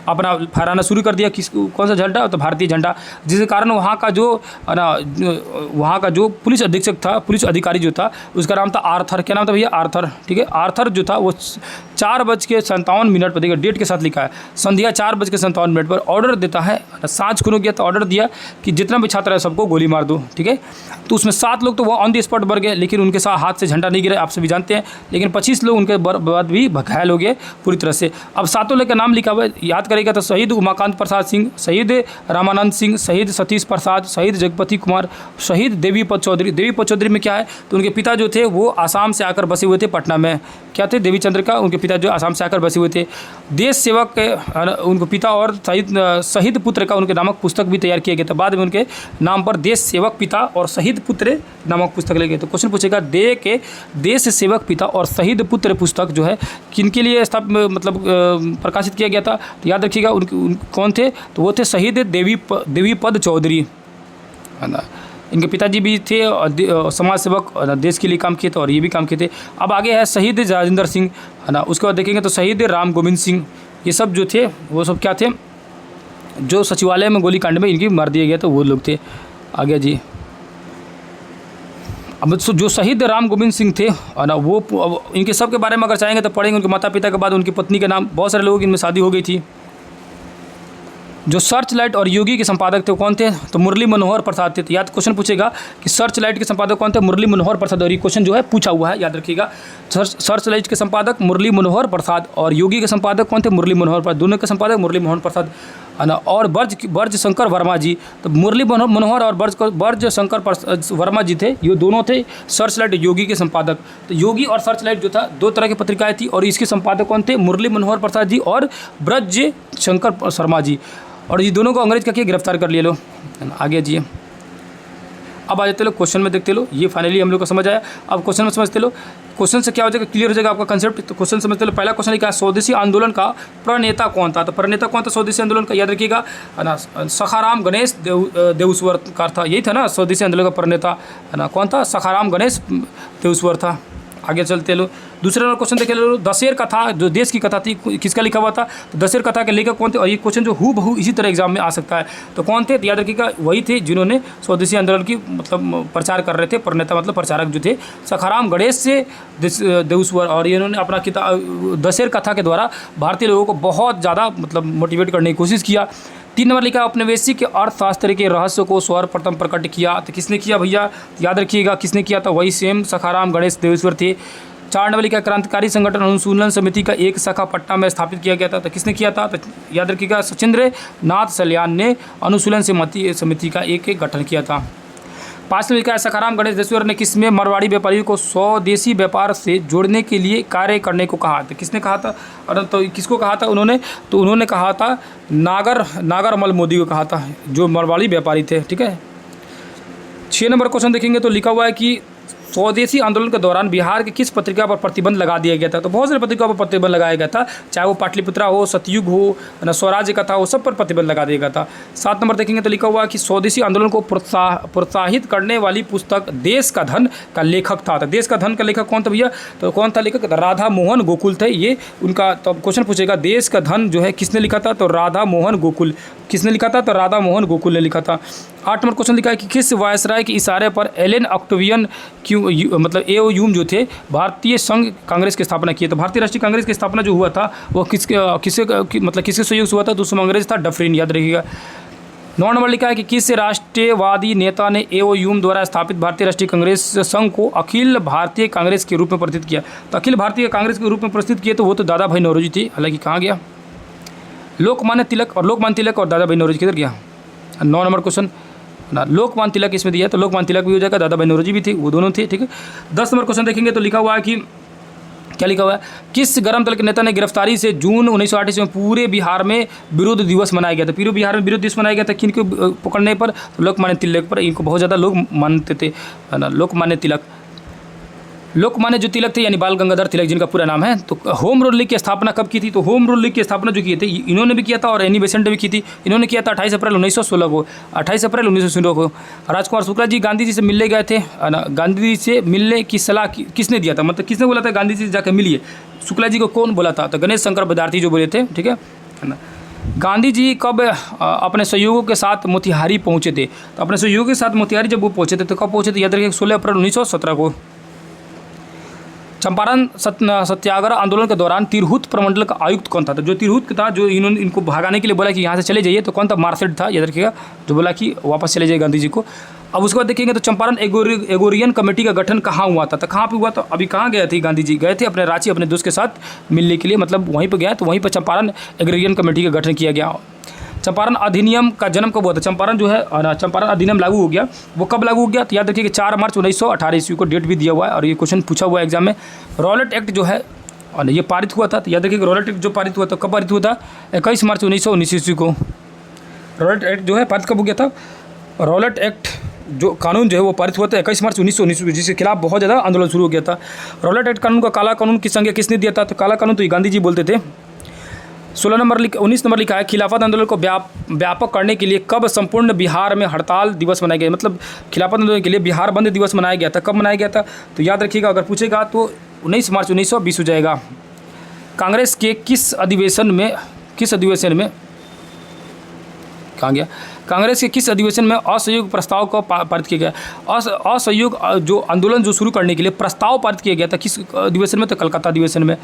अपना फहराना शुरू कर दिया। कौन सा झंडा, तो भारतीय झंडा, जिसके कारण वहाँ का जो पुलिस अधीक्षक था, पुलिस अधिकारी जो था, उसका नाम था आर्थर। क्या नाम था भैया, आर्थर, ठीक है। आर्थर जो था वो 4:57 पर, देखिए डेट के साथ लिखा है, संध्या 4:57 पर ऑर्डर देता है, सांझ को गया तो ऑर्डर दिया कि जितना भी छात्र है सबको गोली मार दो, ठीक है। तो उसमें 7 लोग तो वो ऑन द स्पॉट मर गए, लेकिन उनके साथ हाथ से झंडा नहीं गिरा, आप सभी जानते हैं। लेकिन 25 लोग उनके बाद भी घायल हो गए पूरी तरह से। अब 7 लोग का नाम लिखा हुआ है, याद करेगा तो शहीद उमाकांत प्रसाद सिंह, शहीद रामानंद सिंह, शहीद सतीश प्रसाद, शहीद जगपति कुमार, शहीद देवीपत चौधरी। देवीपत चौधरी में क्या है, तो उनके पिता जो थे वो आसाम से आकर बसे हुए थे पटना में, क्या थे, देवी चंद्र का उनके पिता जो आसाम से आकर बसे हुए थे। देश सेवक उनके पिता और शहीद पुत्र का उनके नामक पुस्तक भी तैयार किया गया था। बाद में उनके नाम पर देश सेवक पिता और शहीद पुत्र नामक पुस्तक ले गए। तो क्वेश्चन पूछेगा, देश सेवक पिता और शहीद पुत्र पुस्तक जो है किनके लिए मतलब प्रकाशित किया गया था, तो याद रखिएगा कौन थे, तो वो थे शहीद देवीपद चौधरी, है ना। इनके पिताजी भी थे समाज सेवक, देश के लिए काम किए थे और ये भी काम किए थे। अब आगे है शहीद राजेंद्र सिंह, है ना। उसके बाद देखेंगे तो शहीद राम गोविंद सिंह, ये सब जो थे वो सब क्या थे, जो सचिवालय में गोली कांड में इनकी मार दिए गए तो वो लोग थे। आगे जी, अब जो शहीद राम गोविंद सिंह थे, है ना, वो इनके सब के बारे में अगर चाहेंगे तो पढ़ेंगे। उनके माता पिता के बाद उनकी पत्नी के नाम, बहुत सारे लोगों की इनमें शादी हो गई थी। जो सर्च लाइट और योगी के संपादक थे वो कौन थे, तो मुरली मनोहर प्रसाद थे। तो याद क्वेश्चन पूछेगा कि सर्च लाइट के संपादक कौन थे, मुरली मनोहर प्रसाद, और ये क्वेश्चन जो है पूछा हुआ है, याद रखिएगा। सर्च लाइट के संपादक मुरली मनोहर प्रसाद और योगी के संपादक कौन थे, मुरली मनोहर प्रसाद, दोनों के संपादक मुरली मनोहर प्रसाद, है ना। और ब्रज शंकर वर्मा जी, तो मुरली मनोहर और ब्रज शंकर वर्मा जी थे, ये दोनों थे सर्च लाइट योगी के संपादक। तो योगी और सर्च लाइट जो था 2 तरह की पत्रिकाएं थी, और इसके संपादक कौन थे, मुरली मनोहर प्रसाद जी और ब्रज शंकर शर्मा जी। और ये दोनों को अंग्रेज का गिरफ्तार कर लिए लो। आगे जी, अब आ जाते लो क्वेश्चन में, देखते लो। ये फाइनली हम लोग को समझ आया। अब क्वेश्चन में समझते लो, क्वेश्चन से क्या हो जाएगा, क्लियर हो जाएगा आपका कंसेप्ट। तो क्वेश्चन समझते लो। पहला क्वेश्चन लिखा है, स्वदेशी आंदोलन का प्रणेता कौन था, तो प्रणेता कौन था स्वदेशी आंदोलन का, याद रखिएगा, है ना। सखाराम गणेश देवस्वर था, यही था ना स्वदेशी आंदोलन का प्रणेता, है ना। कौन था, सखाराम गणेश देवस्वर था। आगे चलते लो, दूसरे नंबर क्वेश्चन देखे लो। दशेर कथा, जो देश की कथा थी, किसका लिखा हुआ था, तो दशेर कथा के लेखक कौन थे, और ये क्वेश्चन जो हूबहू इसी तरह एग्जाम में आ सकता है। तो कौन थे, तो याद रखिएगा वही थे जिन्होंने स्वदेशी आंदोलन की मतलब प्रचार कर रहे थे, प्रणेता मतलब प्रचारक जो थे सखाराम गणेश से देवस्वर, और इन्होंने अपना किताब दशेर कथा के द्वारा भारतीय लोगों को बहुत ज़्यादा मतलब मोटिवेट करने की कोशिश किया। 3 नंबर लिखा, औपनिवेशी के अर्थशास्त्र के रहस्य को सर्वप्रथम प्रकट किया, तो किसने किया भैया, याद रखिएगा किसने किया था, वही सेम सखाराम गणेश देवेश्वर थे। 4 नंबर लिखा, क्रांतिकारी संगठन अनुशीलन समिति का एक शाखा पटना में स्थापित किया गया था, तो किसने किया था, तो याद रखिएगा सचिंद्र नाथ सल्यान ने अनुशीलन समिति का एक गठन किया था। 5 में लिखा है, सखाराम गणेश देवेश्वर ने किसमें मरवाड़ी व्यापारियों को स्वदेशी व्यापार से जोड़ने के लिए कार्य करने को कहा, तो किसने कहा था, और तो किसको कहा था उन्होंने, तो उन्होंने कहा था नागरमल मोदी को कहा था, जो मरवाड़ी व्यापारी थे, ठीक है। 6 नंबर क्वेश्चन देखेंगे तो लिखा हुआ है कि स्वदेशी आंदोलन के दौरान बिहार की किस पत्रिका पर प्रतिबंध लगा दिया गया था, तो बहुत सारी पत्रिकाओं पर प्रतिबंध लगाया गया था, चाहे वो पाटलिपुत्रा हो, सतयुग हो, ना स्वराज्य कथा हो, सब पर प्रतिबंध लगा दिया गया था। 7 नंबर देखेंगे तो लिखा हुआ है कि स्वदेशी आंदोलन को प्रोत्साहित करने वाली पुस्तक देश का धन का लेखक था, तो देश का धन का लेखक कौन था भैया, तो कौन था लेखक, राधा मोहन गोकुल थे ये उनका। तो क्वेश्चन पूछेगा, देश का धन जो है किसने लिखा था, तो राधा मोहन गोकुल, किसने लिखा था, तो राधा मोहन गोकुल ने लिखा था। 8 नंबर क्वेश्चन लिखा है कि किस वायसराय के इशारे पर एलन ऑक्टेवियन मतलब एओयूम जो थे भारतीय संघ कांग्रेस की स्थापना की, तो भारतीय राष्ट्रीय कांग्रेस की स्थापना जो हुआ था वो किसके सहयोग से हुआ था, तो उसमें अंग्रेज था डफरिन, याद रखिएगा। 9 नंबर लिखा है कि किस राष्ट्रवादी नेता ने एओयूम द्वारा स्थापित भारतीय राष्ट्रीय कांग्रेस संघ को अखिल भारतीय कांग्रेस के रूप में प्रस्तुत किया, तो अखिल भारतीय कांग्रेस के रूप में प्रस्तुत किए तो वो तो दादा भाई नौरोजी थी, हालांकि कहाँ गया लोकमान्य तिलक और दादा भाई नौरोजी किधर गया। 9 नंबर क्वेश्चन ना, लोकमान्य तिलक इसमें दिया तो लोकमान्य तिलक भी हो जाएगा, दादा भाई नौरोजी भी थे, वो दोनों थे, ठीक है। 10 नंबर क्वेश्चन देखेंगे तो लिखा हुआ है कि क्या लिखा हुआ है, किस गर्म दल के नेता ने गिरफ्तारी से जून 1938 में पूरे बिहार में विरोध दिवस मनाया गया था। पूरे बिहार में विरोध दिवस मनाया गया था किनको पकड़ने पर, तो लोकमान्य तिलक पर। इनको बहुत ज़्यादा लोग मानते थे, है ना, लोकमान्य तिलक। लोकमान्य जो तिलक थे यानी बाल गंगाधर तिलक जिनका पूरा नाम है। तो होम रूल लीग की स्थापना कब की थी, तो होम रूल लीग की स्थापना जो किए थे इन्होंने भी किया था और एनी बेसेंट ने भी की थी। इन्होंने किया था 28 अप्रैल 1916 को, 28 अप्रैल 1916 को। राजकुमार शुक्ला जी गांधी जी से मिलने गए थे, है ना। गांधी जी से मिलने की सलाह किसने दिया था, मतलब किसने बोला था गांधी जी से जाकर मिलिए, शुक्ला जी को कौन बोला था, तो गणेश शंकर विद्यार्थी जो बोले थे, ठीक है ना। गांधी जी कब अपने सहयोगियों के साथ मोतिहारी पहुंचे थे, तो अपने सहयोगियों के साथ मोतिहारी जब वो पहुंचे थे तो कब पहुंचे थे, याद रखिए 16 अप्रैल 1917 को। चंपारण सत्याग्रह आंदोलन के दौरान तिरहुत प्रमंडल का आयुक्त कौन था, तो जो तिरहुत था, जो इन्होंने इनको भगाने के लिए बोला कि यहाँ से चले जाइए, तो कौन था, मार्सेट था, याद रखिएगा, जो बोला कि वापस चले जाइए गांधी जी को। अब उसके बाद देखेंगे तो चंपारण एगोरियन कमेटी का गठन कहाँ हुआ था, तो कहाँ पे हुआ, तो अभी कहाँ गए थे गांधी जी, गए थे अपने रांची अपने दोस्त के साथ मिलने के लिए, मतलब वहीं पर गया, तो वहीं पर चंपारण एगोरियन कमेटी का गठन किया गया। चंपारण अधिनियम का जन्म कब हुआ था, चंपारण जो है चंपारण अधिनियम लागू हो गया, वो कब लागू हो गया, तो याद रखिए कि 4 मार्च 1918 ईस्वी को डेट भी दिया हुआ है और ये क्वेश्चन पूछा हुआ है एग्जाम में। रॉलेट एक्ट जो है और ये पारित हुआ था, तो याद रखिए कि रॉलेट एक्ट जो पारित हुआ था कब पारित हुआ था, 21 मार्च 1919 ईस्वी को। रॉलेट एक्ट जो है पारित कब हो गया था, रॉलेट एक्ट जो कानून जो है वो पारित हुआ था 21 मार्च 1919 ईस्वी, जिसके खिलाफ बहुत ज़्यादा आंदोलन शुरू हो गया था। रॉलेट एक्ट कानून का काला कानून की संज्ञा किसने दिया था, तो काला कानून तो ये गांधी जी बोलते थे। 19 नंबर लिखा है, खिलाफत आंदोलन को व्यापक करने के लिए कब संपूर्ण बिहार में हड़ताल दिवस मनाया गया, मतलब खिलाफत आंदोलन के लिए बिहार बंद दिवस मनाया गया था, कब मनाया गया था, तो याद रखिएगा अगर पूछेगा तो 19 मार्च 1920 हो जाएगा। कांग्रेस के किस अधिवेशन में कहाँ गया, कांग्रेस के किस अधिवेशन में असहयोग प्रस्ताव को पारित किया गया, असहयोग जो आंदोलन जो शुरू करने के लिए प्रस्ताव पारित किया गया था किस अधिवेशन में, तो कलकत्ता अधिवेशन में।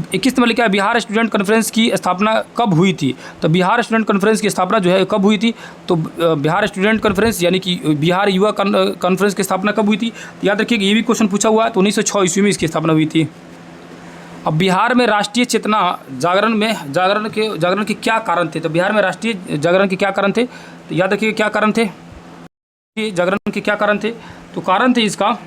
21 नंबर लिखा है, बिहार स्टूडेंट कॉन्फ्रेंस की स्थापना कब हुई थी, तो बिहार स्टूडेंट कॉन्फ्रेंस की स्थापना जो है कब हुई थी, तो बिहार स्टूडेंट कॉन्फ्रेंस यानी कि बिहार युवा कॉन्फ्रेंस की स्थापना कब हुई थी, याद रखिए कि ये भी क्वेश्चन पूछा हुआ है, तो 1906 ईस्वी में इसकी स्थापना हुई थी। अब बिहार में राष्ट्रीय चेतना जागरण के क्या कारण थे, तो बिहार में राष्ट्रीय जागरण के क्या कारण थे, तो याद रखिए क्या कारण थे, जागरण के क्या कारण थे, तो कारण थे इसका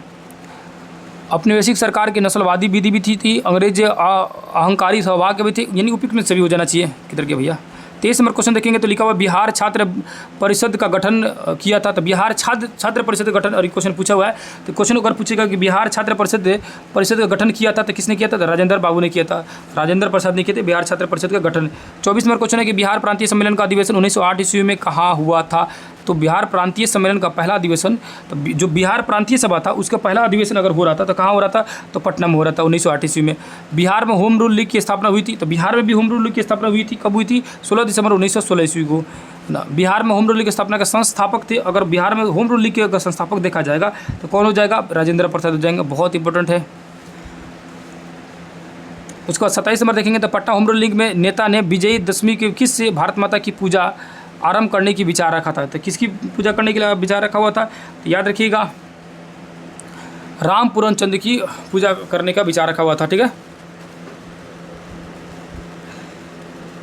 औपनिवेशिक सरकार की नस्लवादी विधि भी थी, अंग्रेज अहंकारी स्वभाव के भी थे, यानी उपयुक्त में सभी हो जाना चाहिए किधर के भैया। 23 नंबर क्वेश्चन देखेंगे तो लिखा हुआ बिहार छात्र परिषद का गठन किया था, तो बिहार छात्र परिषद का गठन, और क्वेश्चन पूछा हुआ है, तो क्वेश्चन अगर पूछेगा कि बिहार छात्र परिषद का गठन किया था तो किसने किया था, तो राजेंद्र बाबू ने किया था, राजेंद्र प्रसाद ने किए थे बिहार छात्र परिषद का गठन। 24 नंबर क्वेश्चन है कि बिहार प्रांतीय सम्मेलन का अधिवेशन 1908 ईस्वी में कहाँ हुआ था, तो बिहार प्रांतीय सम्मेलन का पहला अधिवेशन, तो जो बिहार प्रांतीय सभा था उसका पहला अधिवेशन अगर हो रहा था तो कहाँ हो रहा था, तो पटना में हो रहा था 1908 ईस्वी में। बिहार में होम रूल लीग की स्थापना हुई थी, तो बिहार में भी होम रूल लीग की स्थापना हुई थी, कब हुई थी, 16 दिसंबर 1916 ईस्वी को ना। बिहार में होम रूल लीग की स्थापना के संस्थापक थे, अगर बिहार में होम रूल लीग के अगर संस्थापक देखा जाएगा तो कौन हो जाएगा, राजेंद्र प्रसाद हो जाएंगे, बहुत इंपॉर्टेंट है। उसके बाद 27 नंबर देखेंगे तो पटना होम रूल लीग में नेता ने विजयी दशमी के किस से भारत माता की पूजा आरंभ करने की विचार रखा था, तो किसकी पूजा करने के लिए विचार रखा हुआ था, तो याद रखिएगा राम पूरन चंद की पूजा करने का विचार रखा हुआ था, ठीक है।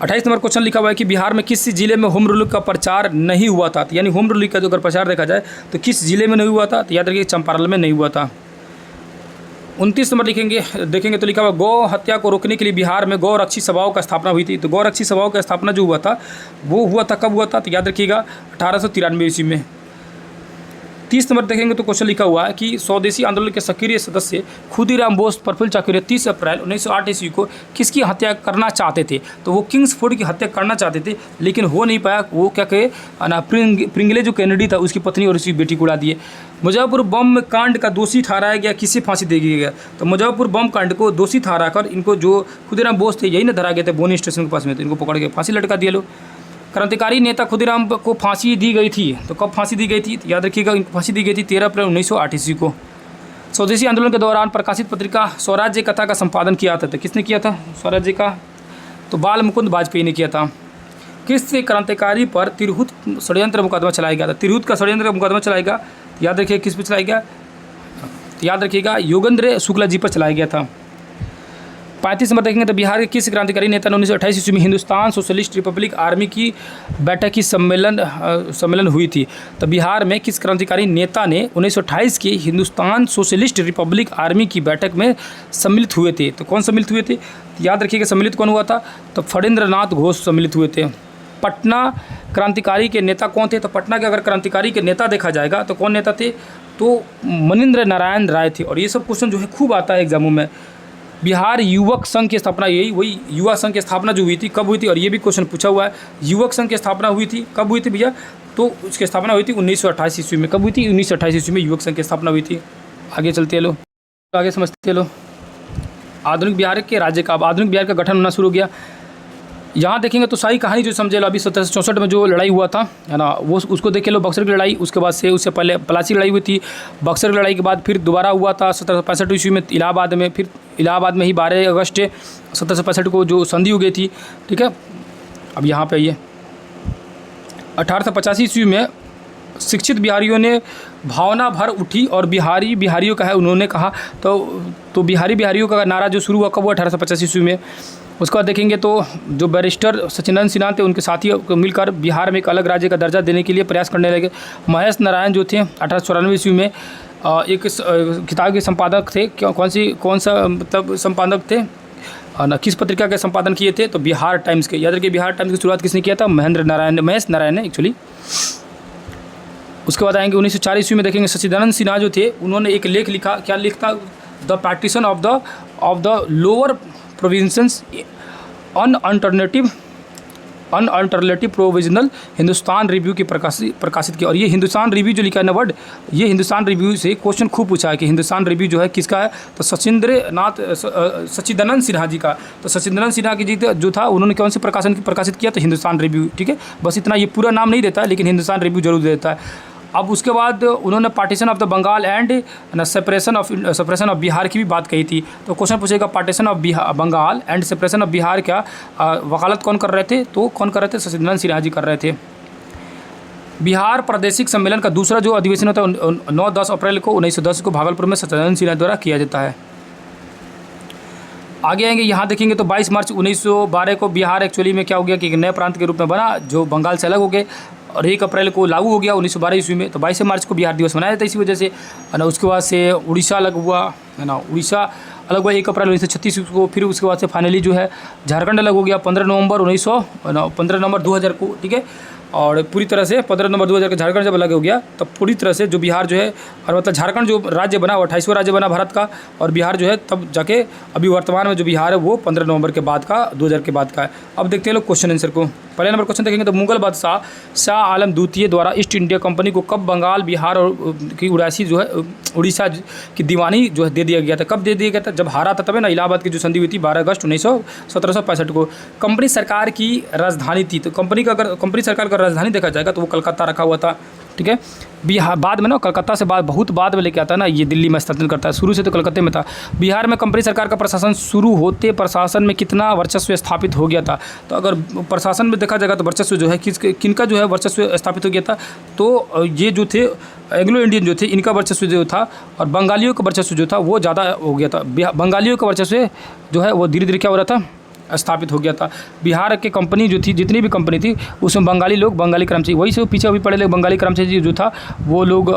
28 नंबर क्वेश्चन लिखा हुआ है कि बिहार में किस जिले में होम रूल का प्रचार नहीं हुआ था, तो यानी होम रूल का जो अगर प्रचार देखा जाए तो किस जिले में नहीं हुआ था, तो याद रखिए चंपारण में नहीं हुआ था। 29 नंबर देखेंगे तो लिखा हुआ गौ हत्या को रोकने के लिए बिहार में गौरक्षी सभाओं का स्थापना हुई थी, तो गौरक्षी सभाओं का स्थापना जो हुआ था वो हुआ था कब हुआ था, तो याद रखिएगा 1893 ईस्वी में। 30 नंबर देखेंगे तो क्वेश्चन लिखा हुआ है कि स्वदेशी आंदोलन के सक्रिय सदस्य खुदीराम बोस प्रफुल्ल चाकिरे 30 अप्रैल 1908 ईस्वी को किसकी हत्या करना चाहते थे, तो वो किंग्सफोर्ड की हत्या करना चाहते थे लेकिन हो नहीं पाया, वो क्या कहे ना प्रिंगले जो कैनेडी था उसकी पत्नी और उसकी बेटी को उड़ा दिए। मुजफ्फरपुर बम कांड का दोषी ठहराया गया, किसे फांसी दे दिया गया, तो मुजफ्फरपुर बम कांड को दोषी ठहराकर इनको जो खुदीराम बोस थे यही ना धरा गए थे बोनी स्टेशन के पास में, तो इनको पकड़ के फांसी लटका दिया लो। क्रांतिकारी नेता खुदीराम को फांसी दी गई थी, तो कब फांसी दी गई थी, तो याद रखिएगा इनको फांसी दी गई थी 13 अप्रैल 1908 ईस्वी को। स्वदेशी आंदोलन के दौरान प्रकाशित पत्रिका स्वराज्य कथा का संपादन किया था, तो किसने किया था स्वराज्य का, तो बाल मुकुंद वाजपेयी ने किया था। किस क्रांतिकारी पर तिरहुत षड्यंत्र मुकदमा चलाया गया था, तिरहुत का षड्यंत्र मुकदमा चलाएगा, याद रखिए किस पर चलाया गया, तो याद रखिएगा योगेंद्र शुक्ला जी पर चलाया गया था। 35 नंबर देखेंगे तो बिहार के किस क्रांतिकारी नेता ने 1928 ईस्वी में हिंदुस्तान सोशलिस्ट रिपब्लिक आर्मी की बैठक की सम्मेलन हुई थी। तो बिहार में किस क्रांतिकारी नेता ने 1928 की हिंदुस्तान सोशलिस्ट रिपब्लिक आर्मी की बैठक में सम्मिलित हुए थे? तो कौन सम्मिलित हुए थे? याद रखिएगा सम्मिलित कौन हुआ था? तो फणींद्रनाथ घोष सम्मिलित हुए थे। पटना क्रांतिकारी के नेता कौन थे? तो पटना के अगर क्रांतिकारी के नेता देखा जाएगा तो कौन नेता थे? तो मनीन्द्र नारायण राय थे। और ये सब क्वेश्चन जो है खूब आता है एग्जामों में। बिहार युवक संघ की स्थापना, यही वही युवा संघ की स्थापना जो हुई थी कब हुई थी? और ये भी क्वेश्चन पूछा हुआ है, युवक संघ की स्थापना हुई थी कब हुई थी भैया? तो उसकी स्थापना हुई थी 1928 ईस्वी में। कब हुई थी? 1928 ईस्वी में युवक संघ की स्थापना हुई थी। आगे चलते हैं, लो आगे समझते हैं। लो आधुनिक बिहार के राज्य का, अब आधुनिक बिहार का गठन होना शुरू हो गया। यहाँ देखेंगे तो सारी कहानी जो समझे लो, अभी 1764 में जो लड़ाई हुआ था है ना, वो उसको देखे लो, बक्सर की लड़ाई। उसके बाद से उससे पहले प्लासी लड़ाई हुई थी। बक्सर की लड़ाई के बाद फिर दोबारा हुआ था 1765 ईस्वी में इलाहाबाद में। फिर इलाहाबाद में ही 12 अगस्त 1765 को जो संधि हो गई थी। ठीक है, अब यहाँ पे ये 1885 ईस्वी में शिक्षित बिहारियों ने भावना भर उठी और बिहारियों का है उन्होंने कहा। तो बिहारियों का नारा जो शुरू हुआ कब हुआ? 1885 ईस्वी में। उसके बाद देखेंगे तो जो बैरिस्टर सचिदानंद सिन्हा थे उनके साथियों को मिलकर बिहार में एक अलग राज्य का दर्जा देने के लिए प्रयास करने लगे। महेश नारायण जो थे 1894 ईस्वी में एक किताब के संपादक थे। कौन सा मतलब संपादक थे ना, किस पत्रिका के संपादन किए थे? तो बिहार टाइम्स के। याद रखिए बिहार टाइम्स की शुरुआत किसने किया था? महेश नारायण ने एक्चुअली। उसके बाद आएंगे 1904 ईस्वी में देखेंगे सचिदानंद सिन्हा जो थे उन्होंने एक लेख लिखा। क्या लिखा? The partition of the lower provinces an alternative provisional Hindustan review की प्रकाशित किया। और ये हिंदुस्तान रिव्यू जो लिखा है ना वर्ड, ये हिंदुस्तान रिव्यू से क्वेश्चन खूब पूछा है कि हिंदुस्तान रिव्यू जो है किसका है? तो सचिदानंद सिन्हा जी का। तो सचिदानंद सिन्हा की जी जो था उन्होंने कौन से प्रकाशित किया? तो हिंदुस्तान रिव्यू। ठीक है, बस इतना, ये पूरा नाम नहीं देता है लेकिन हिंदुस्तान रिव्यू जरूर देता है। अब उसके बाद उन्होंने partition of the Bengal and separation of Bihar की भी बात कही थी। तो क्वेश्चन पूछेगा partition of Bengal and separation of Bihar क्या वकालत कौन कर रहे थे? तो कौन कर रहे थे? सचिदानंद सिन्हा जी कर रहे थे। बिहार प्रादेशिक सम्मेलन का दूसरा जो अधिवेशन होता है 9-10 अप्रैल को 1910 को भागलपुर में सचिदानंद सिन्हा द्वारा किया जाता है। आगे आएंगे, यहाँ देखेंगे तो 22 मार्च 1912 को बिहार एक्चुअली में क्या हो गया कि एक नए प्रांत के रूप में बना जो बंगाल से अलग हो गए और 1 अप्रैल को लागू हो गया 1912 ईस्वी में। तो 22 मार्च को बिहार दिवस मनाया जाता है इसी वजह से, है ना। उसके बाद से उड़ीसा अलग हुआ, है ना, उड़ीसा अलग हुआ 1 अप्रैल 1936 को। फिर उसके बाद से फाइनली जो है झारखंड अलग हो गया 15 नवंबर 2000 को। ठीक है, और पूरी तरह से 15 नवंबर 2000 को झारखंड जब अलग हो गया तब पूरी तरह से जो बिहार जो है, और मतलब झारखंड जो राज्य बना वो 28वां राज्य बना भारत का, और बिहार जो है तब जाके अभी वर्तमान में जो बिहार है वो 15 नवंबर के बाद का 2000 के बाद का है। अब देखते हैं लोग क्वेश्चन आंसर को। पहले नंबर क्वेश्चन देखेंगे तो मुगल बादशाह शाह आलम द्वितीय द्वारा ईस्ट इंडिया कंपनी को कब बंगाल, बिहार और की उड़ीसा की दीवानी जो है दे दिया गया था? कब दे दिया गया था? जब हारा था तब ना, इलाहाबाद की जो संधि हुई थी 12 अगस्त 1765 को। कंपनी सरकार की राजधानी थी, तो कंपनी सरकार का राजधानी देखा जाएगा तो वो कलकत्ता रखा हुआ था। ठीक है, बिहार बाद में ना कलकत्ता से बहुत बाद में लेके आता है ना, ये दिल्ली में स्थानांतरण करता है, शुरू से तो कलकत्ते में था। बिहार में कंपनी सरकार का प्रशासन शुरू होते प्रशासन में कितना वर्चस्व स्थापित हो गया था? तो अगर प्रशासन में देखा जाएगा तो वर्चस्व जो है किनका जो है वर्चस्व स्थापित हो गया था? तो ये जो थे एंग्लो इंडियन जो थे इनका वर्चस्व जो था, और बंगालियों का वर्चस्व जो था वो ज़्यादा हो गया था। बंगालियों का वर्चस्व जो है वो धीरे धीरे क्या हो रहा था? स्थापित हो गया था। बिहार के कंपनी जो थी, जितनी भी कंपनी थी उसमें बंगाली कर्मचारी, वही से पीछे अभी पढ़े लोग बंगाली कर्मचारी जो था वो लोग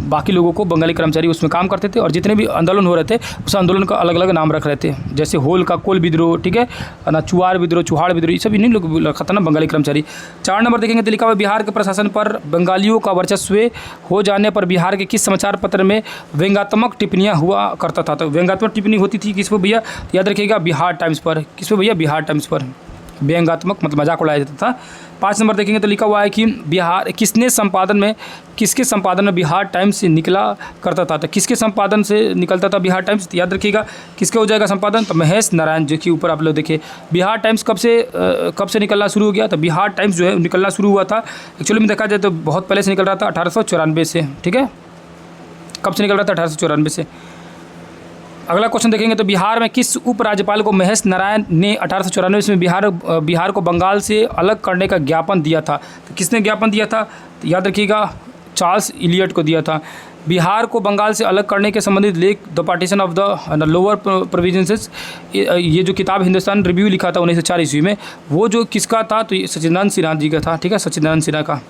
बाकी लोगों को बंगाली कर्मचारी उसमें काम करते थे। और जितने भी आंदोलन हो रहे थे उस आंदोलन का अलग अलग नाम रख रहे थे, जैसे होल का कोल विद्रोह, ठीक है ना, चुहाड़ विद्रोह, ये सब इन्हीं लोग रखा था ना, बंगाली कर्मचारी। 4 नंबर देखेंगे तो लिखा हुआ बिहार के प्रशासन पर बंगालियों का वर्चस्व हो जाने पर बिहार के किस समाचार पत्र में व्यंग्यात्मक टिप्पणियाँ हुआ करता था? तो व्यंग्यात्मक टिप्पणी होती थी किस पर भैया? याद रखिएगा बिहार टाइम्स पर। किस पर भैया? बिहार टाइम्स पर व्यंग्यात्मक मतलब मजाक उड़ाया जाता था। 5 नंबर देखेंगे तो लिखा हुआ है कि किसके संपादन में बिहार टाइम्स से निकला करता था? तो किसके संपादन से निकलता था बिहार टाइम्स? याद रखिएगा किसके हो जाएगा संपादन? तो महेश नारायण जी के ऊपर आप लोग देखिए। बिहार टाइम्स कब से निकलना शुरू हो गया? तो बिहार टाइम्स जो है निकलना शुरू हुआ था एक्चुअली में देखा जाए तो बहुत पहले से निकल रहा था, 1894 से। ठीक है, कब से निकल रहा था? 1894 से। अगला क्वेश्चन देखेंगे तो बिहार में किस उपराज्यपाल को महेश नारायण ने 1894 में बिहार को बंगाल से अलग करने का ज्ञापन दिया था? तो किसने ज्ञापन दिया था? तो याद रखिएगा चार्ल्स इलियट को दिया था। बिहार को बंगाल से अलग करने के संबंधित लेख the partition of the lower provinces, ये जो किताब हिंदुस्तान रिव्यू लिखा था 1904 ईस्वी में, वो जो किसका था, तो ये सच्चिदानंद सिन्हा जी का था। ठीक है, सच्चिदानंद सिन्हा का।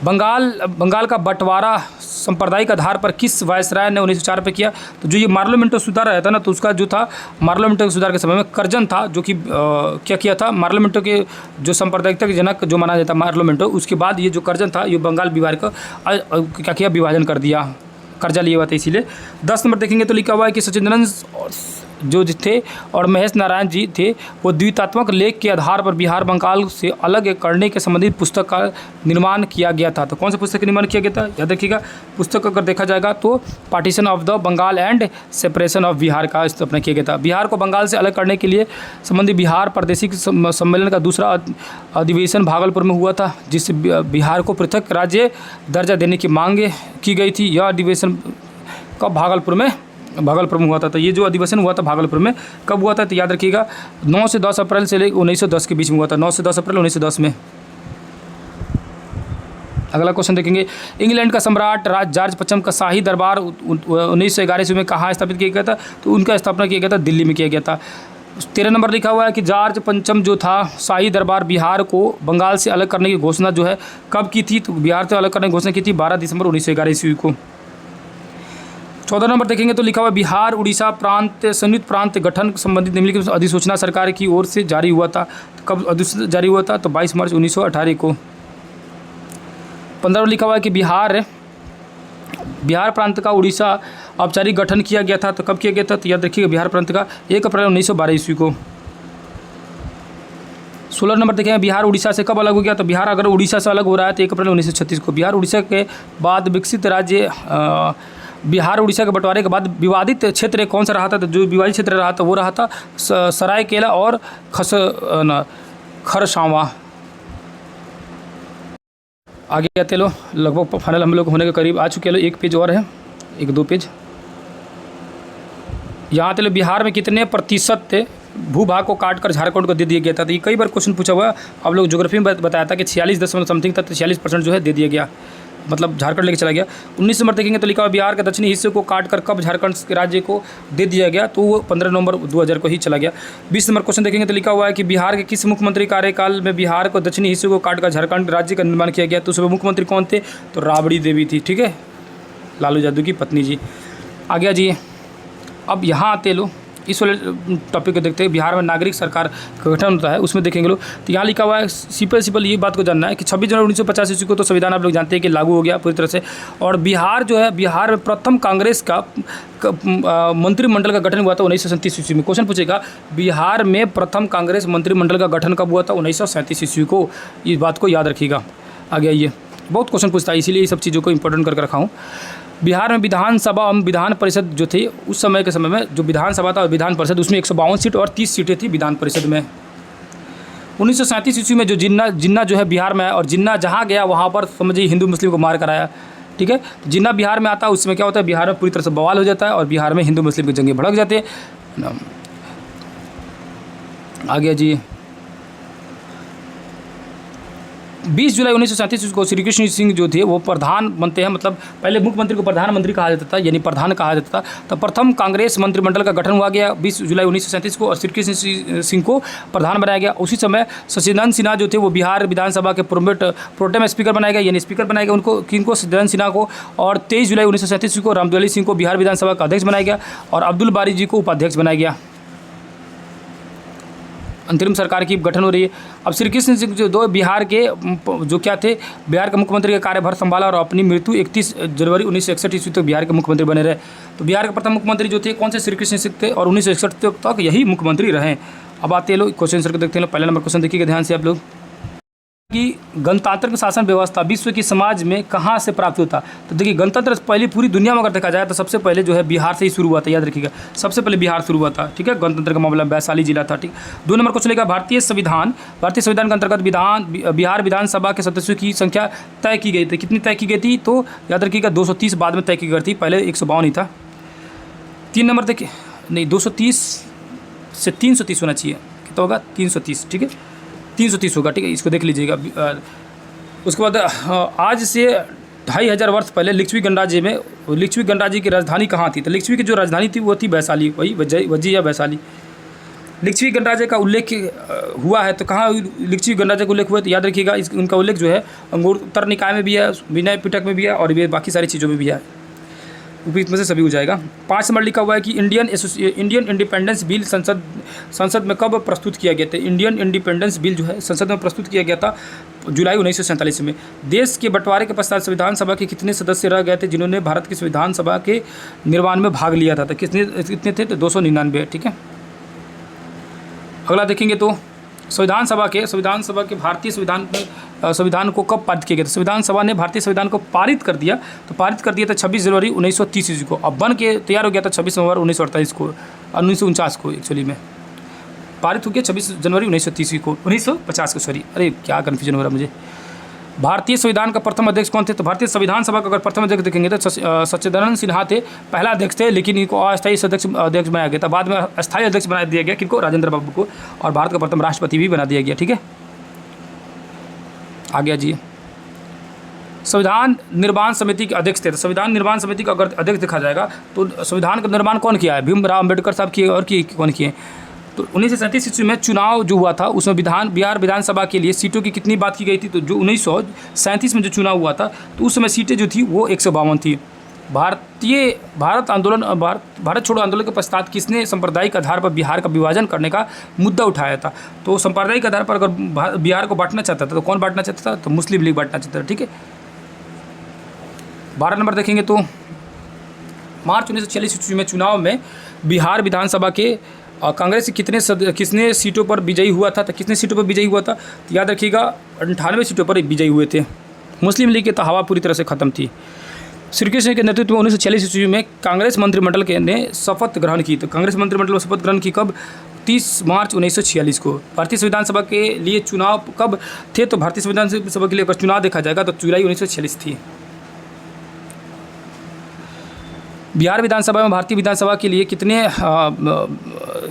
बंगाल का बंटवारा सांप्रदायिक आधार पर किस वायसराय ने 1904 पे किया? तो जो ये मार्लोमेंटो सुधार रहा था ना, तो उसका जो था मार्लोमेंटो सुधार के समय में कर्जन था, जो कि क्या किया था, मार्लोमेंटो के जो सांप्रदायिकता के जनक जो माना जाता मार्लोमेंटो, उसके बाद ये जो कर्जन था ये बंगाल बिहार का क्या किया, विभाजन कर दिया, कर्जा लिया हुआ था इसीलिए। 10 नंबर देखेंगे तो लिखा हुआ है कि सच्चिदानंद जो थे और महेश नारायण जी थे, वो द्वितात्मक लेख के आधार पर बिहार बंगाल से अलग करने के संबंधित पुस्तक का निर्माण किया गया था। तो कौन सा पुस्तक का निर्माण किया गया था, याद रखिएगा। पुस्तक अगर देखा जाएगा तो partition of the Bengal and separation of Bihar का स्थापना किया गया था। बिहार को बंगाल से अलग करने के लिए संबंधित बिहार प्रादेशिक सम्मेलन का दूसरा अधिवेशन भागलपुर में हुआ था, जिससे बिहार को पृथक राज्य दर्जा देने की मांग की गई थी। यह अधिवेशन कब भागलपुर में हुआ था। तो ये जो अधिवेशन हुआ था भागलपुर में कब हुआ था, तो याद रखिएगा 9 से 10 अप्रैल से लेकर 1910 के बीच में हुआ था। 9 से 10 अप्रैल 1910 में। अगला क्वेश्चन देखेंगे, इंग्लैंड का सम्राट जॉर्ज पंचम का शाही दरबार 1911 ईस्वी में कहाँ स्थापित किया गया था? तो उनका स्थापना किया गया था दिल्ली में किया गया था। 13 नंबर लिखा हुआ है कि जॉर्ज पंचम जो था शाही दरबार बिहार को बंगाल से अलग करने की घोषणा जो है कब की थी? तो बिहार से अलग करने की घोषणा की थी 12 दिसंबर 1911 ईस्वी को। 14 नंबर देखेंगे तो लिखा हुआ बिहार उड़ीसा प्रांत संयुक्त प्रांत गठन संबंधित निम्नलिखित अधिसूचना सरकार की ओर से जारी हुआ था। तो कब अधिसूचना जारी हुआ था? तो 22 मार्च 1918 को। 15 लिखा हुआ है कि बिहार प्रांत का उड़ीसा औपचारिक गठन किया गया था। तो कब किया गया था? तो याद रखिएगा बिहार प्रांत का 1 अप्रैल 1912 ईस्वी को। 16 नंबर देखेंगे बिहार उड़ीसा से कब अलग हो गया? तो बिहार अगर उड़ीसा से अलग हो रहा है तो 1 अप्रैल 1936 को। बिहार उड़ीसा के बाद विकसित राज्य बिहार उड़ीसा के बंटवारे के बाद विवादित क्षेत्र कौन सा रहा था? तो जो विवादित क्षेत्र रहा था वो रहा था सरायकेला और खरसावां। आगे आते लो, लगभग फाइनल हम लोग होने के करीब आ चुके लो। एक पेज और है, 1-2 पेज। यहाँ आते लो, बिहार में कितने प्रतिशत भूभाग को काटकर झारखंड को दे दिया गया था? तो ये कई बार क्वेश्चन पूछा हुआ है। आप लोग ज्योग्राफी में बताया था कि 46 दशमलव समथिंग था, तो 46% जो है दे दिया गया, मतलब झारखंड लेके चला गया। 19 नंबर देखेंगे तो लिखा हुआ बिहार के दक्षिणी हिस्से को काटकर कब झारखंड के राज्य को दे दिया गया? तो वो 15 नवंबर 2000 को ही चला गया। 20 नंबर क्वेश्चन देखेंगे तो लिखा हुआ है कि बिहार के किस मुख्यमंत्री कार्यकाल में बिहार को दक्षिणी हिस्से को काटकर झारखंड राज्य का निर्माण किया गया? तो उसमें मुख्यमंत्री कौन थे? तो राबड़ी देवी थी। ठीक है, लालू यादव की पत्नी जी। आ गया जी। अब यहाँ आते लो, इस वाले टॉपिक को देखते हैं। बिहार में नागरिक सरकार का गठन होता है, उसमें देखेंगे लोग। तो यहाँ लिखा हुआ है सिंपल ये बात को जानना है कि 26 जनवरी 1950 ईस्वी को तो संविधान आप लोग जानते हैं कि लागू हो गया पूरी तरह से। और बिहार जो है, बिहार में प्रथम कांग्रेस का मंत्रिमंडल का गठन हुआ था 1937 ईस्वी में। क्वेश्चन पूछेगा बिहार में प्रथम कांग्रेस मंत्रिमंडल का गठन कब हुआ था? 1937 ईस्वी को। इस बात को याद रखिएगा। आगे आइए, बहुत क्वेश्चन पूछता है, इसीलिए ये सब चीज़ों को इंपॉर्टेंट करके रखा हूँ। बिहार में विधानसभा एवं विधान परिषद जो थे उस समय के समय में, जो विधानसभा था और विधान परिषद, उसमें 152 सीट और 30 सीटें थी विधान परिषद में। 1937 ईस्वी में जो जिन्ना जो है बिहार में है, और जिन्ना जहाँ गया वहाँ पर समझिए हिंदू मुस्लिम को मार कराया। ठीक है, जिन्ना बिहार में आता है, उसमें क्या होता है, बिहार में पूरी तरह से बवाल हो जाता है और बिहार में हिंदू मुस्लिम की जंगें भड़क जाते हैं। आ गया जी। 20 जुलाई 1937 को श्री कृष्ण सिंह जो थे वो प्रधान बनते हैं, मतलब पहले मुख्यमंत्री को प्रधानमंत्री कहा जाता था, यानी प्रधान कहा जाता था। तो प्रथम कांग्रेस मंत्रिमंडल का गठन हुआ गया 20 जुलाई 1937 को, और श्री कृष्ण सिंह को प्रधान बनाया गया। उसी समय सच्चिदानंद सिन्हा जो थे वो बिहार विधानसभा के प्रोटेम स्पीकर बनाया गया, यानी स्पीकर बनाया गया उनको, किनको, सच्चिदानंद सिन्हा को। और 23 जुलाई 1937 को रामदयाली सिंह को बिहार विधानसभा का अध्यक्ष बनाया गया और अब्दुल बारी जी को उपाध्यक्ष बनाया गया। अंतरिम सरकार की गठन हो रही है। अब श्री कृष्ण सिंह जो दो बिहार के जो क्या थे, बिहार के मुख्यमंत्री का कार्यभार संभाला और अपनी मृत्यु 31 जनवरी 1961 ईस्वी तक बिहार के मुख्यमंत्री बने रहे। तो बिहार के प्रथम मुख्यमंत्री जो थे कौन से? श्री कृष्ण सिंह थे और 1961 तक यही मुख्यमंत्री रहे। अब आते हैं लोग क्वेश्चन आंसर को देखते हैं। पहला नंबर क्वेश्चन देखिएगा ध्यान से आप लोग कि गणतांत्रिक शासन व्यवस्था विश्व की समाज में कहाँ से प्राप्त होता? तो देखिए, गणतंत्र पहले पूरी दुनिया में अगर देखा जाए तो सबसे पहले जो है बिहार से ही शुरू हुआ था, याद रखिएगा, सबसे पहले बिहार शुरू हुआ था। ठीक है, गणतंत्र का मामला वैशाली जिला था। ठीक, 2 नंबर क्वेश्चन लेगा भारतीय संविधान के अंतर्गत बिहार विधानसभा के सदस्यों की संख्या तय की गई थी। कितनी तय की गई थी? तो याद रखिएगा 230 बाद में तय की गई थी, पहले 152 ही था। 3 नंबर देखिए, नहीं 230 से 330 होना चाहिए, कितना होगा? 330। ठीक है, 330 होगा। ठीक है, इसको देख लीजिएगा। उसके बाद आज से 2500 वर्ष पहले लिच्छवी गणराज्य में, लिच्छवी गणराज्य की राजधानी कहाँ थी? तो लिच्छवी की जो राजधानी थी वो थी वैशाली, वही वज्जी या वैशाली। लिच्छवी गणराज्य का उल्लेख हुआ है तो कहाँ लिच्छवी गणराज्य का उल्लेख हुआ? तो याद रखिएगा उनका उल्लेख जो है अंगुत्तर निकाय में भी है, विनय पिटक में भी है और ये बाकी सारी चीज़ों में भी है, उपयुक्त में से सभी हो जाएगा। 5 नंबर लिखा हुआ है कि इंडियन इंडिपेंडेंस बिल संसद में कब प्रस्तुत किया गया था? इंडियन इंडिपेंडेंस बिल जो है संसद में प्रस्तुत किया गया था जुलाई 1947 में। देश के बंटवारे के पश्चात संविधान सभा के कितने सदस्य रह गए थे जिन्होंने भारत की संविधान सभा के निर्माण में भाग लिया था? तो कितने थे? तो 299, ठीक है। अगला देखेंगे तो संविधान सभा के भारतीय संविधान को कब पारित किया गया था? संविधान सभा ने भारतीय संविधान को पारित कर दिया था 26 जनवरी 1930 ईस्वी को। अब बन के तैयार हो गया था 26 नवंबर 1948 को, 1949 को एक्चुअली में पारित हो गया 26 जनवरी 1930 को, 1950 को, सॉरी, अरे क्या कन्फ्यूजन हो रहा है मुझे। भारतीय संविधान का प्रथम अध्यक्ष कौन थे? तो भारतीय संविधान सभा का अगर प्रथम अध्यक्ष देखेंगे तो सच्चिदानंद सिन्हा थे, पहला अध्यक्ष थे, लेकिन इनको अस्थायी अध्यक्ष बनाया गया था। बाद में अस्थायी अध्यक्ष बना दिया गया किनको? राजेंद्र बाबू को, और भारत का प्रथम राष्ट्रपति भी बना दिया गया, ठीक है। आ गया जी। संविधान निर्माण समिति के अध्यक्ष थे, तो संविधान निर्माण समिति का अगर अध्यक्ष देखा जाएगा तो संविधान का निर्माण कौन किया है? भीमराव अम्बेडकर साहब किए, और कौन किए? तो 1937 ईस्वी में चुनाव जो हुआ था उसमें बिहार विधानसभा के लिए सीटों की कितनी बात की गई थी? तो जो 1937 में जो चुनाव हुआ था तो उस समय सीटें जो थी वो 152 थी। भारत छोड़ो आंदोलन के पश्चात किसने सांप्रदायिक आधार पर बिहार का विभाजन करने का मुद्दा उठाया था? तो सांप्रदायिक आधार पर अगर बिहार को बांटना चाहता था तो कौन बांटना चाहता था? तो मुस्लिम लीग बांटना चाहता था, ठीक है। 12 नंबर देखेंगे तो मार्च 1946 ईस्वी में चुनाव में बिहार विधानसभा के कांग्रेस किसने सीटों पर विजयी हुआ था? तो कितने सीटों पर विजयी हुआ था? तो याद रखिएगा 98 सीटों पर विजयी हुए थे। मुस्लिम लीग की तो हवा पूरी तरह से खत्म थी। श्री कृष्ण के नेतृत्व में 1946 ईस्वी में कांग्रेस मंत्रिमंडल ने शपथ ग्रहण की। तो कांग्रेस मंत्रिमंडल ने शपथ ग्रहण की कब? 30 मार्च 1946 को। भारतीय संविधान सभा के लिए चुनाव कब थे? तो भारतीय संविधान सभा के लिए अगर चुनाव देखा जाएगा तो जुलाई 1946 थी। बिहार विधानसभा में भारतीय विधानसभा के लिए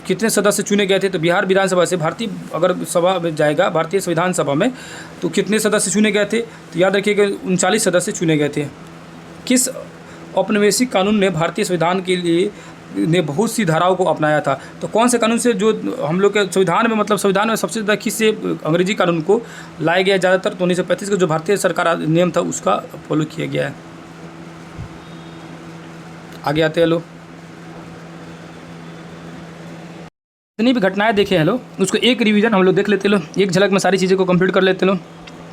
कितने सदस्य चुने गए थे? तो बिहार विधानसभा से भारतीय अगर सभा में जाएगा, भारतीय संविधान सभा में, तो कितने सदस्य चुने गए थे? तो याद रखिएगा 39 सदस्य चुने गए थे। किस औपनिवेशिक कानून ने भारतीय संविधान के लिए बहुत सी धाराओं को अपनाया था? तो कौन से कानून से जो हम लोग के संविधान में, मतलब संविधान में सबसे ज़्यादा किससे अंग्रेजी कानून को लाया गया ज़्यादातर? तो 1935 का जो भारतीय सरकार नियम था उसका फॉलो किया गया है। आगे आते हैं लोग, जितनी भी घटनाएं देखे हैं लोग उसको एक रिवीजन हम लोग देख लेते लो, एक झलक में सारी चीज़ें को कंप्लीट कर लेते लो।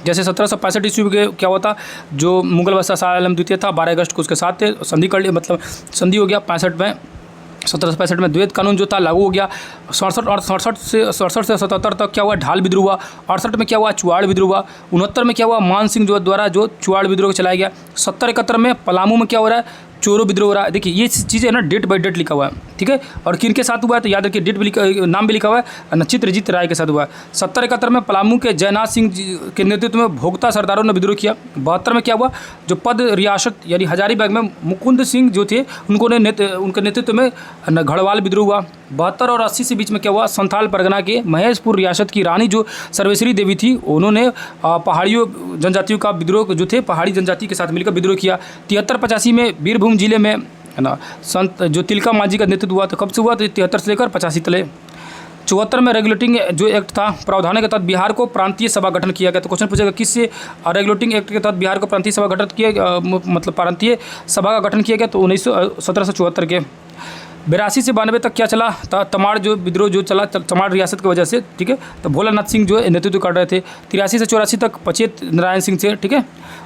जैसे 1765 ईस्वी के क्या हुआ था? जो मुगल बादशाह शाह आलम द्वितीय था 12 अगस्त को उसके साथ थे, संधि कर लिया, मतलब संधि हो गया। 1765 में द्वैत कानून जो था लागू हो गया। 67 से 77 तक क्या हुआ? ढाल विद्रोह हुआ। 68 में क्या हुआ? चुआड़ विद्रोह हुआ। 69 में क्या हुआ? मान सिंह जो द्वारा जो चुआड़ विद्रोह चलाया गया। 70-71 में पलामू में क्या हो रहा है? चोरो विद्रोह हो रहा है। देखिए ये चीज़ें ना डेट बाय डेट लिखा हुआ है, ठीक है। और किन के साथ हुआ है? तो याद रखिए डेट भी नाम भी लिखा हुआ है, चित्रजीत राय के साथ हुआ है। 70-71 में पलामू के जयनाथ सिंह के नेतृत्व में भोक्ता सरदारों ने विद्रोह किया। 72 में क्या हुआ? जो पद रियासत यानी हजारीबाग में मुकुंद सिंह जो थे उनके नेतृत्व में घड़वाल विद्रोह हुआ। 72 और 80 के बीच में क्या हुआ? संथाल परगना के महेशपुर रियासत की रानी जो सर्वेश्वरी देवी थी उन्होंने पहाड़ियों जनजातियों का विद्रोह जो थे पहाड़ी जनजाति के साथ मिलकर विद्रोह किया। 73-85 में बीरभूम जिले में है ना संत जो तिलका मांझी का नेतृत्व हुआ। तो कब से हुआ? तो 73 से लेकर 85 तले। 74 में रेगुलेटिंग जो एक्ट था प्रावधान के तहत बिहार को प्रांतीय सभा गठन किया गया। तो क्वेश्चन पूछेगा किससे रेगुलेटिंग एक्ट के तहत बिहार को प्रांतीय सभा गठन किया, मतलब प्रांतीय सभा का गठन किया गया? तो 1774 के। 82 से 92 तक क्या चला? तमाड़ जो विद्रोह जो चला तमाड़ रियासत की वजह से, ठीक है। तो भोलानाथ सिंह जो नेतृत्व कर रहे थे। 83 से 84 तक पचेत नारायण सिंह से, ठीक है।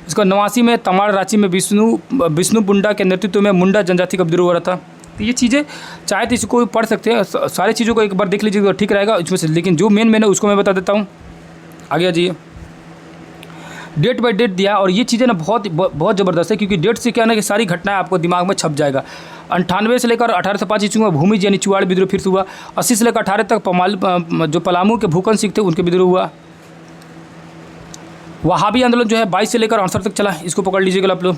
उसका 89 में तमाड़ रांची में विष्णु बुंडा के नेतृत्व में मुंडा जनजाति का विद्रोह हो रहा था। तो ये चीज़ें चाहे तो इसको पढ़ सकते हैं, सारी चीज़ों को एक बार देख लीजिएगा ठीक रहेगा इसमें से, लेकिन जो मेन है उसको मैं बता देता हूँ। आगे आ जाइए, डेट बाय डेट दिया और ये चीज़ें ना बहुत ज़बरदस्त है, क्योंकि डेट से क्या ना कि सारी घटनाएं आपको दिमाग में छप जाएगा। 98 से लेकर 1805 ईस्वी में भूमि यानी चुआड़ विद्रोह फिर से हुआ। 80 से लेकर 18 तक जो पलामू के भूकन सिंह थे उनके विद्रोह हुआ। वहाबी आंदोलन जो है 22 से लेकर 68 तक चला, इसको पकड़ लीजिएगा आप लोग।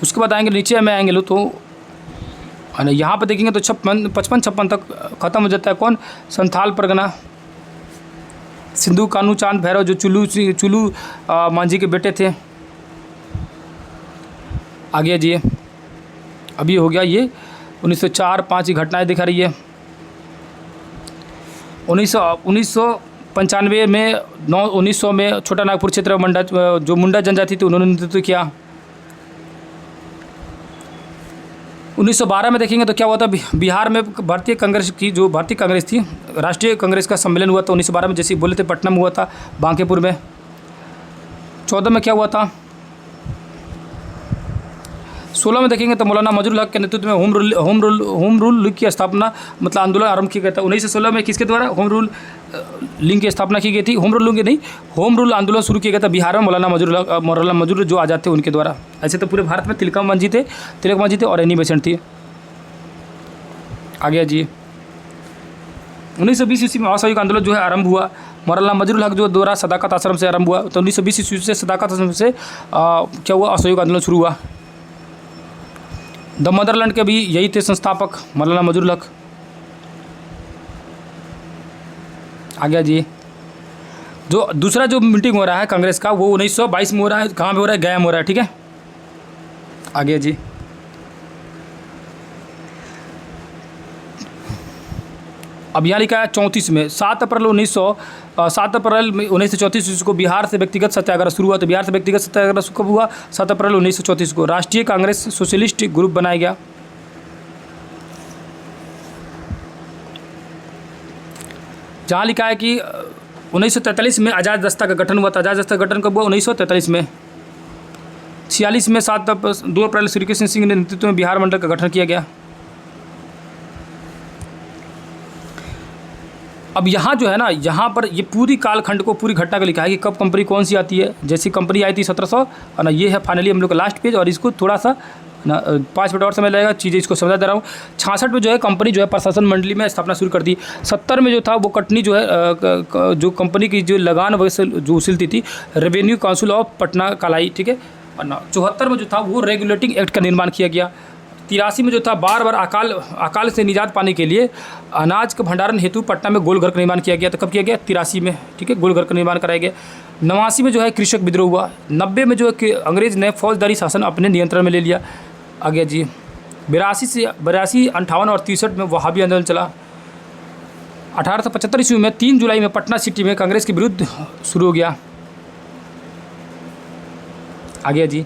उसके बाद आएंगे नीचे में आएंगे लोग तो यहाँ पर देखेंगे तो 55-56 तक ख़त्म हो जाता है। कौन? संथाल परगना। सिंधु कानू चांद भैरव जो चुलू मांझी के बेटे थे, आगे जी, अभी हो गया ये 1904-5 की घटनाएं दिखा रही है। 1995 में 1900 में छोटा नागपुर क्षेत्र में मुंडा जनजाति थी, उन्होंने नेतृत्व किया। 1912 में देखेंगे तो क्या हुआ था, बिहार में भारतीय कांग्रेस थी, राष्ट्रीय कांग्रेस का सम्मेलन हुआ था 1912 में, जैसे बोले थे पटना में हुआ था, बांकीपुर में। 14 में क्या हुआ था, 16 में देखेंगे तो मौलाना मजरूल हक के नेतृत्व में होम रूल लीग की स्थापना, मतलब आंदोलन आरंभ किया गया था। 1916 में किसके द्वारा होम रूल लीग की स्थापना की गई थी, होम रूल आंदोलन शुरू किया गया था बिहार में मौलाना मजरूल जो आज़ाद थे उनके द्वारा। ऐसे तो पूरे भारत में तिलक मान जी थे और एनी बेसेंट थी। आगे जी, 1920 ईस्वी में असहयोग आंदोलन जो है आरंभ हुआ, मौलाना मजरूल हक जो द्वारा सदाकत आश्रम से आरंभ हुआ। तो 1920 ईस्वी से सदाकत आश्रम से क्या हुआ, असहयोग आंदोलन शुरू हुआ। द मदरलैंड के भी यही थे संस्थापक, मौलाना मजरूल हक। आ गया जी, जो दूसरा जो मीटिंग हो रहा है कांग्रेस का वो 1922 में हो रहा है, कहाँ पे हो रहा है, गया में हो रहा है, ठीक है। आगे जी, अब यहाँ लिखा है 34 में 7 अप्रैल 1934 को बिहार से व्यक्तिगत सत्याग्रह शुरू हुआ। तो बिहार से व्यक्तिगत सत्याग्रह कब हुआ, 7 अप्रैल 1934 को। राष्ट्रीय कांग्रेस सोशलिस्ट ग्रुप बनाया गया। जहाँ लिखा है कि 1943 में आज़ाद दस्ता का गठन हुआ था। आज़ाद दस्ता का गठन कब हुआ, 1943 में। 46 में 2 अप्रैल श्री कृष्ण सिंह के नेतृत्व में बिहार मंडल का गठन किया गया। अब यहाँ जो है ना, यहाँ पर ये पूरी कालखंड को, पूरी घटना को लिखा है कि कब कंपनी कौन सी आती है। जैसी कंपनी आई थी 1700, है ना, ये है फाइनली हम लोग का लास्ट पेज। और इसको थोड़ा सा ना 5 मिनट और समय लगेगा, चीज़ें इसको समझा दे रहा हूँ। 66 में जो है कंपनी जो है प्रशासन मंडली में स्थापना शुरू कर दी। 70 में जो था वो कटनी जो है जो कंपनी की जो लगान वैसे जो उसिलती थी, रेवेन्यू काउंसिल ऑफ पटना कहलाई, ठीक है। और 74 में जो था वो रेगुलेटिंग एक्ट का निर्माण किया गया। 83 में जो था बार अकाल से निजात पाने के लिए अनाज के भंडारण हेतु पटना में गोलघर का निर्माण किया गया। तो कब किया गया, 83 में, ठीक है, गोलघर का निर्माण कराया गया। 89 में जो है कृषक विद्रोह हुआ। 90 में जो है कि अंग्रेज ने फौजदारी शासन अपने नियंत्रण में ले लिया। आगे जी, 82, 58 और 63 में वहाबी आंदोलन चला। 1875 ईस्वी में 3 जुलाई में पटना सिटी में कांग्रेस के विरुद्ध शुरू हो गया। आगे जी,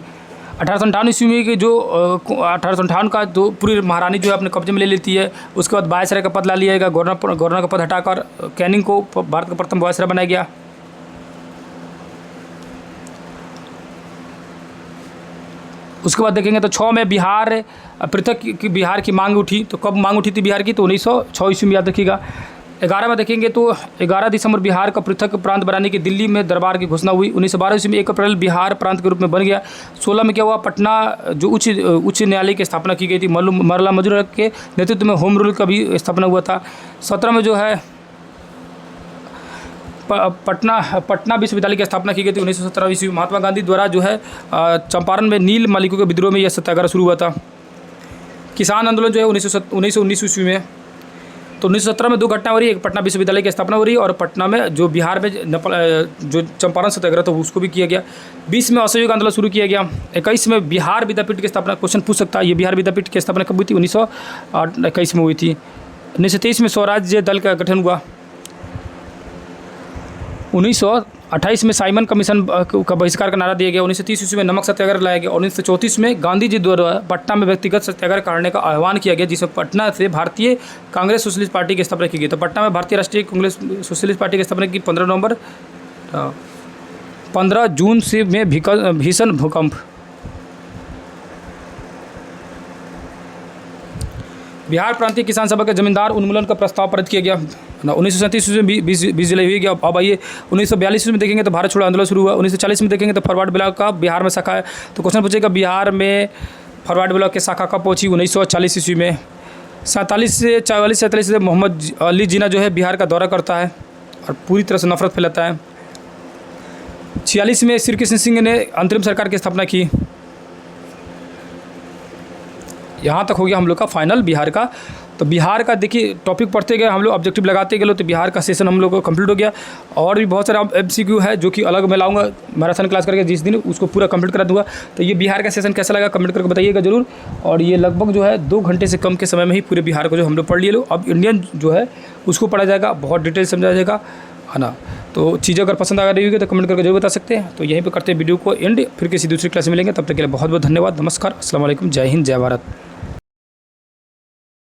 1858 ईस्वी में जो 1858 का जो पूरी महारानी जो है अपने कब्जे में ले लेती है। उसके बाद वायसराय का पद ला लिया गया, गवर्नर का पद हटाकर कैनिंग को भारत का प्रथम वायसराय बनाया गया। उसके बाद देखेंगे तो 6 में बिहार पृथक की बिहार की मांग उठी। तो कब मांग उठी थी बिहार की, तो 1906 ईस्वी में याद रखिएगा। 11 में देखेंगे तो 11 दिसंबर बिहार का पृथक प्रांत बनाने की दिल्ली में दरबार की घोषणा हुई। 1912 ईस्वी में 1 अप्रैल बिहार प्रांत के रूप में बन गया। 16 में क्या हुआ, पटना जो उच्च न्यायालय की स्थापना की गई थी। मौलाना मजरूल हक के नेतृत्व में होम रूल का भी स्थापना हुआ था। 17 में जो है पटना विश्वविद्यालय की स्थापना की गई थी। 1917 ईस्वी में महात्मा गांधी द्वारा जो है चंपारण में नील मालिकों के विद्रोह में यह सत्याग्रह शुरू हुआ था। किसान आंदोलन जो है 1919 ईस्वी में। तो 1917 में 2 घटना हो रही है, एक पटना विश्वविद्यालय की स्थापना हो रही है और पटना में जो बिहार में जो चंपारण सत्याग्रह था उसको भी किया गया। 20 में असहयोग आंदोलन शुरू किया गया। 21 में बिहार विद्यापीठ की स्थापना, क्वेश्चन पूछ सकता है, ये बिहार विद्यापीठ की स्थापना कब हुई थी, 1921 में हुई थी। 1923 में स्वराज्य दल का गठन हुआ। 1928 में साइमन कमीशन का बहिष्कार का नारा दिया गया। 1930 ईस्वी में नमक सत्याग्रह लाया गया। 1934 में गांधी जी द्वारा पटना में व्यक्तिगत सत्याग्रह करने का आह्वान किया गया, जिसमें पटना से भारतीय कांग्रेस सोशलिस्ट पार्टी की स्थापना की गई। तो पटना में भारतीय राष्ट्रीय कांग्रेस सोशलिस्ट पार्टी की स्थापना की 15 जून से में भीषण भूकंप। बिहार प्रांतीय किसान सभा के जमींदार उन्मूलन का प्रस्ताव पारित किया गया। 1937 में 20 जुलाई हुई गया। अब आइए 1942 में देखेंगे तो भारत छोड़ो आंदोलन शुरू हुआ। 1940 में देखेंगे तो फॉरवर्ड ब्लॉक का बिहार में शाखा है। तो क्वेश्चन पूछेगा बिहार में फॉरवर्ड ब्लॉक की शाखा कब पहुंची, 1940 ईस्वी में। 47 से 47 से मोहम्मद अली जिन्ना जो है बिहार का दौरा करता है और पूरी तरह से नफरत फैलाता है। 46 में श्री कृष्ण सिंह ने अंतरिम सरकार की स्थापना की। यहाँ तक हो गया हम लोग का फाइनल बिहार का। तो बिहार का देखिए टॉपिक पढ़ते गए हम लोग, ऑब्जेक्टिव लगाते गए, तो बिहार का सेशन हम लोग को कंप्लीट हो गया। और भी बहुत सारा MCQ है जो कि अलग मैं लाऊंगा मैराथन क्लास करके, जिस दिन उसको पूरा कंप्लीट करा दूंगा। तो ये बिहार का सेशन कैसा लगा कमेंट करके बताइएगा जरूर। और ये लगभग जो है 2 घंटे से कम के समय में ही पूरे बिहार को जो हम लोग पढ़ लिए लो। अब इंडियन जो है उसको पढ़ा जाएगा, बहुत डिटेल समझाया जाएगा, है ना। तो चीज़ें अगर पसंद आ रही होगी तो कमेंट करके जरूर बता सकते हैं। तो यहीं पे करते हैं वीडियो को एंड, फिर किसी दूसरी क्लास में मिलेंगे। तब तक के लिए बहुत बहुत धन्यवाद। नमस्कार, अस्सलाम वालेकुम, जय हिंद, जय भारत।